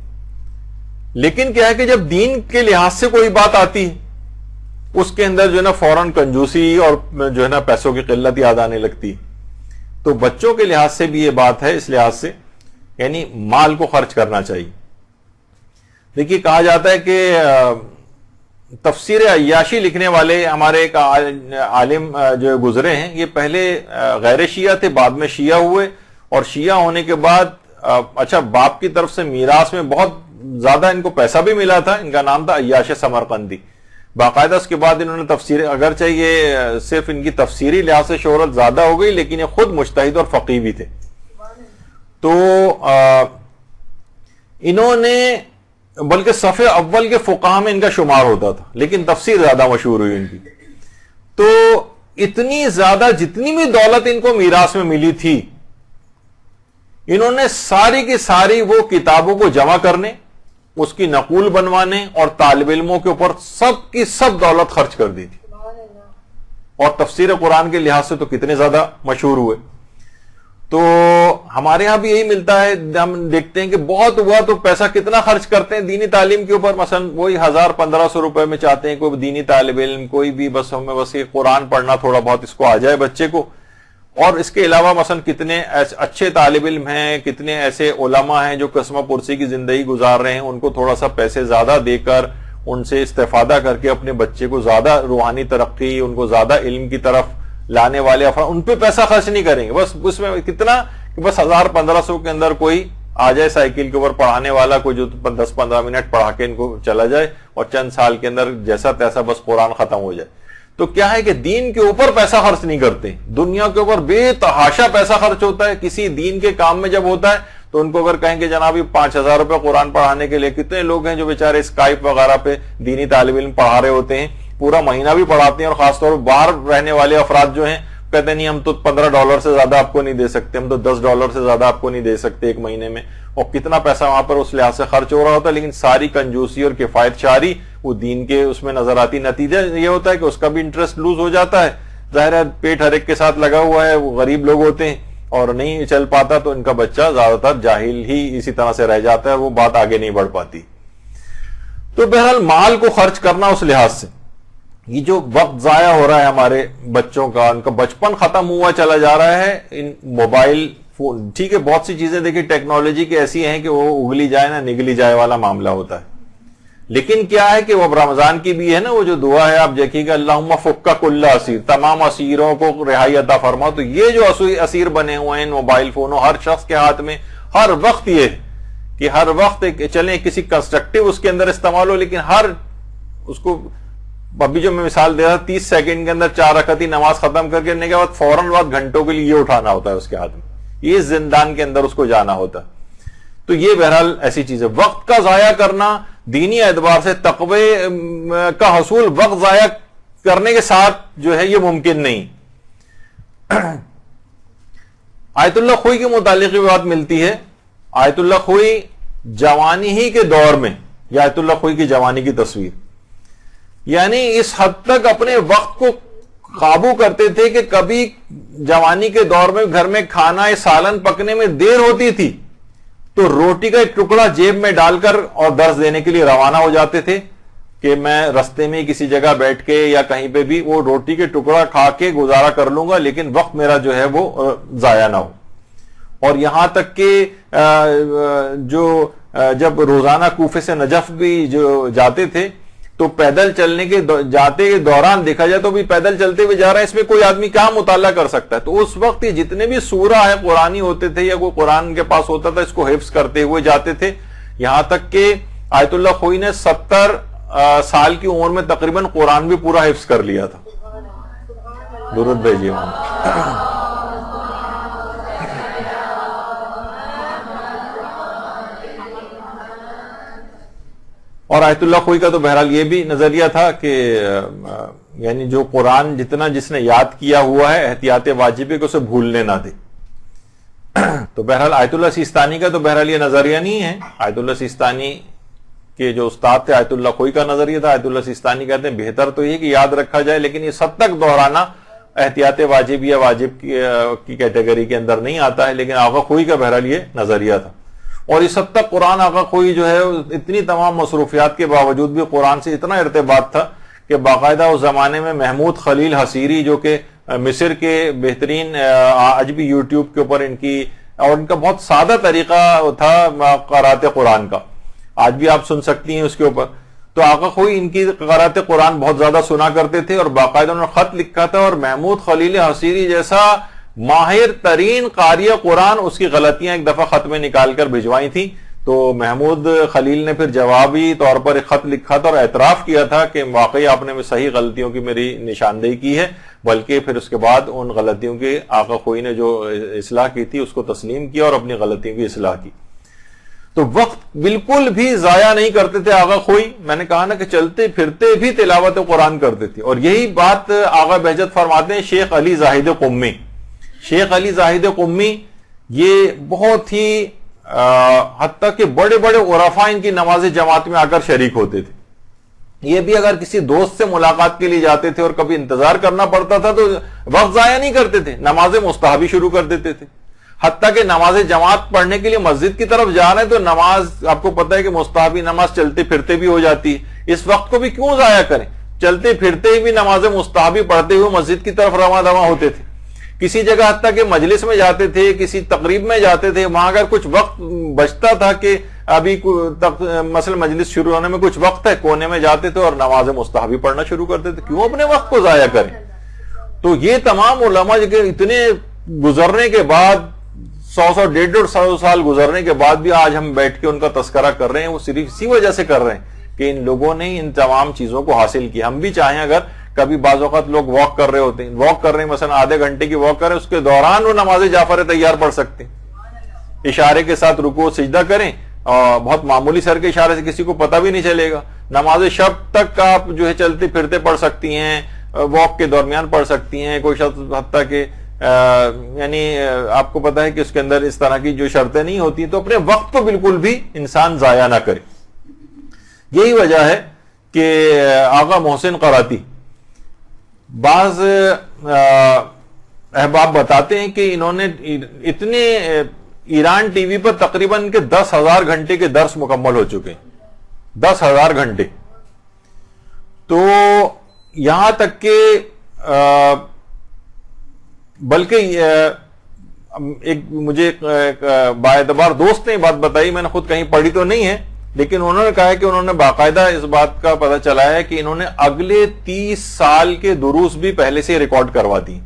لیکن کیا ہے کہ جب دین کے لحاظ سے کوئی بات آتی ہے اس کے اندر جو ہے نا فوراً کنجوسی اور جو ہے نا پیسوں کی قلت یاد آنے لگتی ہے. تو بچوں کے لحاظ سے بھی یہ بات ہے، اس لحاظ سے یعنی مال کو خرچ کرنا چاہیے. دیکھیے کہا جاتا ہے کہ تفسیر عیاشی لکھنے والے ہمارے ایک عالم جو گزرے ہیں، یہ پہلے غیر شیعہ تھے، بعد میں شیعہ ہوئے، اور شیعہ ہونے کے بعد اچھا باپ کی طرف سے میراث میں بہت زیادہ ان کو پیسہ بھی ملا تھا. ان کا نام تھا عیاش سمرقندی. باقاعدہ اس کے بعد انہوں نے تفسیر، اگرچہ یہ صرف ان کی تفسیری لحاظ سے شہرت زیادہ ہو گئی، لیکن یہ خود مجتہد اور فقیہ بھی تھے. تو انہوں نے بلکہ صف اول کے فقہاء میں ان کا شمار ہوتا تھا، لیکن تفسیر زیادہ مشہور ہوئی ان کی. تو اتنی زیادہ جتنی بھی دولت ان کو میراث میں ملی تھی، انہوں نے ساری کی ساری وہ کتابوں کو جمع کرنے، اس کی نقول بنوانے اور طالب علموں کے اوپر سب کی سب دولت خرچ کر دی تھی. اور تفسیر قرآن کے لحاظ سے تو کتنے زیادہ مشہور ہوئے. تو ہمارے ہاں بھی یہی ملتا ہے، ہم دیکھتے ہیں کہ بہت ہوا تو پیسہ کتنا خرچ کرتے ہیں دینی تعلیم کے اوپر. مثلا وہی 1000-1500 روپے میں چاہتے ہیں کوئی دینی طالب علم، کوئی بھی بس ہمیں بس یہ قرآن پڑھنا تھوڑا بہت اس کو آ جائے بچے کو. اور اس کے علاوہ مثلا کتنے اچھے طالب علم ہیں، کتنے ایسے علماء ہیں جو قسمہ پرسی کی زندگی گزار رہے ہیں، ان کو تھوڑا سا پیسے زیادہ دے کر ان سے استفادہ کر کے اپنے بچے کو زیادہ روحانی ترقی، ان کو زیادہ علم کی طرف لانے والے افراد، ان پہ پیسہ خرچ نہیں کریں گے. بس اس میں کتنا کہ بس 1000-1500 کے اندر کوئی آ جائے سائیکل کے اوپر پڑھانے والا، کوئی جو 10-15 منٹ پڑھا کے ان کو چلا جائے اور چند سال کے اندر جیسا تیسا بس قرآن ختم ہو جائے. تو کیا ہے کہ دین کے اوپر پیسہ خرچ نہیں کرتے، دنیا کے اوپر بے تحاشا پیسہ خرچ ہوتا ہے. کسی دین کے کام میں جب ہوتا ہے تو ان کو اگر کہیں کہ جناب 5000 روپے قرآن پڑھانے کے لیے، کتنے لوگ ہیں جو بیچارے اسکائپ وغیرہ پہ دینی طالب علم پڑھا رہے ہوتے ہیں، پورا مہینہ بھی پڑھاتے ہیں، اور خاص طور پر باہر رہنے والے افراد جو ہیں کہتے ہیں نہیں ہم تو $15 سے زیادہ آپ کو نہیں دے سکتے، ہم تو $10 سے زیادہ آپ کو نہیں دے سکتے ایک مہینے میں. اور کتنا پیسہ وہاں پر اس لحاظ سے خرچ ہو رہا ہوتا ہے، لیکن ساری کنجوسی اور کفایت شاری وہ دین کے اس میں نظر آتی. نتیجہ یہ ہوتا ہے کہ اس کا بھی انٹرسٹ لوز ہو جاتا ہے. ظاہر ہے پیٹ ہر ایک کے ساتھ لگا ہوا ہے، وہ غریب لوگ ہوتے ہیں اور نہیں چل پاتا، تو ان کا بچہ زیادہ تر جاہل ہی اسی طرح سے رہ جاتا ہے، وہ بات آگے نہیں بڑھ پاتی. تو بہرحال مال کو خرچ کرنا اس لحاظ سے، یہ جو وقت ضائع ہو رہا ہے ہمارے بچوں کا، ان کا بچپن ختم ہوا چلا جا رہا ہے ان موبائل فون. ٹھیک ہے بہت سی چیزیں دیکھیں ٹیکنالوجی کی ایسی ہیں کہ وہ اگلی جائے نہ نگلی جائے والا معاملہ ہوتا ہے، لیکن کیا ہے کہ وہ اب رمضان کی بھی ہے نا وہ جو دعا ہے، آپ دیکھیے گا اللہم فک کل اسیر، تمام اسیروں کو رہائی عطا فرما. تو یہ جو اسیر بنے ہوئے ہیں موبائل فونوں ہر شخص کے ہاتھ میں، ہر وقت یہ کہ ہر وقت چلیں کسی کنسٹرکٹیو اس کے اندر استعمال ہو، لیکن ہر اس کو ابھی جو میں مثال دے رہا 30 سیکنڈ کے اندر 4 رکعتی نماز ختم کر کے کے بعد فوراً بعد گھنٹوں کے لیے یہ اٹھانا ہوتا ہے اس کے ہاتھ میں، یہ زندان کے اندر اس کو جانا ہوتا ہے. تو یہ بہرحال ایسی چیز ہے. وقت کا ضائع کرنا دینی اعتبار سے تقوی کا حصول وقت ضائع کرنے کے ساتھ جو ہے یہ ممکن نہیں. آیت اللہ خوئی کے متعلق بھی بات ملتی ہے. آیت اللہ خوئی جوانی ہی کے دور میں، یا آیت اللہ خوئی کی جوانی کی تصویر، یعنی اس حد تک اپنے وقت کو قابو کرتے تھے کہ کبھی جوانی کے دور میں گھر میں کھانا سالن پکنے میں دیر ہوتی تھی تو روٹی کا ایک ٹکڑا جیب میں ڈال کر اور درس دینے کے لیے روانہ ہو جاتے تھے کہ میں رستے میں کسی جگہ بیٹھ کے یا کہیں پہ بھی وہ روٹی کے ٹکڑا کھا کے گزارا کر لوں گا، لیکن وقت میرا جو ہے وہ ضائع نہ ہو. اور یہاں تک کہ جو جب روزانہ کوفے سے نجف بھی جو جاتے تھے تو پیدل چلنے کے جاتے کے دوران دیکھا جائے تو بھی پیدل چلتے ہوئے جا رہے ہیں، اس میں کوئی آدمی کیا مطالعہ کر سکتا ہے. تو اس وقت یہ جتنے بھی سورہ ہے قرآنی ہوتے تھے یا کوئی قرآن کے پاس ہوتا تھا اس کو حفظ کرتے ہوئے جاتے تھے. یہاں تک کہ آیت اللہ خوئی نے 70 سال کی عمر میں تقریباً قرآن بھی پورا حفظ کر لیا تھا. درود بھیجیے وہاں. اور آیت اللہ خوئی کا تو بہرحال یہ بھی نظریہ تھا کہ یعنی جو قرآن جتنا جس نے یاد کیا ہوا ہے احتیاط واجب ہے کہ اسے بھولنے نہ دے. تو بہرحال آیت اللہ سیستانی کا تو بہرحال یہ نظریہ نہیں ہے. آیت اللہ سیستانی کے جو استاد تھے آیت اللہ خوئی کا نظریہ تھا. آیت اللہ سیستانی کہتے ہیں بہتر تو یہ کہ یاد رکھا جائے لیکن یہ سب تک دہرانا احتیاط واجب یا واجب کی کیٹیگری کے اندر نہیں آتا ہے. لیکن آغا خوئی کا بہرحال یہ نظریہ تھا. اور اس حد تک قرآن آغا خوئی جو ہے اتنی تمام مصروفیات کے باوجود بھی قرآن سے اتنا ارتباط تھا کہ باقاعدہ اس زمانے میں محمود خلیل حصیری جو کہ مصر کے بہترین آج بھی یوٹیوب کے اوپر ان کا بہت سادہ طریقہ تھا قرات قرآن کا، آج بھی آپ سن سکتی ہیں اس کے اوپر. تو آقا خوئی ان کی قرات قرآن بہت زیادہ سنا کرتے تھے، اور باقاعدہ انہوں نے خط لکھا تھا، اور محمود خلیل حصیری جیسا ماہر ترین قاری قرآن اس کی غلطیاں ایک دفعہ خط میں نکال کر بھجوائی تھیں. تو محمود خلیل نے پھر جوابی طور پر ایک خط لکھا تھا اور اعتراف کیا تھا کہ واقعی آپ نے صحیح غلطیوں کی میری نشاندہی کی ہے، بلکہ پھر اس کے بعد ان غلطیوں کی آقا خوئی نے جو اصلاح کی تھی اس کو تسلیم کیا اور اپنی غلطیوں کی اصلاح کی. تو وقت بالکل بھی ضائع نہیں کرتے تھے آقا خوئی. میں نے کہا نا کہ چلتے پھرتے بھی تلاوت قرآن کرتے تھے. اور یہی بات آقا بہجت فرماتے ہیں شیخ علی زاہد قمی. شیخ علی زاہد قمی یہ بہت ہی حتیٰ کہ بڑے بڑے عرفاء ان کی نماز جماعت میں آ کر شریک ہوتے تھے. یہ بھی اگر کسی دوست سے ملاقات کے لیے جاتے تھے اور کبھی انتظار کرنا پڑتا تھا تو وقت ضائع نہیں کرتے تھے، نماز مستحبی شروع کر دیتے تھے. حتیٰ کہ نماز جماعت پڑھنے کے لیے مسجد کی طرف جا رہے ہیں تو نماز آپ کو پتہ ہے کہ مستحبی نماز چلتے پھرتے بھی ہو جاتی ہے. اس وقت کو بھی کیوں ضائع کریں، چلتے پھرتے ہی بھی نماز مستحبی پڑھتے ہوئے مسجد کی طرف رواں دواں ہوتے تھے. کسی جگہ حتیٰ کہ مجلس میں جاتے تھے، کسی تقریب میں جاتے تھے، وہاں اگر کچھ وقت بچتا تھا کہ ابھی مثلا مجلس شروع ہونے میں کچھ وقت ہے، کونے میں جاتے تھے اور نماز مستحبی پڑھنا شروع کرتے تھے. کیوں اپنے وقت کو ضائع کریں؟ تو یہ تمام علماء جو اتنے گزرنے کے بعد 100 150 سال گزرنے کے بعد بھی آج ہم بیٹھ کے ان کا تذکرہ کر رہے ہیں، وہ صرف اسی وجہ سے کر رہے ہیں کہ ان لوگوں نے ان تمام چیزوں کو حاصل کیا. ہم بھی چاہیں، اگر کبھی بعض اوقات لوگ واک کر رہے ہوتے ہیں، واک کر رہے ہیں مثلا آدھے گھنٹے کی واک کر رہے ہیں، اس کے دوران وہ نماز جعفر تیار پڑھ سکتے ہیں. اشارے کے ساتھ رکوع سجدہ کریں اور بہت معمولی سر کے اشارے سے کسی کو پتہ بھی نہیں چلے گا. نماز شب تک آپ جو ہے چلتے پھرتے پڑھ سکتی ہیں، واک کے درمیان پڑھ سکتی ہیں. کوئی شخص حتیٰ کہ یعنی آپ کو پتہ ہے کہ اس کے اندر اس طرح کی جو شرطیں نہیں ہوتی، تو اپنے وقت کو بالکل بھی انسان ضائع نہ کرے. یہی وجہ ہے کہ آقا محسن قراتی بعض احباب بتاتے ہیں کہ انہوں نے اتنے ایران ٹی وی پر تقریباً کے 10,000 گھنٹے کے درس مکمل ہو چکے ہیں. 10,000 گھنٹے. تو یہاں تک کہ بلکہ ایک مجھے باعتبار دوست نے بات بتائی، میں نے خود کہیں پڑھی تو نہیں ہے، لیکن انہوں نے کہا ہے کہ انہوں نے باقاعدہ اس بات کا پتہ چلا ہے کہ انہوں نے اگلے 30 سال کے دروس بھی پہلے سے ریکارڈ کروا دی.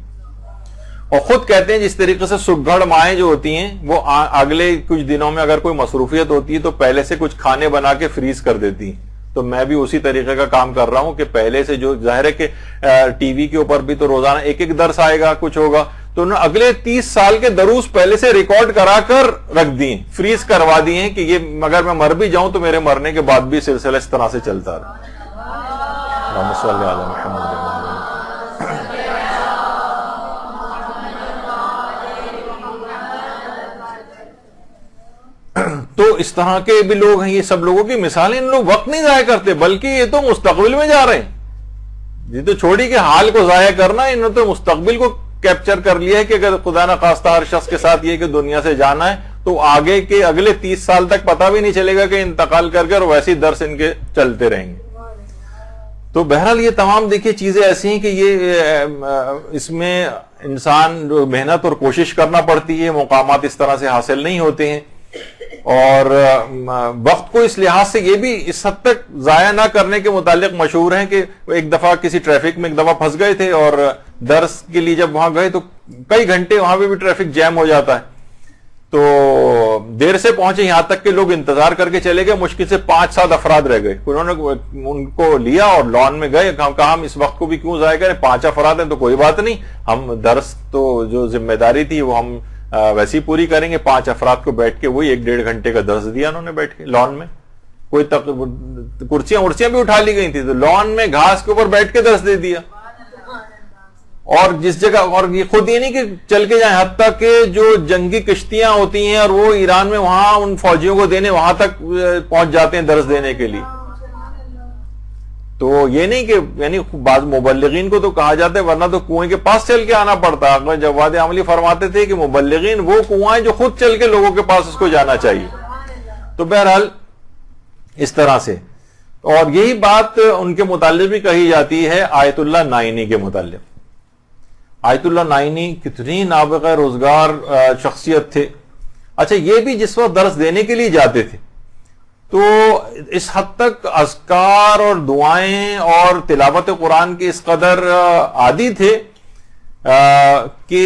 اور خود کہتے ہیں جس طریقے سے سگڑ مائیں جو ہوتی ہیں وہ اگلے کچھ دنوں میں اگر کوئی مصروفیت ہوتی ہے تو پہلے سے کچھ کھانے بنا کے فریز کر دیتی ہیں. تو میں بھی اسی طریقے کا کام کر رہا ہوں کہ پہلے سے جو ظاہر ہے کہ ٹی وی کے اوپر بھی تو روزانہ ایک ایک درس آئے گا، کچھ ہوگا، تو انہوں نے اگلے 30 سال کے دروس پہلے سے ریکارڈ کرا کر رکھ دیے، فریز کروا دیے ہیں کہ یہ اگر میں مر بھی جاؤں تو میرے مرنے کے بعد بھی سلسلہ اس طرح سے چلتا رہا. اللہم صلی علی محمد. تو اس طرح کے بھی لوگ ہیں، یہ سب لوگوں کی مثالیں. ان لوگ وقت نہیں ضائع کرتے بلکہ یہ تو مستقبل میں جا رہے ہیں. یہ تو چھوڑی کہ حال کو ضائع کرنا، انہوں نے تو مستقبل کو کیپچر کر لیا ہے کہ اگر خدا نہ خواستہ ہر شخص کے ساتھ یہ کہ دنیا سے جانا ہے تو آگے کے اگلے 30 سال تک پتہ بھی نہیں چلے گا کہ انتقال کر کے، اور ویسے درس ان کے چلتے رہیں گے. تو بہرحال یہ تمام دیکھیے چیزیں ایسی ہیں کہ یہ اس میں انسان محنت اور کوشش کرنا پڑتی ہے، مقامات اس طرح سے حاصل نہیں ہوتے ہیں. اور وقت کو اس لحاظ سے یہ بھی اس حد تک ضائع نہ کرنے کے متعلق مشہور ہیں کہ ایک دفعہ کسی ٹریفک میں ایک دفعہ پھنس گئے تھے اور درس کے لیے جب وہاں گئے تو کئی گھنٹے وہاں پہ بھی ٹریفک جیم ہو جاتا ہے. تو دیر سے پہنچے، یہاں تک کہ لوگ انتظار کر کے چلے گئے. مشکل سے 5-7 افراد رہ گئے. انہوں نے ان کو لیا اور لان میں گئے، کہا ہم اس وقت کو بھی کیوں ضائع کریں، 5 افراد ہیں تو کوئی بات نہیں، ہم درس تو جو ذمہ داری تھی وہ ہم ویسے ہی پوری کریں گے. 5 افراد کو بیٹھ کے وہی 1-1.5 گھنٹے کا درس دیا انہوں نے بیٹھ کے لان میں. کوئی کرسیاں بھی اٹھا لی گئی تھی تو لان میں گھاس کے اوپر بیٹھ کے درس دے دیا. اور جس جگہ، اور یہ خود یہ نہیں کہ چل کے جائیں، حتیٰ کہ جو جنگی کشتیاں ہوتی ہیں اور وہ ایران میں وہاں ان فوجیوں کو دینے وہاں تک پہنچ جاتے ہیں درس دینے کے لیے. تو یہ نہیں کہ یعنی بعض مبلغین کو تو کہا جاتا ہے ورنہ تو کنویں کے پاس چل کے آنا پڑتا. جواد عملی فرماتے تھے کہ مبلغین وہ کنواں ہیں جو خود چل کے لوگوں کے پاس اس کو جانا چاہیے. تو بہرحال اس طرح سے. اور یہی بات ان کے متعلق بھی کہی جاتی ہے آیت اللہ نائینی کے متعلق. آیت اللہ نائینی کتنی نابغہ روزگار شخصیت تھے. اچھا یہ بھی جس وقت درس دینے کے لیے جاتے تھے تو اس حد تک اذکار اور دعائیں اور تلاوت قرآن کے اس قدر عادی تھے کہ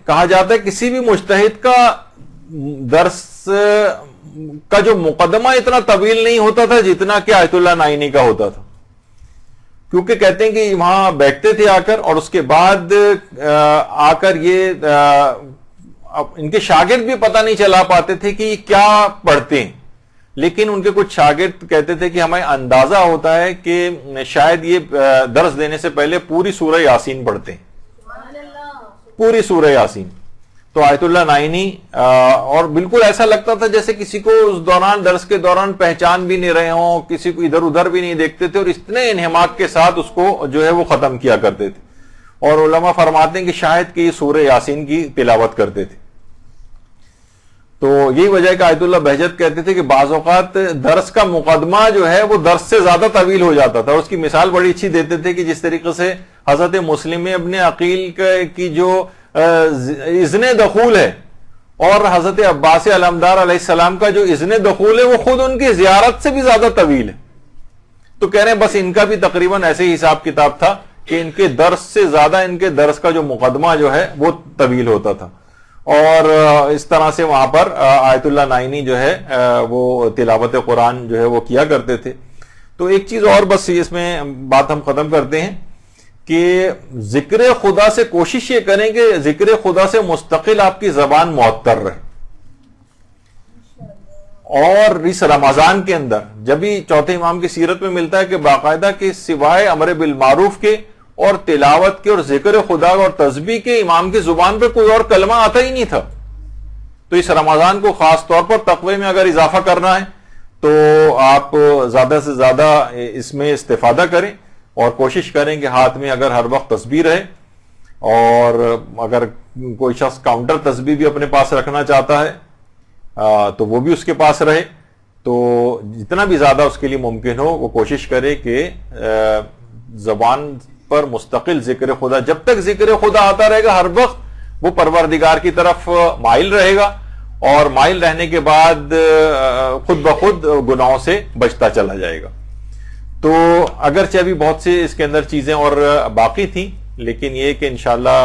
کہا جاتا ہے کسی بھی مجتہد کا درس کا جو مقدمہ اتنا طویل نہیں ہوتا تھا جتنا کہ آیت اللہ نائینی کا ہوتا تھا, کیونکہ کہتے ہیں کہ وہاں بیٹھتے تھے آ کر, اور اس کے بعد آ کر یہ ان کے شاگرد بھی پتہ نہیں چلا پاتے تھے کہ یہ کیا پڑھتے ہیں, لیکن ان کے کچھ شاگرد کہتے تھے کہ ہمیں اندازہ ہوتا ہے کہ شاید یہ درس دینے سے پہلے پوری سورہ یاسین پڑھتے ہیں, پوری سورہ یاسین. تو آیت اللہ نائینی اور بالکل ایسا لگتا تھا جیسے کسی کو اس دوران درس کے دوران پہچان بھی نہیں رہے ہوں, کسی کو ادھر ادھر بھی نہیں دیکھتے تھے, اور اتنے انہماک کے ساتھ اس کو جو ہے وہ ختم کیا کرتے تھے. اور علماء فرماتے ہیں کہ شاید کہ یہ سورہ یاسین کی تلاوت کرتے تھے. تو یہی وجہ ہے کہ آیت اللہ بہجت کہتے تھے کہ بعض اوقات درس کا مقدمہ جو ہے وہ درس سے زیادہ طویل ہو جاتا تھا. اور اس کی مثال بڑی اچھی دیتے تھے کہ جس طریقے سے حضرت مسلم ابن عقیل کی جو اذن دخول ہے اور حضرت عباس علمدار علیہ السلام کا جو اذن دخول ہے وہ خود ان کی زیارت سے بھی زیادہ طویل ہے. تو کہہ رہے ہیں بس ان کا بھی تقریباً ایسے ہی حساب کتاب تھا کہ ان کے درس سے زیادہ ان کے درس کا جو مقدمہ جو ہے وہ طویل ہوتا تھا. اور اس طرح سے وہاں پر آیت اللہ نائینی جو ہے وہ تلاوت قرآن جو ہے وہ کیا کرتے تھے. تو ایک چیز اور بس اس میں بات ہم ختم کرتے ہیں کہ ذکر خدا سے کوشش یہ کریں کہ ذکر خدا سے مستقل آپ کی زبان معطر رہے. اور اس رمضان کے اندر جب ہی چوتھے امام کی سیرت میں ملتا ہے کہ باقاعدہ کہ سوائے امر بالمعروف کے اور تلاوت کے اور ذکر خدا اور تسبیح کے امام کی زبان پہ کوئی اور کلمہ آتا ہی نہیں تھا. تو اس رمضان کو خاص طور پر تقوی میں اگر اضافہ کرنا ہے تو آپ زیادہ سے زیادہ اس میں استفادہ کریں اور کوشش کریں کہ ہاتھ میں اگر ہر وقت تسبیح رہے, اور اگر کوئی شخص کاؤنٹر تسبیح بھی اپنے پاس رکھنا چاہتا ہے تو وہ بھی اس کے پاس رہے. تو جتنا بھی زیادہ اس کے لیے ممکن ہو وہ کوشش کرے کہ زبان پر مستقل ذکر خدا, جب تک ذکر خدا آتا رہے گا ہر وقت وہ پروردگار کی طرف مائل رہے گا, اور مائل رہنے کے بعد خود بخود گناہوں سے بچتا چلا جائے گا. تو اگرچہ ابھی بہت سے اس کے اندر چیزیں اور باقی تھیں, لیکن یہ کہ انشاءاللہ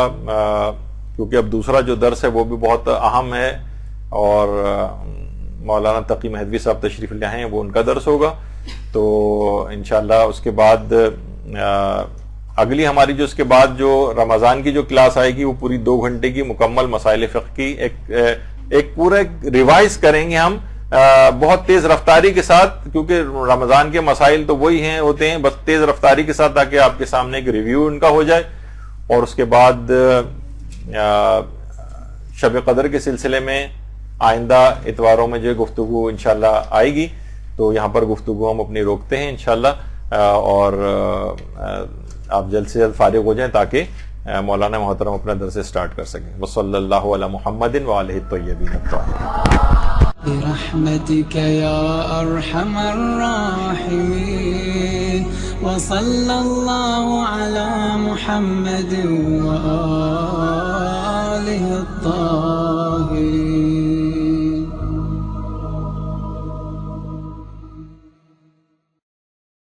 کیونکہ اب دوسرا جو درس ہے وہ بھی بہت اہم ہے, اور مولانا تقی مہدوی صاحب تشریف لے ہیں, وہ ان کا درس ہوگا. تو انشاءاللہ اس کے بعد اگلی ہماری جو اس کے بعد جو رمضان کی جو کلاس آئے گی وہ پوری 2 گھنٹے کی مکمل مسائل فقہ کی ایک پورا ریوائز کریں گے ہم بہت تیز رفتاری کے ساتھ, کیونکہ رمضان کے مسائل تو وہی ہوتے ہیں, بس تیز رفتاری کے ساتھ تاکہ آپ کے سامنے ایک ریویو ان کا ہو جائے. اور اس کے بعد شب قدر کے سلسلے میں آئندہ اتواروں میں جو گفتگو انشاءاللہ آئے گی, تو یہاں پر گفتگو ہم اپنی روکتے ہیں انشاءاللہ, اور آپ جلد سے جلد فارغ ہو جائیں تاکہ مولانا محترم اپنا درس سٹارٹ کر سکیں. وصلی اللہ علی محمد وآلہ الطیبین الطاہرین. برحمتك يا أرحم الراحمين وصلى الله على محمد وآله الطاهرين.